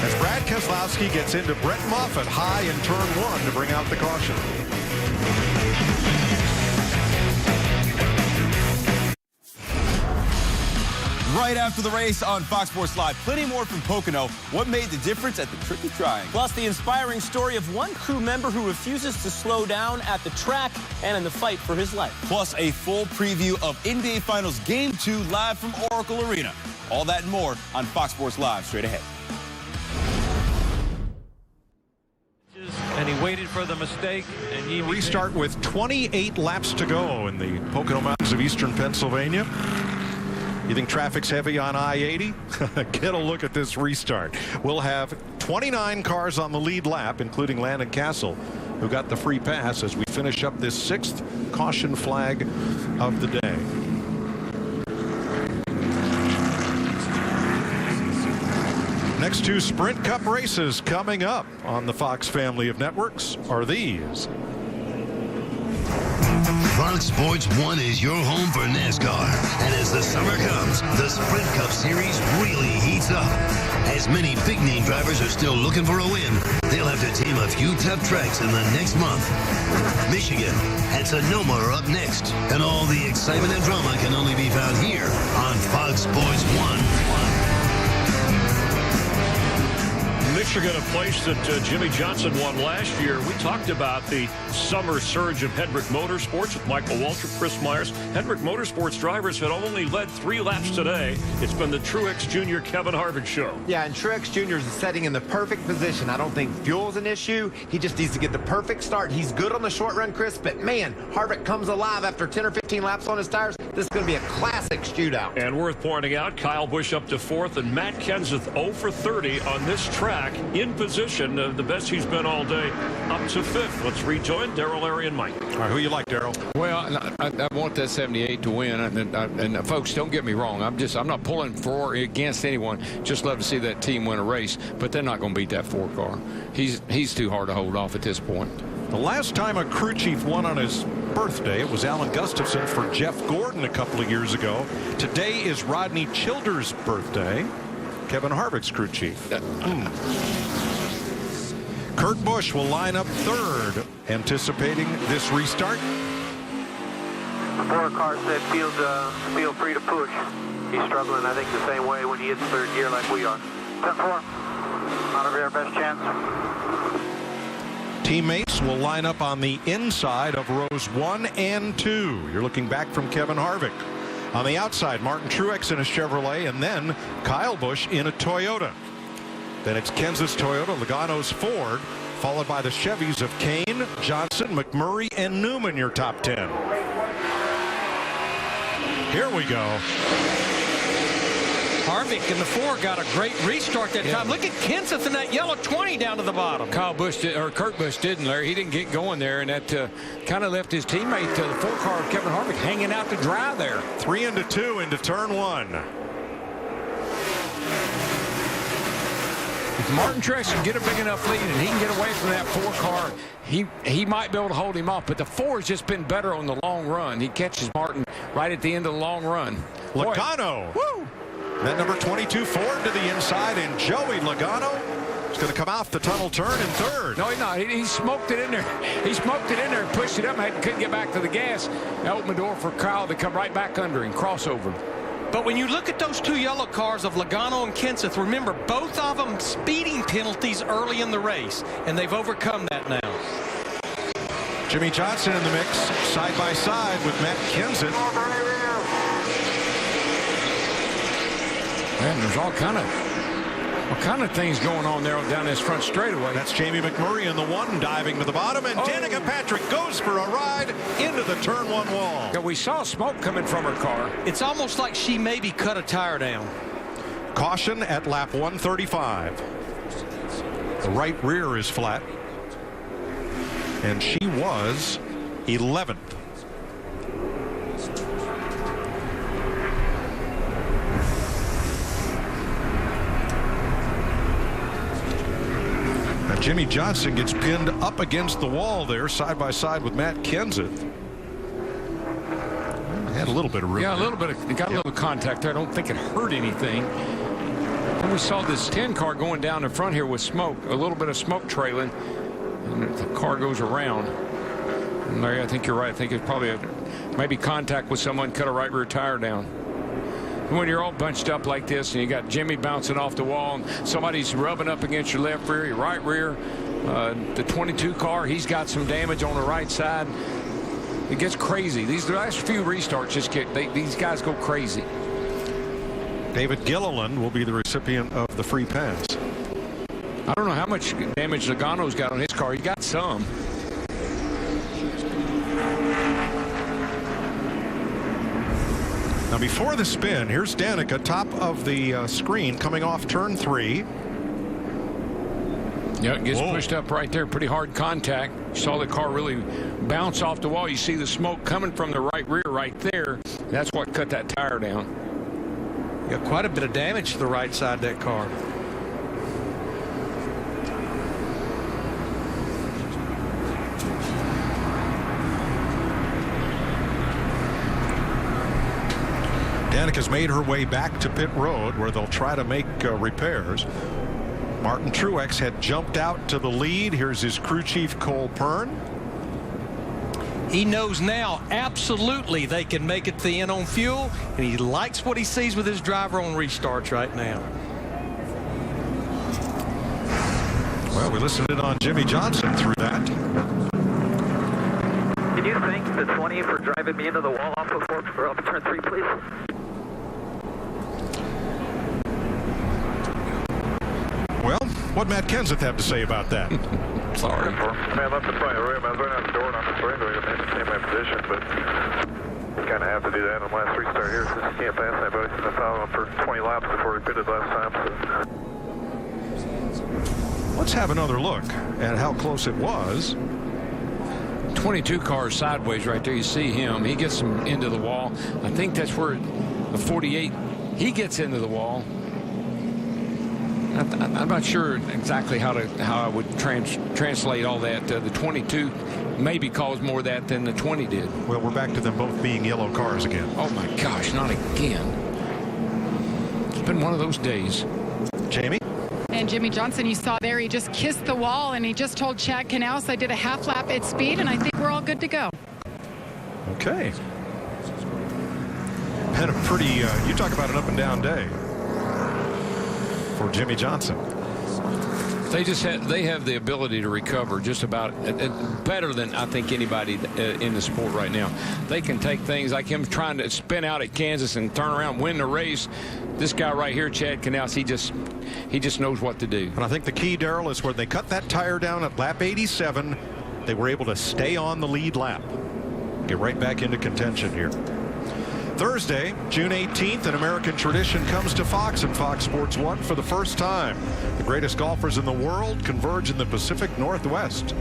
as Brad Keselowski gets into Brett Moffitt high in turn 1 to bring out the caution. Right after the race on Fox Sports Live. Plenty more from Pocono. What made the difference at the Tricky Triangle? Plus, the inspiring story of one crew member who refuses to slow down at the track and in the fight for his life. Plus, a full preview of NBA Finals Game 2 live from Oracle Arena. All that and more on Fox Sports Live straight ahead. And he waited for the mistake, and he restart with 28 laps to go in the Pocono Mountains of eastern Pennsylvania. You think traffic's heavy on I-80? Get a look at this restart. We'll have 29 cars on the lead lap, including Landon Castle, who got the free pass as we finish up this 6th caution flag of the day. Next 2 Sprint Cup races coming up on the Fox family of networks are these. Fox Sports 1 is your home for NASCAR. And as the summer comes, the Sprint Cup Series really heats up. As many big-name drivers are still looking for a win, they'll have to team a few tough tracks in the next month. Michigan and Sonoma are up next. And all the excitement and drama can only be found here on Fox Sports 1. Michigan, a place that Jimmy Johnson won last year. We talked about the summer surge of Hendrick Motorsports with Michael Waltrip, Chris Myers. Hendrick Motorsports drivers had only led 3 laps today. It's been the Truex Jr. Kevin Harvick show. Yeah, and Truex Jr. is setting in the perfect position. I don't think fuel's an issue. He just needs to get the perfect start. He's good on the short run, Chris, but man, Harvick comes alive after 10 or 15 laps on his tires. This is going to be a classic shootout. And worth pointing out, Kyle Busch up to 4th and Matt Kenseth 0 for 30 on this track. In position, the best he's been all day, up to 5th. Let's rejoin Darrell, Larry, and Mike. All right, who you like, Darrell? Well, I want that 78 to win, and folks, don't get me wrong. I'm not pulling for or against anyone. Just love to see that team win a race, but they're not going to beat that 4 car. He's too hard to hold off at this point. The last time a crew chief won on his birthday, it was Alan Gustafson for Jeff Gordon a couple of years ago. Today is Rodney Childers' birthday. Kevin Harvick's crew chief. Kurt Busch will line up third, anticipating this restart. The 4 car said feel free to push. He's struggling, I think, the same way when he hits third gear like we are. 10-4. Out of our best chance. Teammates will line up on the inside of rows 1 and 2. You're looking back from Kevin Harvick. On the outside, Martin Truex in a Chevrolet, and then Kyle Busch in a Toyota. Then it's Kenseth's Toyota, Logano's Ford, followed by the Chevys of Kane, Johnson, McMurray, and Newman, your top 10. Here we go. Harvick in the 4 got a great restart that time. Look at Kenseth in that yellow 20 down to the bottom. Kurt Busch didn't, Larry. He didn't get going there, and that kind of left his teammate, the 4 car of Kevin Harvick, hanging out to dry there. 3 into 2 into turn 1. If Martin Truex can get a big enough lead and he can get away from that 4 car, he might be able to hold him off. But the 4 has just been better on the long run. He catches Martin right at the end of the long run. Logano. Woo! That number 22 Ford to the inside, and Joey Logano is going to come off the tunnel turn in third. No, he's not. He smoked it in there. He smoked it in there and pushed it up and couldn't get back to the gas. That opened the door for Kyle to come right back under him, crossover. But when you look at those 2 yellow cars of Logano and Kenseth, remember, both of them speeding penalties early in the race, and they've overcome that now. Jimmy Johnson in the mix, side by side with Matt Kenseth. Man, there's all kind of things going on there down this front straightaway. That's Jamie McMurray in the 1, diving to the bottom, and Danica Patrick goes for a ride into the turn 1 wall. Yeah, we saw smoke coming from her car. It's almost like she maybe cut a tire down. Caution at lap 135. The right rear is flat, and she was 11th. Jimmy Johnson gets pinned up against the wall there, side by side with Matt Kenseth. Had a little bit of room. Yeah, a little bit. It got a little contact there. I don't think it hurt anything. And we saw this 10 car going down in front here with smoke, a little bit of smoke trailing, and the car goes around. And Larry, I think you're right. I think it's probably maybe contact with someone, cut a right rear tire down. When you're all bunched up like this and you got Jimmy bouncing off the wall and somebody's rubbing up against your left rear, your right rear, the 22 car, he's got some damage on the right side. It gets crazy. These last few restarts just these guys go crazy. David Gilliland will be the recipient of the free pass. I don't know how much damage Logano's got on his car. He got some. Now before the spin, here's Danica, top of the screen, coming off turn 3. Yeah, it gets pushed up right there. Pretty hard contact. You saw the car really bounce off the wall. You see the smoke coming from the right rear right there. That's what cut that tire down. Got quite a bit of damage to the right side of that car. Danica's made her way back to pit road where they'll try to make repairs. Martin Truex had jumped out to the lead. Here's his crew chief, Cole Pern. He knows now absolutely they can make it to the end on fuel, and he likes what he sees with his driver on restarts right now. Well, we listened in on Jimmy Johnson through that. Can you thank the 20 for driving me into the wall off of turn 3, please? Well, what Matt Kenseth have to say about that? Sorry. I left the front room. I was right out the door and on the surrender to maintain my position, but you kind of have to do that on the last restart here since you can't pass anybody. I followed him for 20 laps before he pitted last time. So. Let's have another look at how close it was. 22 cars sideways right there. You see him. He gets him into the wall. I think that's where the 48, he gets into the wall. I'm not sure exactly how I would translate all that. The 22 maybe caused more of that than the 20 did. Well, we're back to them both being yellow cars again. Oh my gosh, not again. It's been one of those days. Jamie? And Jimmy Johnson, you saw there, he just kissed the wall, and he just told Chad Knaus, I did a half lap at speed, and I think we're all good to go. Okay. Had a pretty, you talk about an up and down day for Jimmy Johnson. They have the ability to recover just about better than I think anybody in the sport right now. They can take things like him trying to spin out at Kansas and turn around, win the race. This guy right here, Chad Knaus, he just knows what to do. And I think the key, Darrell, is where they cut that tire down at lap 87, they were able to stay on the lead lap. Get right back into contention here. Thursday, June 18th, an American tradition comes to Fox and Fox Sports 1 for the first time. The greatest golfers in the world converge in the Pacific Northwest.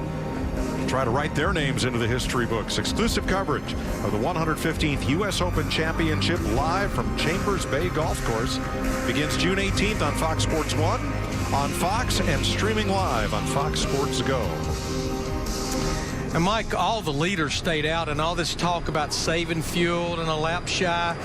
Try to write their names into the history books. Exclusive coverage of the 115th U.S. Open Championship live from Chambers Bay Golf Course begins June 18th on Fox Sports 1, on Fox, and streaming live on Fox Sports Go. And Mike, all the leaders stayed out, and all this talk about saving fuel and a lap shy.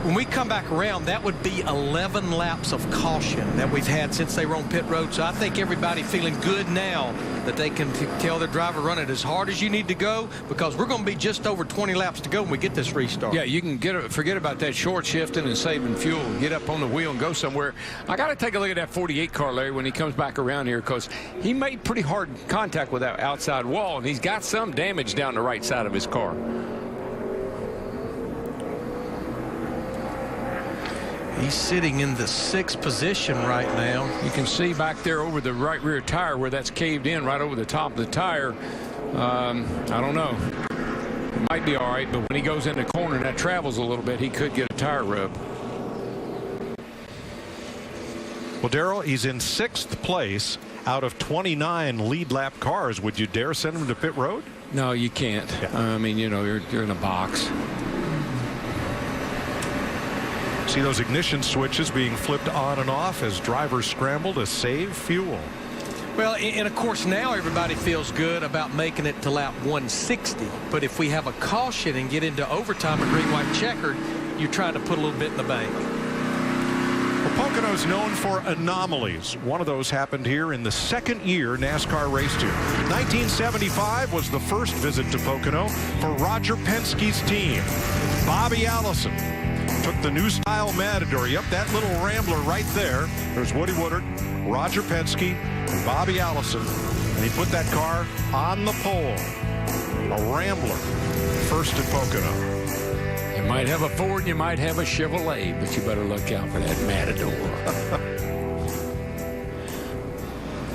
When we come back around, that would be 11 laps of caution that we've had since they were on pit road. So I think everybody feeling good now that they can tell their driver, run it as hard as you need to go, because we're going to be just over 20 laps to go when we get this restart. Yeah, you can forget about that short shifting and saving fuel. Get up on the wheel and go somewhere. I got to take a look at that 48 car, Larry, when he comes back around here, because he made pretty hard contact with that outside wall, and he's got some damage down the right side of his car. He's sitting in the 6th position right now. You can see back there over the right rear tire where that's caved in right over the top of the tire. I don't know. It might be all right, but when he goes in the corner and that travels a little bit, he could get a tire rub. Well, Darrell, he's in 6th place out of 29 lead lap cars. Would you dare send him to pit road? No, you can't. Yeah. I mean, you know, you're in a box. See those ignition switches being flipped on and off as drivers scramble to save fuel. Well, and of course now everybody feels good about making it to lap 160. But if we have a caution and get into overtime or green white checkered, you're trying to put a little bit in the bank. Well, Pocono's known for anomalies. One of those happened here in the 2nd year NASCAR raced here. 1975 was the first visit to Pocono for Roger Penske's team. Bobby Allison took the new style Matador. Yep, that little Rambler right there. There's Woody Woodard, Roger Penske, and Bobby Allison. And he put that car on the pole. A Rambler, first at Pocono. You might have a Ford and you might have a Chevrolet, but you better look out for that Matador.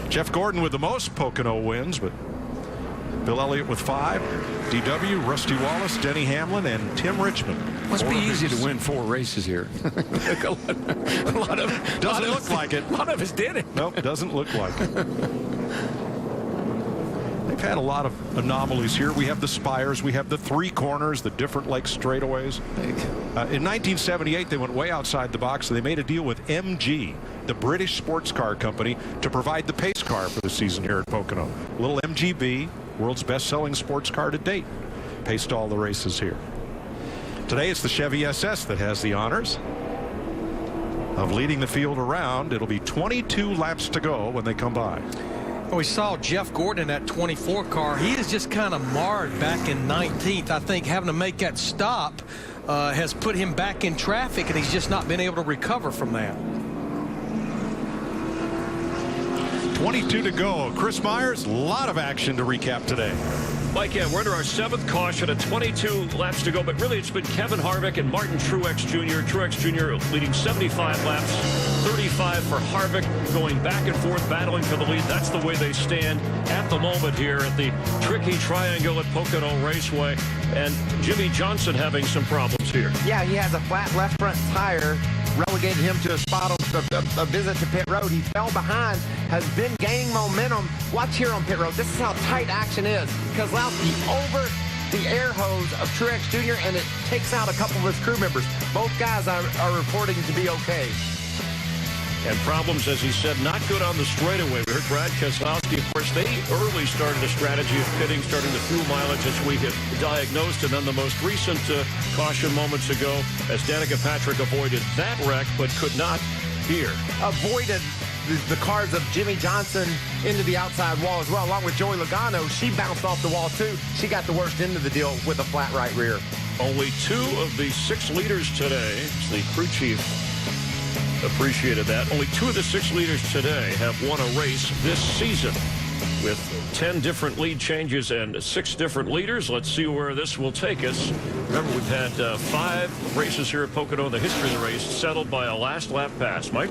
Jeff Gordon with the most Pocono wins, but Bill Elliott with 5. DW, Rusty Wallace, Denny Hamlin, and Tim Richmond. Must be easy to win 4 races here. a lot of doesn't look like it. A lot of us did it. Nope, doesn't look like it. They've had a lot of anomalies here. We have the spires, we have the 3 corners, the different like straightaways. In 1978, they went way outside the box, so they made a deal with MG, the British sports car company, to provide the pace car for the season here at Pocono. Little MGB, world's best-selling sports car to date, paced all the races here. Today it's the Chevy SS that has the honors of leading the field around. It'll be 22 laps to go when they come by. We saw Jeff Gordon in that 24 car. He is just kind of marred back in 19th. I think having to make that stop has put him back in traffic, and he's just not been able to recover from that. 22 to go. Chris Myers, a lot of action to recap today. Mike, yeah, we're under our 7th caution at 22 laps to go, but really it's been Kevin Harvick and Martin Truex Jr. Truex Jr. leading 75 laps, 35 for Harvick, going back and forth, battling for the lead. That's the way they stand at the moment here at the tricky triangle at Pocono Raceway. And Jimmy Johnson having some problems here. Yeah, he has a flat left front tire, relegated him to a spot on a visit to pit road. He fell behind, has been gaining momentum. Watch here on pit road. This is how tight action is. Kozlowski over the air hose of Truex Jr., and it takes out a couple of his crew members. Both guys are reporting to be okay. And problems, as he said, not good on the straightaway. We heard Brad Keselowski. Of course, they early started a strategy of pitting, starting the fuel mileage as we had diagnosed. And then the most recent caution moments ago, as Danica Patrick avoided that wreck, but could not here. Avoided the cars of Jimmy Johnson into the outside wall as well, along with Joey Logano. She bounced off the wall, too. She got the worst end of the deal with a flat right rear. Only 2 of the 6 leaders today, the crew chief appreciated that. Only 2 of the 6 leaders today have won a race this season with 10 different lead changes and 6 different leaders. Let's see where this will take us. Remember, we've had 5 races here at Pocono in the history of the race settled by a last lap pass. Mike?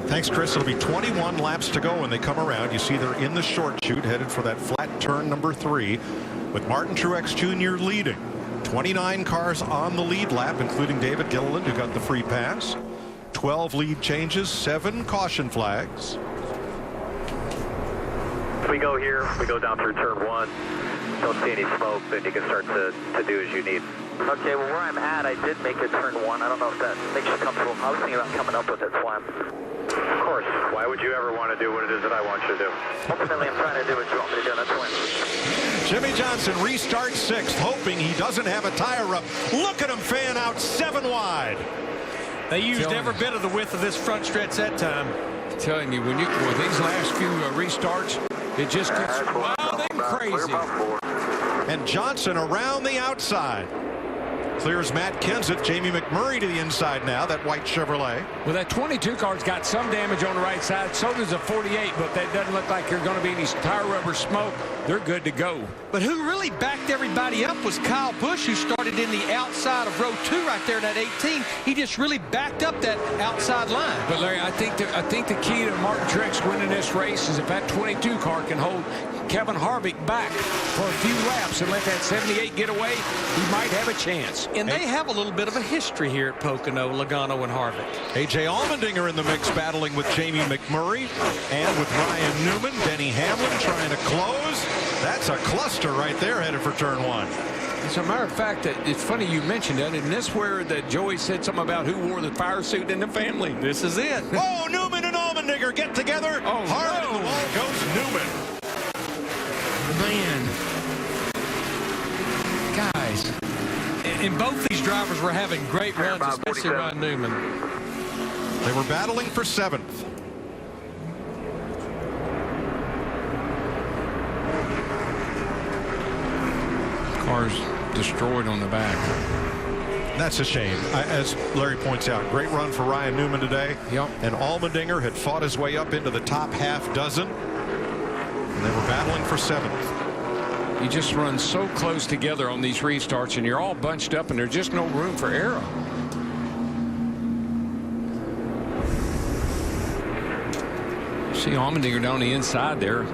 Thanks, Chris. It'll be 21 laps to go when they come around. You see they're in the short chute, headed for that flat turn number 3, with Martin Truex Jr. leading. 29 cars on the lead lap, including David Gilliland, who got the free pass. 12 lead changes, 7 caution flags. If we go here, we go down through turn 1. Don't see any smoke, then you can start to do as you need. Okay, well, where I'm at, I did make a turn 1. I don't know if that makes you comfortable. I was thinking about coming up with it, so Of course. Why would you ever want to do what it is that I want you to do? Ultimately, I'm trying to do what you want me to do, and that's win. Jimmy Johnson restarts 6th, hoping he doesn't have a tire up. Look at him fan out 7 wide. They used every bit of the width of this front stretch that time. I'm telling you, with these last few restarts, it just gets wild and crazy. And Johnson around the outside. Clears Matt Kenseth. Jamie McMurray to the inside now, that white Chevrolet. Well, that 22 car's got some damage on the right side. So does a 48, but that doesn't look like there's going to be any tire rubber smoke. They're good to go. But who really backed everybody up was Kyle Busch, who started in the outside of row 2 right there in that 18. He just really backed up that outside line. But, Larry, I think the key to Martin Truex winning this race is if that 22 car can hold Kevin Harvick back for a few laps and let that 78 get away, he might have a chance. And they have a little bit of a history here at Pocono, Logano and Harvick. A.J. Allmendinger in the mix, battling with Jamie McMurray and with Ryan Newman. Denny Hamlin trying to close. That's a cluster right there headed for turn 1. As a matter of fact, it's funny you mentioned that, and this where that Joey said something about who wore the fire suit in the family. This is it. Oh, Newman and Allmendinger get together. Oh, hard no. on the wall goes Newman. Man. Guys. And both these drivers were having great runs, especially Ryan Newman. They were battling for 7th. Car's destroyed on the back. That's a shame. As Larry points out, great run for Ryan Newman today. Yep. And Allmendinger had fought his way up into the top half dozen. And they were battling for 7th. You just run so close together on these restarts, and you're all bunched up, and there's just no room for error. See Allmendinger down the inside there.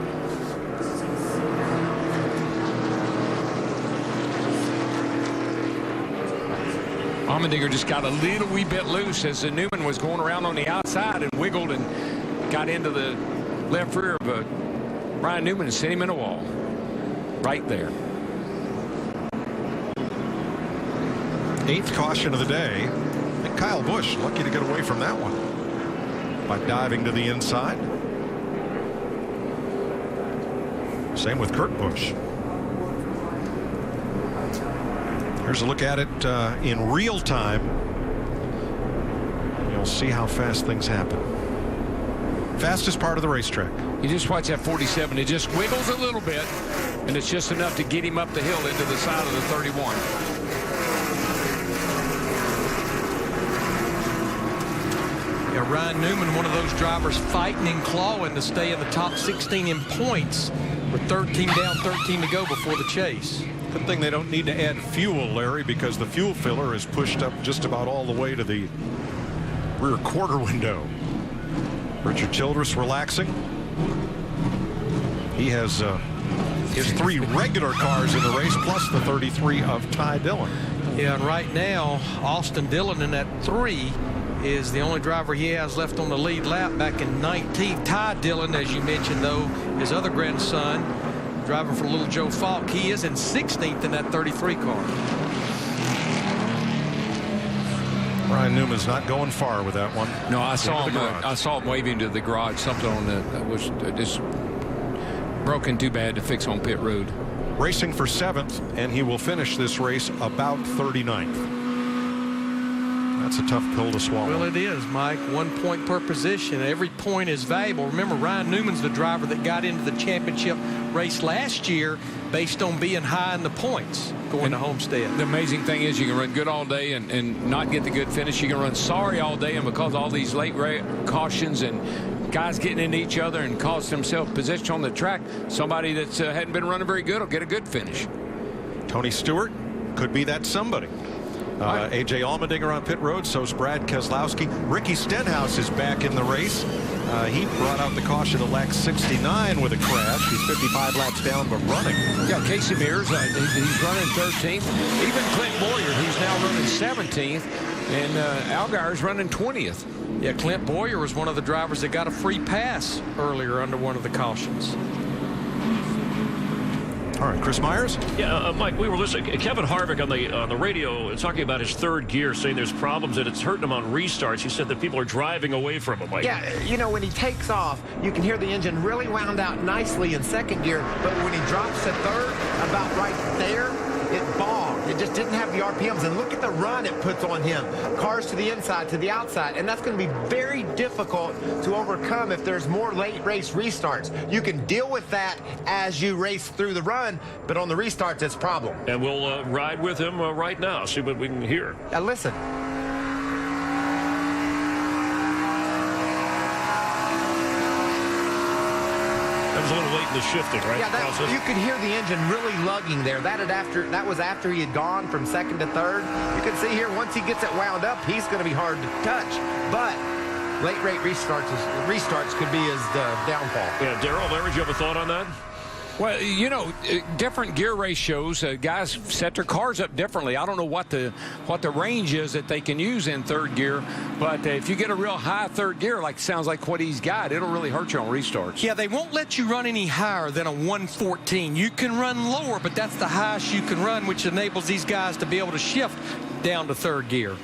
Allmendinger just got a little wee bit loose as Newman was going around on the outside and wiggled and got into the left rear of Ryan Newman and sent him in a wall. Right there. 8th caution of the day. And Kyle Busch lucky to get away from that one by diving to the inside. Same with Kurt Busch. Here's a look at it in real time. You'll see how fast things happen. Fastest part of the racetrack. You just watch that 47. It just wiggles a little bit, and it's just enough to get him up the hill into the side of the 31. Yeah, Ryan Newman, one of those drivers fighting and clawing to stay in the top 16 in points with 13 down, 13 to go before the chase. Good thing they don't need to add fuel, Larry, because the fuel filler is pushed up just about all the way to the rear quarter window. Richard Childress relaxing. He has his 3 regular cars in the race, plus the 33 of Ty Dillon. Yeah, and right now, Austin Dillon in that 3 is the only driver he has left on the lead lap back in 19th. Ty Dillon, as you mentioned, though, his other grandson, driving for little Joe Falk, he is in 16th in that 33 car. Ryan Newman's not going far with that one. No, I saw him waving to the garage. Something on that was just broken too bad to fix on pit road. Racing for 7th, and he will finish this race about 39th. That's a tough pill to swallow. Well, it is, Mike. 1 point per position. Every point is valuable. Remember, Ryan Newman's the driver that got into the championship race last year based on being high in the points going to Homestead. The amazing thing is you can run good all day and not get the good finish. You can run sorry all day, and because of all these late cautions and guys getting into each other and cause themselves position on the track, somebody that's hadn't been running very good will get a good finish. Tony Stewart could be that somebody. A.J. Allmendinger on pit road, so's Brad Keselowski. Ricky Stenhouse is back in the race. He brought out the caution at lap 69 with a crash. He's 55 laps down, but running. Yeah, Casey Mears, he's running 13th. Even Clint Boyer, who's now running 17th. And Allgaier's running 20th. Yeah, Clint Boyer was one of the drivers that got a free pass earlier under one of the cautions. All right, Chris Myers. Yeah, Mike, we were listening. Kevin Harvick on the radio talking about his third gear, saying there's problems and it's hurting him on restarts. He said that people are driving away from him, Mike. Yeah, you know, when he takes off, you can hear the engine really wound out nicely in second gear, but when he drops to third, about right there, it bogged. It just didn't have the RPMs. And look at the run it puts on him. Cars to the inside, to the outside. And that's going to be very difficult to overcome if there's more late race restarts. You can deal with that as you race through the run, but on the restarts, it's a problem. And we'll ride with him right now, see what we can hear. Now, listen. That was a little late in the shifting, right? Yeah, you could hear the engine really lugging there. That was after he had gone from second to third. You can see here, once he gets it wound up, he's going to be hard to touch. But late rate restarts could be his downfall. Yeah, Darrell, Larry, do you have a thought on that? Well, you know, different gear ratios, guys set their cars up differently. I don't know what the range is that they can use in third gear, but if you get a real high third gear, like sounds like what he's got, it'll really hurt you on restarts. Yeah, they won't let you run any higher than a 114. You can run lower, but that's the highest you can run, which enables these guys to be able to shift down to third gear.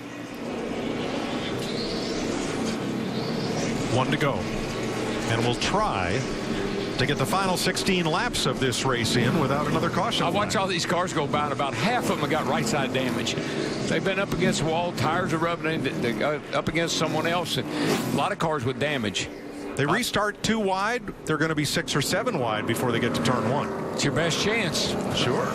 1 to go. And we'll try to get the final 16 laps of this race in without another caution. I watch all these cars go by, and about half of them have got right side damage. They've been up against the wall, tires are rubbing in, up against someone else, and a lot of cars with damage. They restart 2 wide, they're going to be 6 or 7 wide before they get to turn 1. It's your best chance. Sure.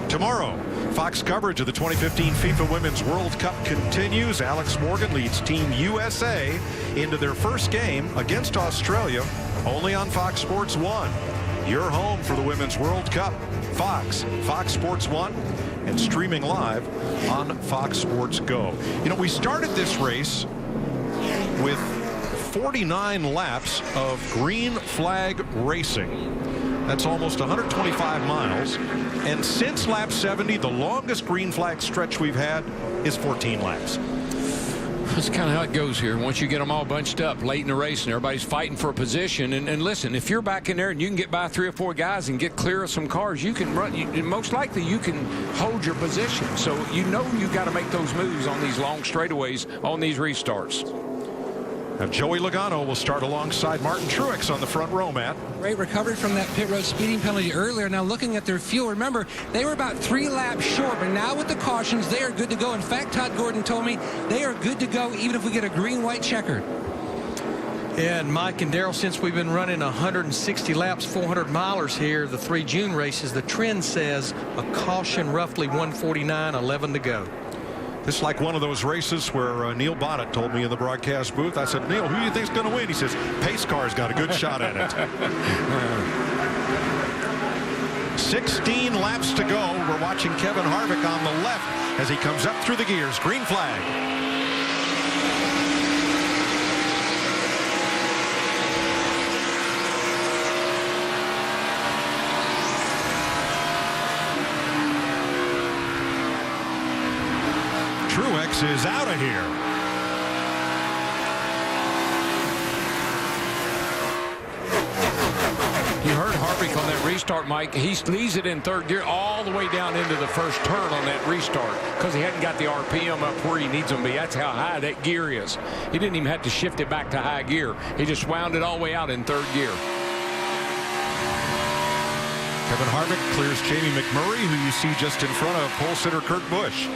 Tomorrow, Fox coverage of the 2015 FIFA Women's World Cup continues. Alex Morgan leads Team USA into their first game against Australia, only on Fox Sports 1. Your home for the Women's World Cup. Fox Sports 1, and streaming live on Fox Sports Go. You know, we started this race with 49 laps of green flag racing. That's almost 125 miles. And since lap 70, the longest green flag stretch we've had is 14 laps. That's kind of how it goes here. Once you get them all bunched up late in the race and everybody's fighting for a position. And listen, if you're back in there and you can get by 3 or 4 guys and get clear of some cars, you can run. Most likely you can hold your position. So you know you've got to make those moves on these long straightaways on these restarts. Now Joey Logano will start alongside Martin Truex on the front row, Matt. Great recovery from that pit road speeding penalty earlier. Now looking at their fuel, remember, they were about 3 laps short, but now with the cautions, they are good to go. In fact, Todd Gordon told me they are good to go even if we get a green-white checker. Yeah, and Mike and Darrell, since we've been running 160 laps, 400 milers here, the 3 June races, the trend says a caution roughly 149, 11 to go. This is like one of those races where Neil Bonnet told me in the broadcast booth. I said, Neil, who do you think's going to win? He says, pace car's got a good shot at it. 16 laps to go. We're watching Kevin Harvick on the left as he comes up through the gears. Green flag. Truex is out of here. You heard Harvick on that restart, Mike. He leaves it in third gear all the way down into the first turn on that restart because he hadn't got the RPM up where he needs them to be. That's how high that gear is. He didn't even have to shift it back to high gear. He just wound it all the way out in third gear. Kevin Harvick clears Jamie McMurray, who you see just in front of pole sitter Kurt Busch.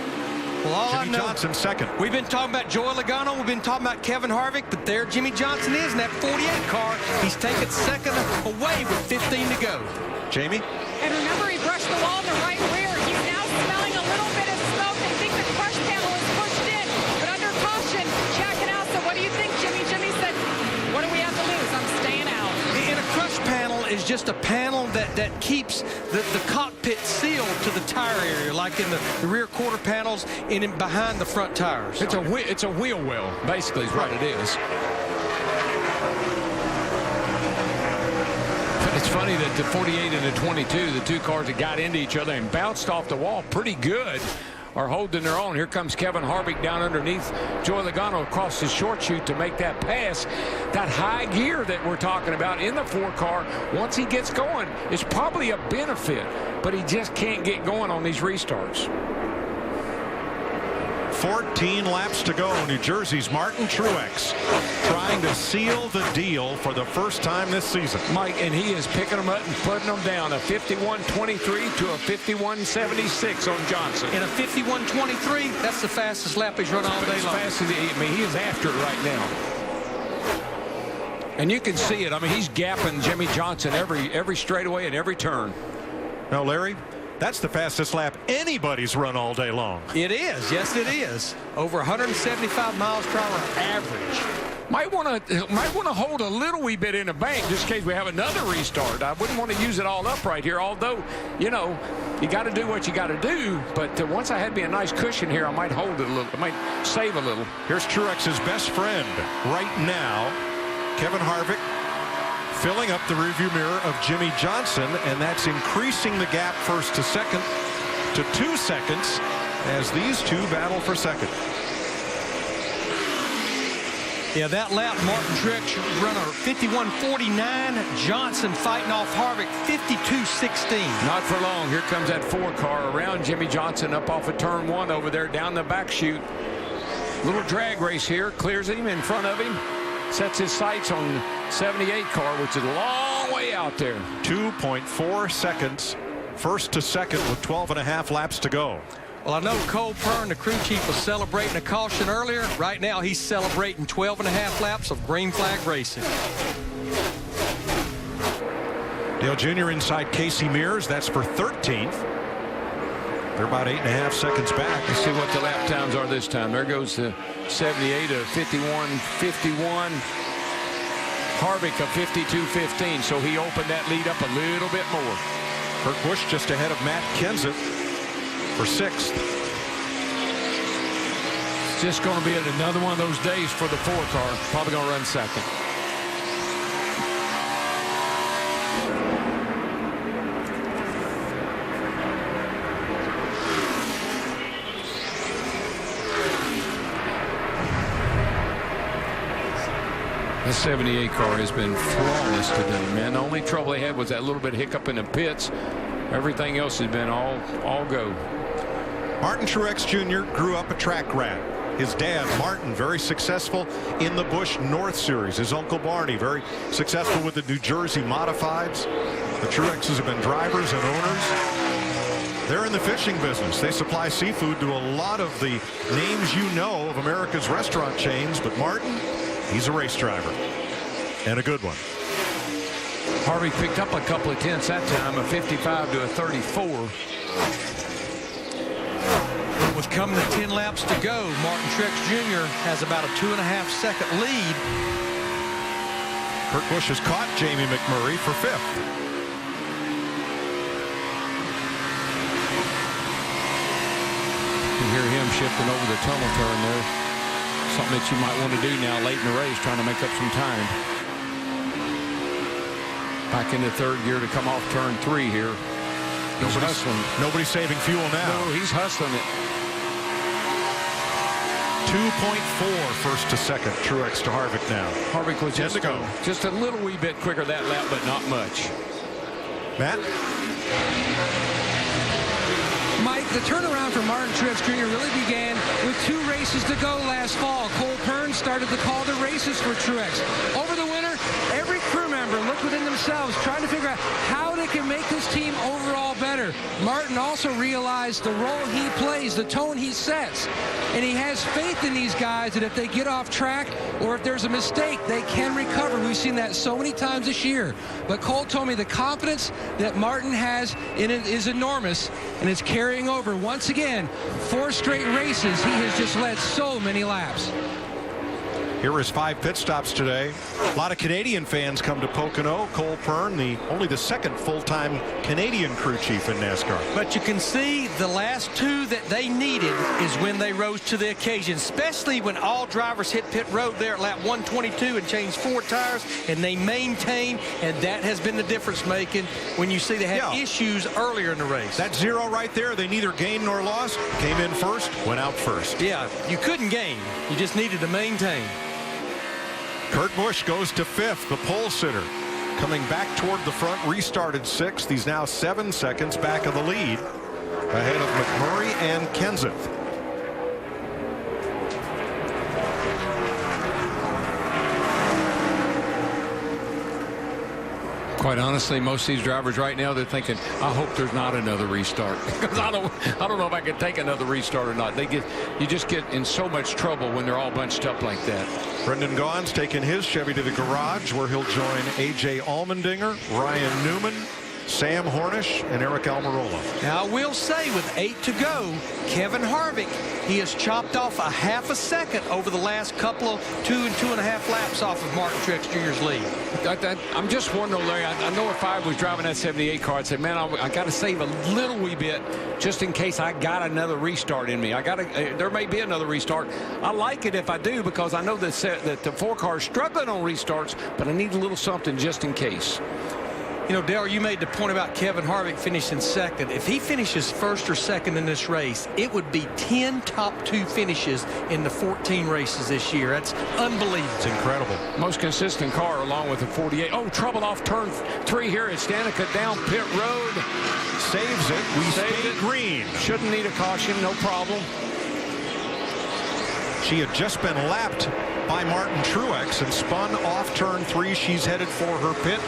Well, all Jimmy I know, Johnson second. We've been talking about Joey Logano. We've been talking about Kevin Harvick. But there Jimmy Johnson is in that 48 car. He's taken second away with 15 to go. Jamie? And remember, he brushed the wall in the right rear. He's now smelling a little bit of smoke. They think the crush panel is pushed in. But under caution, Jack and Al said, what do you think, Jimmy? Jimmy said, what do we have to lose? I'm staying out. And a crush panel is just a panel that keeps the cockpit sealed to the tire area, like in the rear quarter panels and in behind the front tires. It's a wheel well, basically, is what it is. It's funny that the 48 and the 22, the two cars that got into each other and bounced off the wall pretty good, are holding their own. Here comes Kevin Harvick down underneath Joey Logano across the short chute to make that pass. That high gear that we're talking about in the 4 car, once he gets going, is probably a benefit, but he just can't get going on these restarts. 14 laps to go. New Jersey's Martin Truex trying to seal the deal for the first time this season. Mike, and he is picking them up and putting them down. A 51.23 to a 51.76 on Johnson. In a 51.23, that's the fastest lap he's run all day long. He is after it right now. And you can see it. I mean, he's gapping Jimmy Johnson every straightaway and every turn. Now, Larry, that's the fastest lap anybody's run all day long. It is. Yes, it is. Over 175 miles per hour average. Might want to hold a little wee bit in the bank just in case we have another restart. I wouldn't want to use it all up right here, although, you know, you got to do what you got to do. But once I had me a nice cushion here, I might hold it a little. I might save a little. Here's Truex's best friend right now, Kevin Harvick, filling up the rearview mirror of Jimmy Johnson, and that's increasing the gap first to second to 2 seconds as these two battle for second. Yeah, that lap, Martin Truex runner 51.49. Johnson fighting off Harvick 52.16. Not for long. Here comes that 4 car around Jimmy Johnson up off of turn 1 over there down the back chute. Little drag race here. Clears him in front of him. Sets his sights on 78 car, which is a long way out there. 2.4 seconds first to second with 12.5 laps to go. Well, I know Cole Pern, the crew chief, was celebrating a caution earlier. Right now, he's celebrating 12.5 laps of green flag racing. Dale Jr. inside Casey Mears. That's for 13th. They're about 8.5 seconds back. Let's see what the lap times are this time. There goes the 78 of 51.51. Harvick of 52.15. So he opened that lead up a little bit more. Kurt Busch just ahead of Matt Kenseth for 6th. It's just going to be another one of those days for the 4 car. Probably going to run second. The 78 car has been flawless today, man. The only trouble they had was that little bit of hiccup in the pits. Everything else has been all go. Martin Truex Jr. grew up a track rat. His dad, Martin, very successful in the Busch North Series. His uncle Barney, very successful with the New Jersey Modifieds. The Truexes have been drivers and owners. They're in the fishing business. They supply seafood to a lot of the names you know of America's restaurant chains, but Martin, he's a race driver, and a good one. Harvick picked up a couple of tenths that time, a 55 to a 34. With coming to 10 laps to go, Martin Truex Jr. has about a 2.5-second lead. Kurt Busch has caught Jamie McMurray for 5th. You hear him shifting over the tunnel turn there. Something that you might want to do now late in the race, trying to make up some time. Back into 3rd gear to come off turn 3 here. He's hustling. Nobody's saving fuel now. No, he's hustling it. 2.4 first to second. Truex to Harvick now. Harvick was just a little wee bit quicker that lap, but not much. Matt? Mike, the turnaround for Martin Truex Jr. really began with 2 races to go last fall. Cole Pern started to call the races for Truex. Over the winter, every crew member member look within themselves, trying to figure out how they can make this team overall better. Martin also realized the role he plays, the tone he sets, and he has faith in these guys that if they get off track or if there's a mistake, they can recover. We've seen that so many times this year. But Cole told me the confidence that Martin has in it is enormous, and it's carrying over. Once again, 4 straight races, he has just led so many laps. Here is 5 pit stops today. A lot of Canadian fans come to Pocono. Cole Pearn, only the second full-time Canadian crew chief in NASCAR. But you can see the last 2 that they needed is when they rose to the occasion, especially when all drivers hit pit road there at lap 122 and changed 4 tires, and they maintained, and that has been the difference making when you see they had issues earlier in the race. That 0 right there, they neither gained nor lost. Came in first, went out first. Yeah, you couldn't gain. You just needed to maintain. Kurt Busch goes to 5th, the pole sitter. Coming back toward the front, restarted 6th. He's now 7 seconds back of the lead, ahead of McMurray and Kenseth. Quite honestly, most of these drivers right now, they're thinking, I hope there's not another restart, because I don't know if I can take another restart or not. You just get in so much trouble when they're all bunched up like that. Brendan Gaughan's taking his Chevy to the garage, where he'll join A.J. Allmendinger, Ryan Newman, Sam Hornish, and Eric Almirola. Now, I will say, with 8 to go, Kevin Harvick, he has chopped off a half a second over the last couple of 2 and 2.5 laps off of Martin Truex Jr.'s lead. I'm just wondering, Larry, I know if I was driving that 78 car, I'd say, man, I got to save a little wee bit just in case I got another restart in me. There may be another restart. I like it if I do, because I know that the 4 car is struggling on restarts, but I need a little something just in case. You know, Dale, you made the point about Kevin Harvick finishing second. If he finishes first or second in this race, it would be 10 top 2 finishes in the 14 races this year. That's unbelievable. It's incredible. Most consistent car, along with the 48. Oh, trouble off turn 3 here at Stanica down pit road. Saves it. We stay green. Shouldn't need a caution, no problem. She had just been lapped by Martin Truex and spun off turn 3. She's headed for her pit.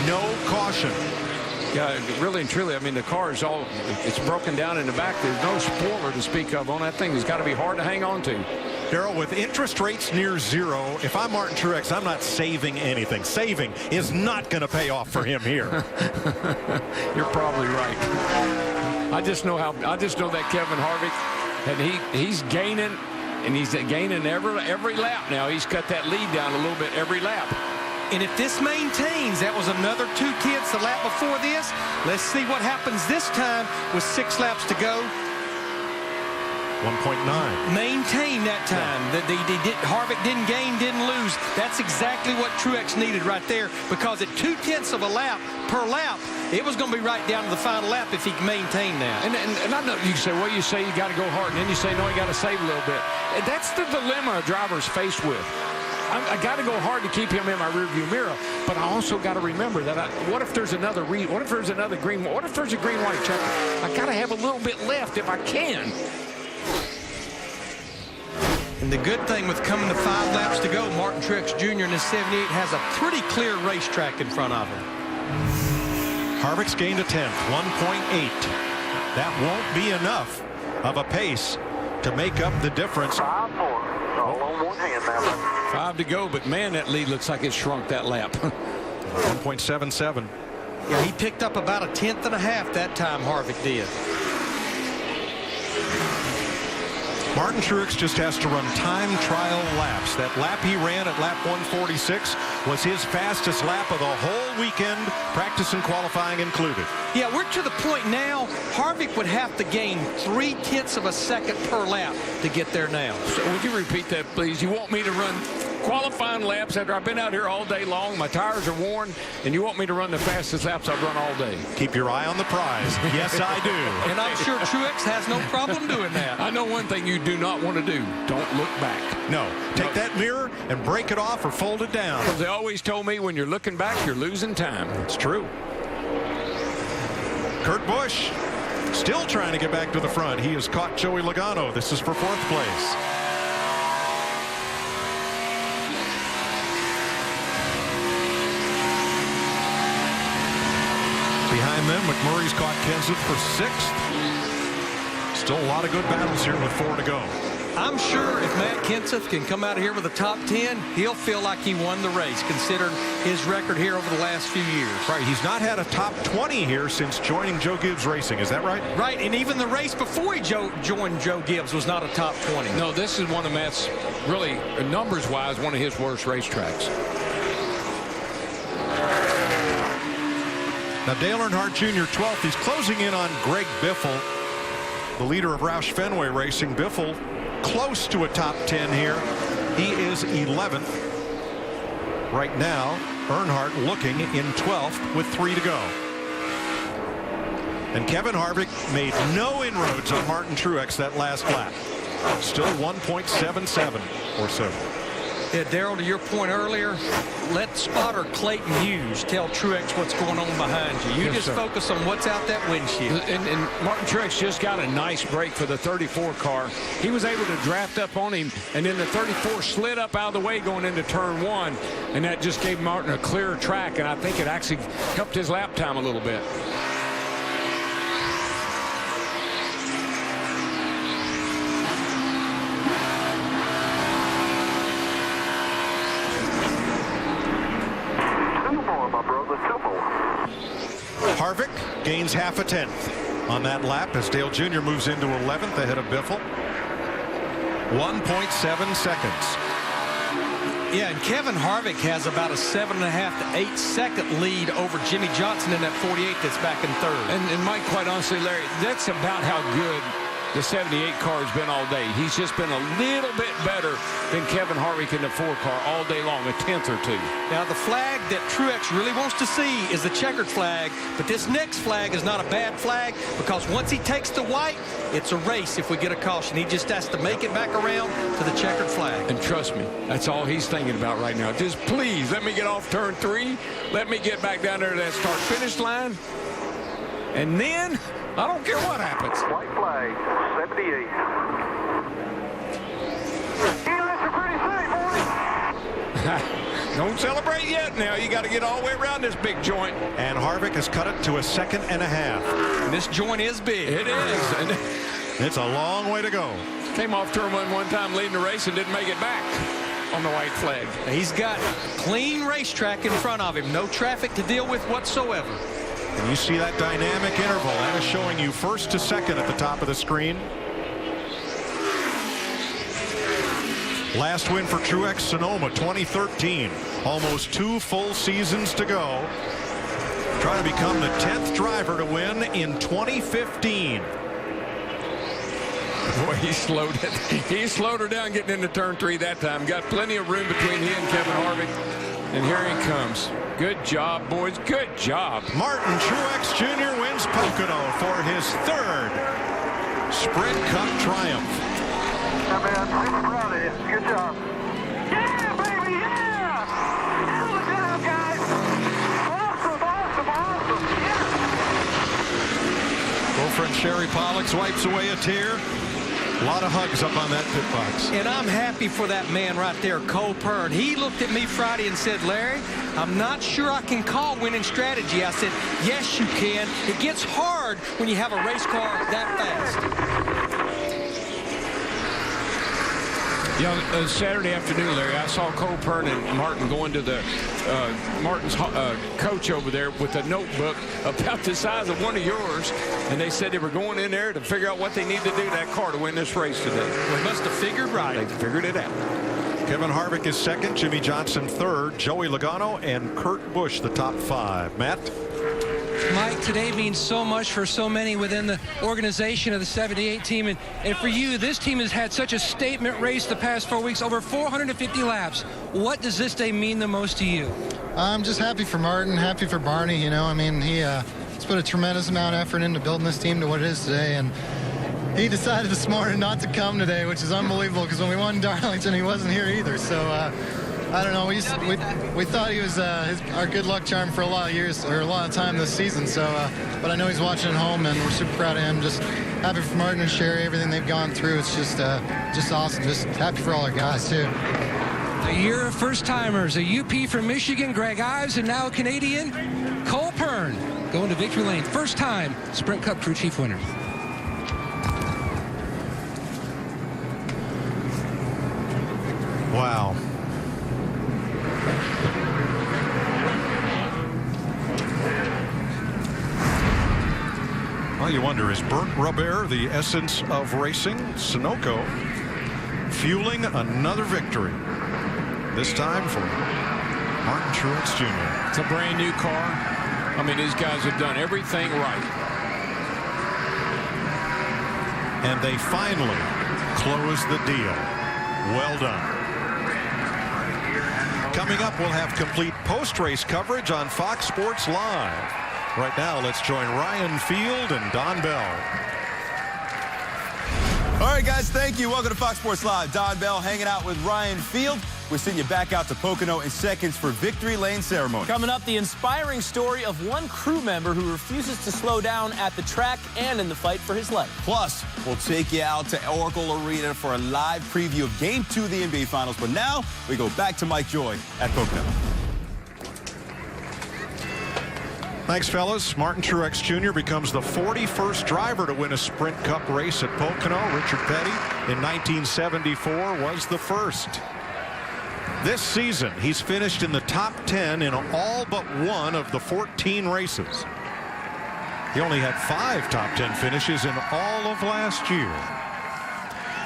No caution. Yeah, really and truly, I mean, the car is it's broken down in the back. There's no spoiler to speak of on that thing. It's got to be hard to hang on to. Darrell, with interest rates near 0, if I'm Martin Truex, I'm not saving anything. Saving is not going to pay off for him here. You're probably right. I just know that Kevin Harvick, and he's gaining. And he's gaining every lap now. He's cut that lead down a little bit every lap. And if this maintains, that was another 2/10 the lap before this. Let's see what happens this time with 6 laps to go. 1.9. Maintain that time. Harvick didn't gain, didn't lose. That's exactly what Truex needed right there, because at 2/10 of a lap per lap, it was going to be right down to the final lap if he can maintain that. And I know you say, well, you say you got to go hard, and then you say, no, you got to save a little bit. And that's the dilemma a driver's faced with. I got to go hard to keep him in my rearview mirror, but I also got to remember that what if there's another green? What if there's a green-white checker? I got to have a little bit left if I can. And the good thing with coming to 5 laps to go, Martin Truex Jr. in his 78 has a pretty clear racetrack in front of him. Harvick's gained a 10th, 1.8. That won't be enough of a pace to make up the difference. 5-4. All on one hand now. 5 to go, but man, that lead looks like it shrunk that lap. 1.77. Yeah, he picked up about a 1/10 and a half that time, Harvick did. Martin Truex just has to run time trial laps. That lap he ran at lap 146 was his fastest lap of the whole weekend, practice and qualifying included. Yeah, we're to the point now, Harvick would have to gain 0.3 of a second per lap to get there now. So would you repeat that, please? You want me to run qualifying laps after I've been out here all day long, my tires are worn, and you want me to run the fastest laps I've run all day? Keep your eye on the prize. Yes, I do. And I'm sure Truex has no problem doing that. I know one thing you do not want to do. Don't look back. No. Take that mirror and break it off or fold it down. Because they always told me when you're looking back, you're losing time. It's true. Kurt Busch still trying to get back to the front. He has caught Joey Logano. This is for 4th place. McMurray's caught Kenseth for 6th. Still a lot of good battles here with 4 to go. I'm sure if Matt Kenseth can come out of here with a top 10, he'll feel like he won the race, considering his record here over the last few years. Right, he's not had a top 20 here since joining Joe Gibbs Racing. Is that right? Right, and even the race before he joined Joe Gibbs was not a top 20. No, this is one of Matt's, really, numbers-wise, one of his worst racetracks. Now, Dale Earnhardt Jr., 12th. He's closing in on Greg Biffle, the leader of Roush Fenway Racing. Biffle close to a top 10 here. He is 11th. Right now, Earnhardt looking in 12th with 3 to go. And Kevin Harvick made no inroads on Martin Truex that last lap. Still 1.77 or so. Yeah, Darrell, to your point earlier, let spotter Clayton Hughes tell Truex what's going on behind you. You just focus on what's out that windshield. And Martin Truex just got a nice break for the 34 car. He was able to draft up on him, and then the 34 slid up out of the way going into turn 1, and that just gave Martin a clearer track, and I think it actually helped his lap time a little bit. Harvick gains half a tenth on that lap as Dale Jr. moves into 11th ahead of Biffle. 1.7 seconds. Yeah, and Kevin Harvick has about a 7.5 to 8 second lead over Jimmy Johnson in that 48 that's back in 3rd. And Mike, quite honestly, Larry, that's about how good the 78 car has been all day. He's just been a little bit better than Kevin Harvick in the 4 car all day long, a tenth or 2. Now, the flag that Truex really wants to see is the checkered flag, but this next flag is not a bad flag because once he takes the white, it's a race if we get a caution. He just has to make it back around to the checkered flag. And trust me, that's all he's thinking about right now. Just please let me get off turn 3. Let me get back down there to that start-finish line. And then I don't care what happens. White flag, 78. Don't celebrate yet now. You got to get all the way around this big joint. And Harvick has cut it to a 2.5 seconds. And this joint is big. It is. And it's a long way to go. Came off turn 1 one time leading the race and didn't make it back on the white flag. He's got clean racetrack in front of him. No traffic to deal with whatsoever. And you see that dynamic interval. That is showing you 1st to 2nd at the top of the screen. Last win for Truex, Sonoma, 2013. Almost 2 full seasons to go. Trying to become the 10th driver to win in 2015. Boy, he slowed it. He slowed her down getting into turn 3 that time. Got plenty of room between he and Kevin Harvick. And here he comes. Good job, boys. Good job. Martin Truex Jr. wins Pocono for his 3rd Sprint Cup triumph. Yeah, man, I'm super proud of you. Good job. Yeah, baby, yeah! Good job, guys. Awesome, awesome, awesome. Yeah. Girlfriend Sherry Pollux wipes away a tear. A lot of hugs up on that pit box. And I'm happy for that man right there, Cole Pern. He looked at me Friday and said, Larry, I'm not sure I can call winning strategy. I said, yes, you can. It gets hard when you have a race car that fast. Yeah, Saturday afternoon, Larry, I saw Cole Pern and Martin going to the Martin's coach over there with a notebook about the size of one of yours, and they said they were going in there to figure out what they need to do to that car to win this race today. They must have figured right. They figured it out. Kevin Harvick is 2nd, Jimmy Johnson 3rd, Joey Logano and Kurt Busch the top 5. Matt? Mike, today means so much for so many within the organization of the 78 team. And for you, this team has had such a statement race the past 4 weeks, over 450 laps. What does this day mean the most to you? I'm just happy for Martin, happy for Barney. You know, I mean, he's put a tremendous amount of effort into building this team to what it is today. And he decided this morning not to come today, which is unbelievable because when we won Darlington, he wasn't here either. So, I don't know. We thought he was our good luck charm for a lot of years or a lot of time this season. So, but I know he's watching at home, and we're super proud of him. Just happy for Martin and Sherry, everything they've gone through. It's just awesome. Just happy for all our guys too. A year of first timers, a UP from Michigan, Greg Ives, and now a Canadian, Cole Pern. going to victory lane. First time Sprint Cup crew chief winner. Wow. Well, you wonder, is burnt rubber the essence of racing? Sunoco fueling another victory. This time for Martin Truex Jr. It's a brand new car. I mean, these guys have done everything right. And they finally close the deal. Well done. Coming up, we'll have complete post-race coverage on Fox Sports Live. Right now, let's join Ryan Field and Don Bell. All right, guys, thank you. Welcome to Fox Sports Live. Don Bell hanging out with Ryan Field. We're sending you back out to Pocono in seconds for Victory Lane ceremony. Coming up, the inspiring story of one crew member who refuses to slow down at the track and in the fight for his life. Plus, we'll take you out to Oracle Arena for a live preview of Game 2 of the NBA Finals. But now, we go back to Mike Joy at Pocono. Thanks, fellas. Martin Truex Jr. becomes the 41st driver to win a Sprint Cup race at Pocono. Richard Petty in 1974 was the first. This season, he's finished in the top 10 in all but one of the 14 races. He only had 5 top 10 finishes in all of last year.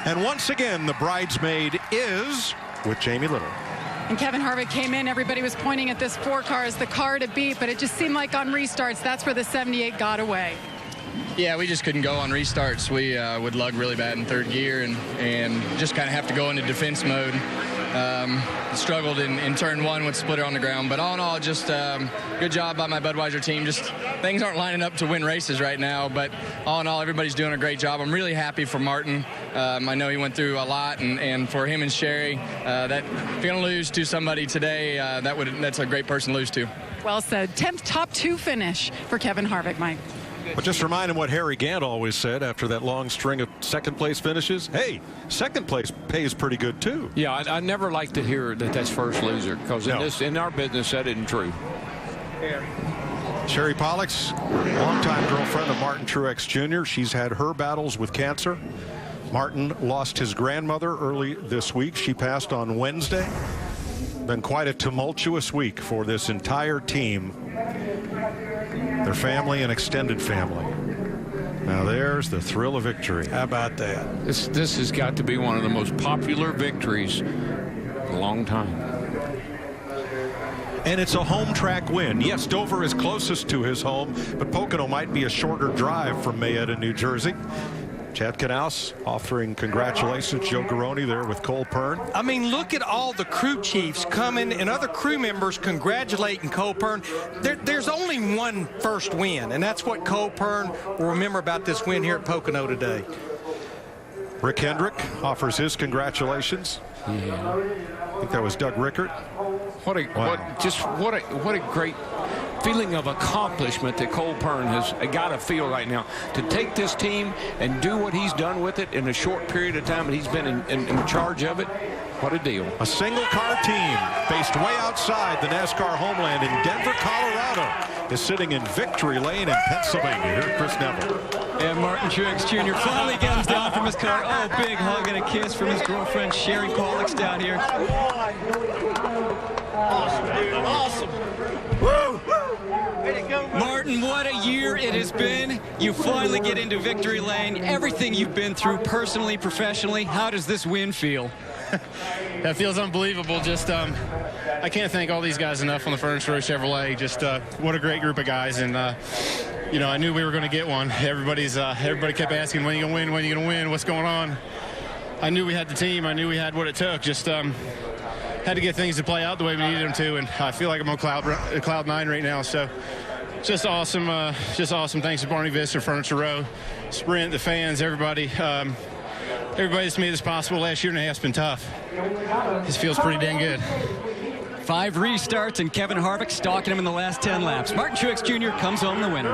And once again, the bridesmaid is with Jamie Little. And Kevin Harvick came in. Everybody was pointing at this 4 car as the car to beat, but it just seemed like on restarts, that's where the 78 got away. Yeah, we just couldn't go on restarts. We would lug really bad in third gear and just kind of have to go into defense mode. Struggled in turn 1 with splitter on the ground, but all in all, just good job by my Budweiser team. Just things aren't lining up to win races right now, but all in all, everybody's doing a great job. I'm really happy for Martin. I know he went through a lot, and for him and Sherry, that if you're gonna lose to somebody today, that's a great person to lose to. Well said. 10th top 2 finish for Kevin Harvick, Mike. But just remind him what Harry Gant always said after that long string of second place finishes. Hey, second place pays pretty good too. Yeah, I never like to hear that that's first loser, because in our business that isn't true. Sherry Pollux, longtime girlfriend of Martin Truex Jr. She's had her battles with cancer. Martin lost his grandmother early this week. She passed on Wednesday. Been quite a tumultuous week for this entire team, their family and extended family. Now there's the thrill of victory. How about that? This has got to be one of the most popular victories in a long time. And it's a home track win. Yes, Dover is closest to his home, but Pocono might be a shorter drive from Mayetta, New Jersey. Chad Knaus offering congratulations. Joe Garone there with Cole Pern. I mean, look at all the crew chiefs coming and other crew members congratulating Cole Pern. There's only one first win, and that's what Cole Pern will remember about this win here at Pocono today. Rick Hendrick offers his congratulations. Yeah. I think that was Doug Rickert. What a great feeling of accomplishment that Cole Pern has got to feel right now, to take this team and do what he's done with it in a short period of time, and he's been in charge of it. What a deal. A single car team based way outside the NASCAR homeland in Denver, Colorado is sitting in victory lane in Pennsylvania. Here's Chris Neville. And Martin Truex Jr. finally comes down from his car. Oh, big hug and a kiss from his girlfriend Sherry Pollux down here. Awesome, dude. Awesome. Woo! Way to go, Martin, what a year it has been. You finally get into victory lane. Everything you've been through personally, professionally, how does this win feel? That feels unbelievable. Just I can't thank all these guys enough on the Furniture Row Chevrolet. Just what a great group of guys, and you know, I knew we were going to get one. Everybody kept asking, when are you going to win? When are you going to win? What's going on? I knew we had the team. I knew we had what it took. Just had to get things to play out the way we needed them to, and I feel like I'm on cloud 9 right now. So just awesome. Just awesome. Thanks to Barney Visser, Furniture Row, Sprint, the fans, everybody. Everybody that's made this possible. Last year and a half's been tough. This feels pretty dang good. 5 restarts and Kevin Harvick stalking him in the last 10 laps. Martin Truex Jr. comes home the winner.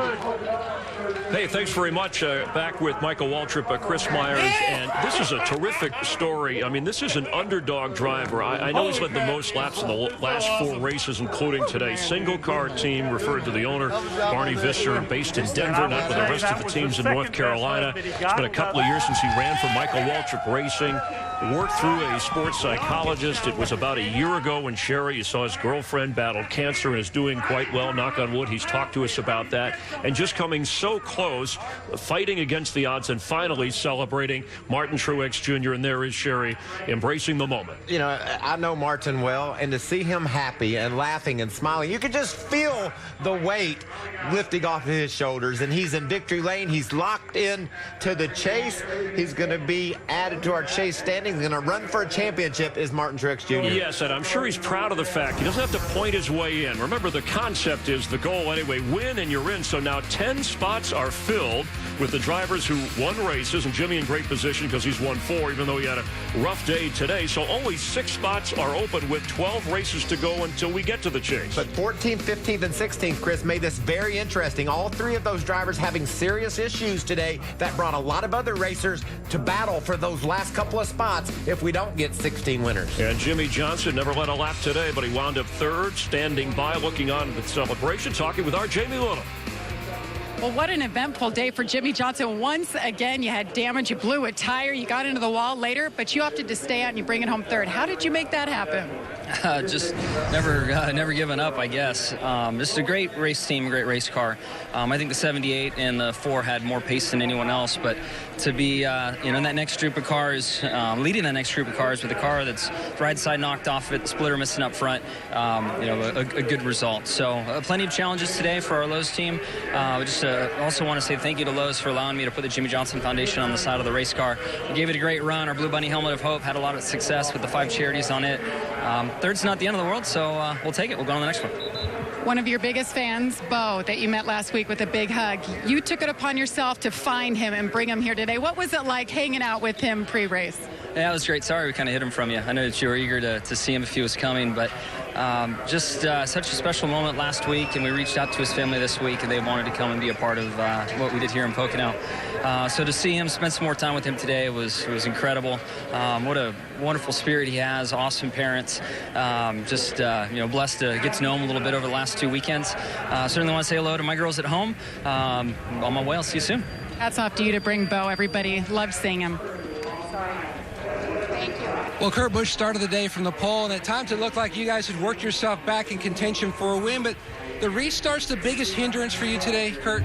Hey, thanks very much. Back with Michael Waltrip, Chris Myers, and this is a terrific story. I mean, this is an underdog driver. I know he's led the most laps in the last 4 races, including today. Single-car team, referred to the owner, Barney Visser, based in Denver, not with the rest of the teams in North Carolina. It's been a couple of years since he ran for Michael Waltrip Racing. Worked through a sports psychologist. It was about a year ago when Sherry, you saw his girlfriend, battled cancer and is doing quite well, knock on wood. He's talked to us about that. And just coming so close, fighting against the odds, and finally celebrating Martin Truex Jr. And there is Sherry embracing the moment. You know, I know Martin well, and to see him happy and laughing and smiling, you could just feel the weight lifting off of his shoulders. And he's in victory lane. He's locked in to the chase. He's going to be added to our chase standing. He's going to run for a championship is Martin Truex Jr. Yes, and I'm sure he's proud of the fact he doesn't have to point his way in. Remember, the concept is the goal anyway, win and you're in. So now 10 spots are filled with the drivers who won races, and Jimmy in great position because he's won 4, even though he had a rough day today. So only 6 spots are open with 12 races to go until we get to the chase. But 14th, 15th, and 16th, Chris, made this very interesting. All 3 of those drivers having serious issues today that brought a lot of other racers to battle for those last couple of spots if we don't get 16 winners. And Jimmy Johnson never led a lap today, but he wound up 3rd, standing by, looking on at the celebration, talking with our Jamie Little. Well, what an eventful day for Jimmy Johnson. Once again, you had damage. You blew a tire. You got into the wall later, but you opted to stay out and you bring it home 3rd. How did you make that happen? Just never giving up, I guess. Just a great race team, great race car. I think the 78 and the 4 had more pace than anyone else, but to be in that next group of cars, leading that next group of cars with a car that's right side knocked off it, splitter missing up front, a good result. So plenty of challenges today for our Lowe's team. Also want to say thank you to Lowe's for allowing me to put the Jimmy Johnson Foundation on the side of the race car. We gave it a great run. Our Blue Bunny Helmet of Hope had a lot of success with the 5 charities on it. 3rd's not the end of the world, so we'll take it. We'll go on to the next one. One of your biggest fans, Bo, that you met last week with a big hug. You took it upon yourself to find him and bring him here today. What was it like hanging out with him pre-race? Yeah, it was great. Sorry we kind of hid him from you. I know that you were eager to see him if he was coming, but such a special moment last week, and we reached out to his family this week, and they wanted to come and be a part of what we did here in Pocono. So to see him, spend some more time with him today was incredible. What a wonderful spirit he has, awesome parents. Blessed to get to know him a little bit over the last 2 weekends. Certainly want to say hello to my girls at home. On my way, I'll see you soon. Hats off to you to bring Bo. Everybody loves seeing him. Well, Kurt Busch started the day from the pole, and at times it looked like you guys had worked yourself back in contention for a win, but the restart's the biggest hindrance for you today, Kurt?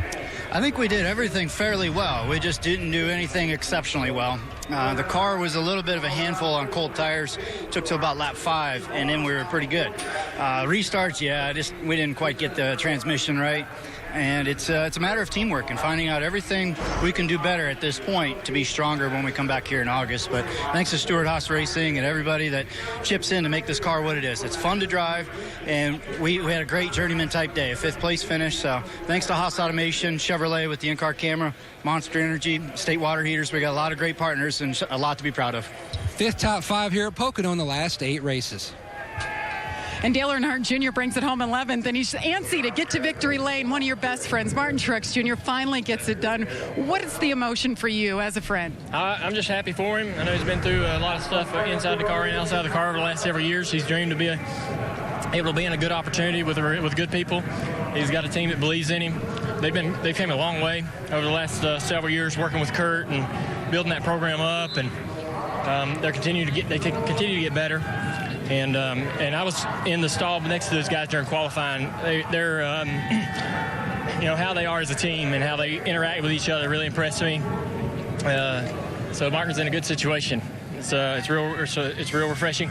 I think we did everything fairly well. We just didn't do anything exceptionally well. The car was a little bit of a handful on cold tires. Took to about lap 5, and then we were pretty good. Restarts, we didn't quite get the transmission right. And it's a matter of teamwork and finding out everything we can do better at this point to be stronger when we come back here in August. But thanks to Stewart Haas Racing and everybody that chips in to make this car what it is. It's fun to drive, and we had a great journeyman type day, a 5th place finish. So thanks to Haas Automation, Chevrolet with the in-car camera, Monster Energy, State Water Heaters. We got a lot of great partners and a lot to be proud of. 5th top 5 here at Pocono in the last 8 races. And Dale Earnhardt Jr. brings it home 11th, and he's antsy to get to victory lane. One of your best friends, Martin Truex Jr., finally gets it done. What is the emotion for you as a friend? I'm just happy for him. I know he's been through a lot of stuff inside the car and outside the car over the last several years. He's dreamed to be able to be in a good opportunity with good people. He's got a team that believes in him. They came a long way over the last several years working with Kurt and building that program up, and they continue to get better. And I was in the stall next to those guys during qualifying. They're how they are as a team and how they interact with each other really impressed me. So Martin's in a good situation. It's real refreshing.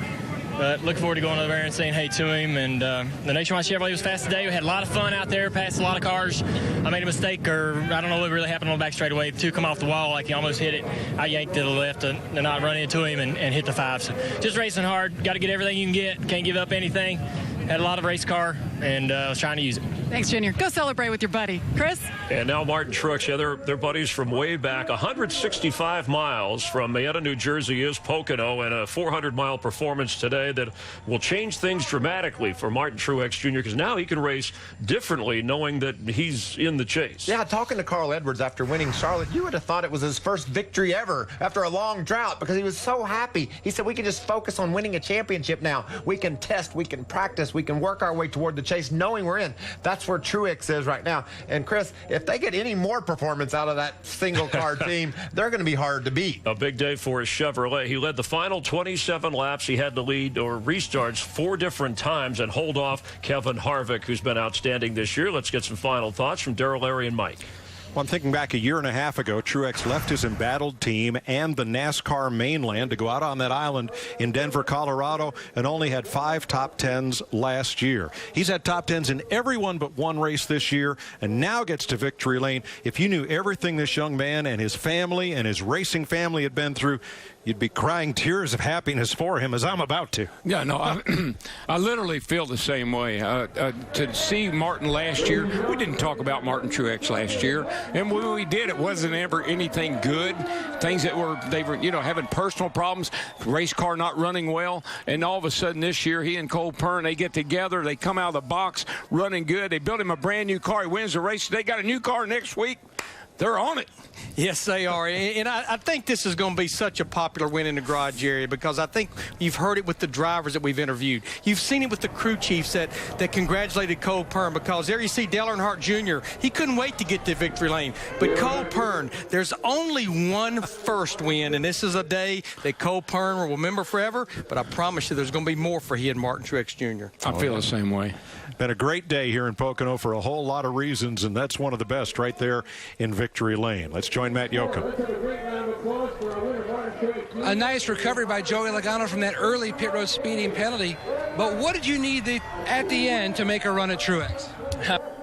Looking forward to going over there and saying hey to him. And the Nationwide Chevrolet was fast today. We had a lot of fun out there, passed a lot of cars. I made a mistake, or I don't know what really happened on the back straightaway. 2 come off the wall like he almost hit it. I yanked to the left and not run into him and hit the 5. So just racing hard. Got to get everything you can get. Can't give up anything. Had a lot of race car, and was trying to use it. Thanks, Junior. Go celebrate with your buddy. Chris? And now Martin Truex, yeah, they're buddies from way back. 165 miles from Marietta, New Jersey is Pocono, and a 400-mile performance today that will change things dramatically for Martin Truex Jr. because now he can race differently knowing that he's in the chase. Yeah, talking to Carl Edwards after winning Charlotte, you would have thought it was his first victory ever after a long drought because he was so happy. He said, we can just focus on winning a championship now. We can test, we can practice, we can work our way toward the chase knowing we're in. That's where Truex is right now. And Chris, if they get any more performance out of that single car team, they're going to be hard to beat. A big day for his Chevrolet. He led the final 27 laps. He had to lead or restarts 4 different times and hold off Kevin Harvick, who's been outstanding this year. Let's get some final thoughts from Darrell, Larry, and Mike. Well, I'm thinking back a year and a half ago, Truex left his embattled team and the NASCAR mainland to go out on that island in Denver, Colorado, and only had 5 top 10s last year. He's had top 10s in every one but one race this year and now gets to victory lane. If you knew everything this young man and his family and his racing family had been through, you'd be crying tears of happiness for him, as I'm about to. Yeah, no, I literally feel the same way. To see Martin last year, we didn't talk about Martin Truex last year, and when we did, it wasn't ever anything good. Things that they were, you know, having personal problems, race car not running well, and all of a sudden this year, he and Cole Pern, they get together, they come out of the box running good. They built him a brand new car. He wins the race. They got a new car next week. They're on it. Yes, they are. And I think this is going to be such a popular win in the garage area because I think you've heard it with the drivers that we've interviewed. You've seen it with the crew chiefs that congratulated Cole Pern because there you see Dale Earnhardt Jr. He couldn't wait to get to victory lane. But Cole Pern, there's only one first win, and this is a day that Cole Pern will remember forever. But I promise you there's going to be more for he and Martin Truex Jr. I feel the same way. Been a great day here in Pocono for a whole lot of reasons, and that's one of the best right there in victory lane. Let's join Matt Yoakum. A nice recovery by Joey Logano from that early pit road speeding penalty. But what did you need at the end to make a run at Truex?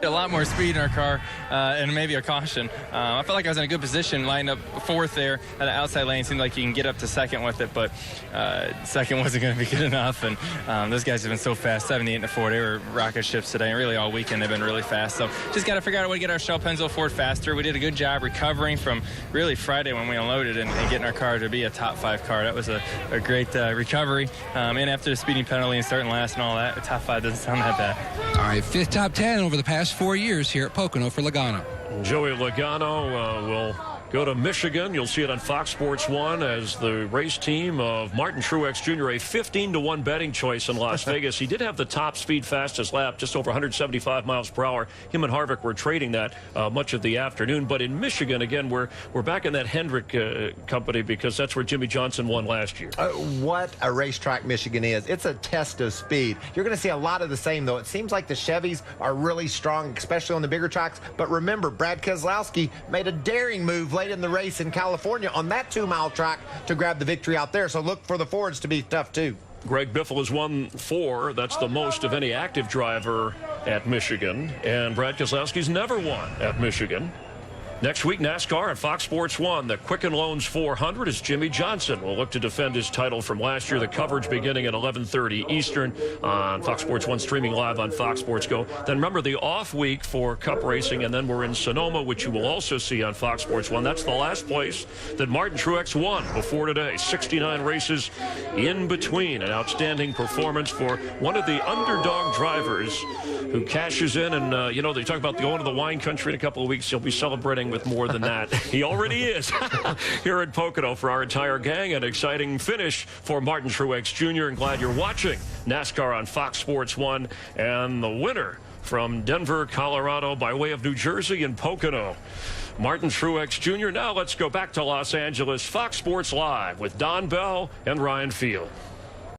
A lot more speed in our car and maybe a caution. I felt like I was in a good position, lined up 4th there at the outside lane. Seemed like you can get up to 2nd with it, but 2nd wasn't going to be good enough. And those guys have been so fast, 78 and 4. They were rocket ships today, and really all weekend they've been really fast. So just got to figure out a way to get our Shell Pennzoil Ford faster. We did a good job recovering from really Friday when we unloaded and getting our car to be a top 5 car. That was a great recovery. And after the speeding penalty and starting last and all that, a top 5 doesn't sound that bad. All right, 5th top 10 over the past 4 years here at Pocono for Logano. Joey Logano will go to Michigan. You'll see it on Fox Sports 1 as the race team of Martin Truex Jr., a 15-to-1 betting choice in Las Vegas. He did have the top speed fastest lap, just over 175 miles per hour. Him and Harvick were trading that much of the afternoon. But in Michigan, again, we're back in that Hendrick company because that's where Jimmy Johnson won last year. What a racetrack Michigan is. It's a test of speed. You're going to see a lot of the same, though. It seems like the Chevys are really strong, especially on the bigger tracks. But remember, Brad Keselowski made a daring move late in the race in California on that 2-mile track to grab the victory out there. So look for the Fords to be tough, too. Greg Biffle has won 4. That's the most of any active driver at Michigan. And Brad Keselowski's never won at Michigan. Next week, NASCAR and Fox Sports 1. The Quicken Loans 400 is Jimmy Johnson will look to defend his title from last year. The coverage beginning at 11:30 Eastern on Fox Sports 1, streaming live on Fox Sports Go. Then remember the off week for Cup racing, and then we're in Sonoma, which you will also see on Fox Sports 1. That's the last place that Martin Truex won before today. 69 races in between. An outstanding performance for one of the underdog drivers who cashes in. And, you know, they talk about going to the wine country in a couple of weeks. He'll be celebrating with more than that. He already is here at Pocono for our entire gang. An exciting finish for Martin Truex Jr. And glad you're watching NASCAR on Fox Sports 1. And the winner from Denver, Colorado, by way of New Jersey and Pocono, Martin Truex Jr. Now let's go back to Los Angeles. Fox Sports Live with Don Bell and Ryan Field.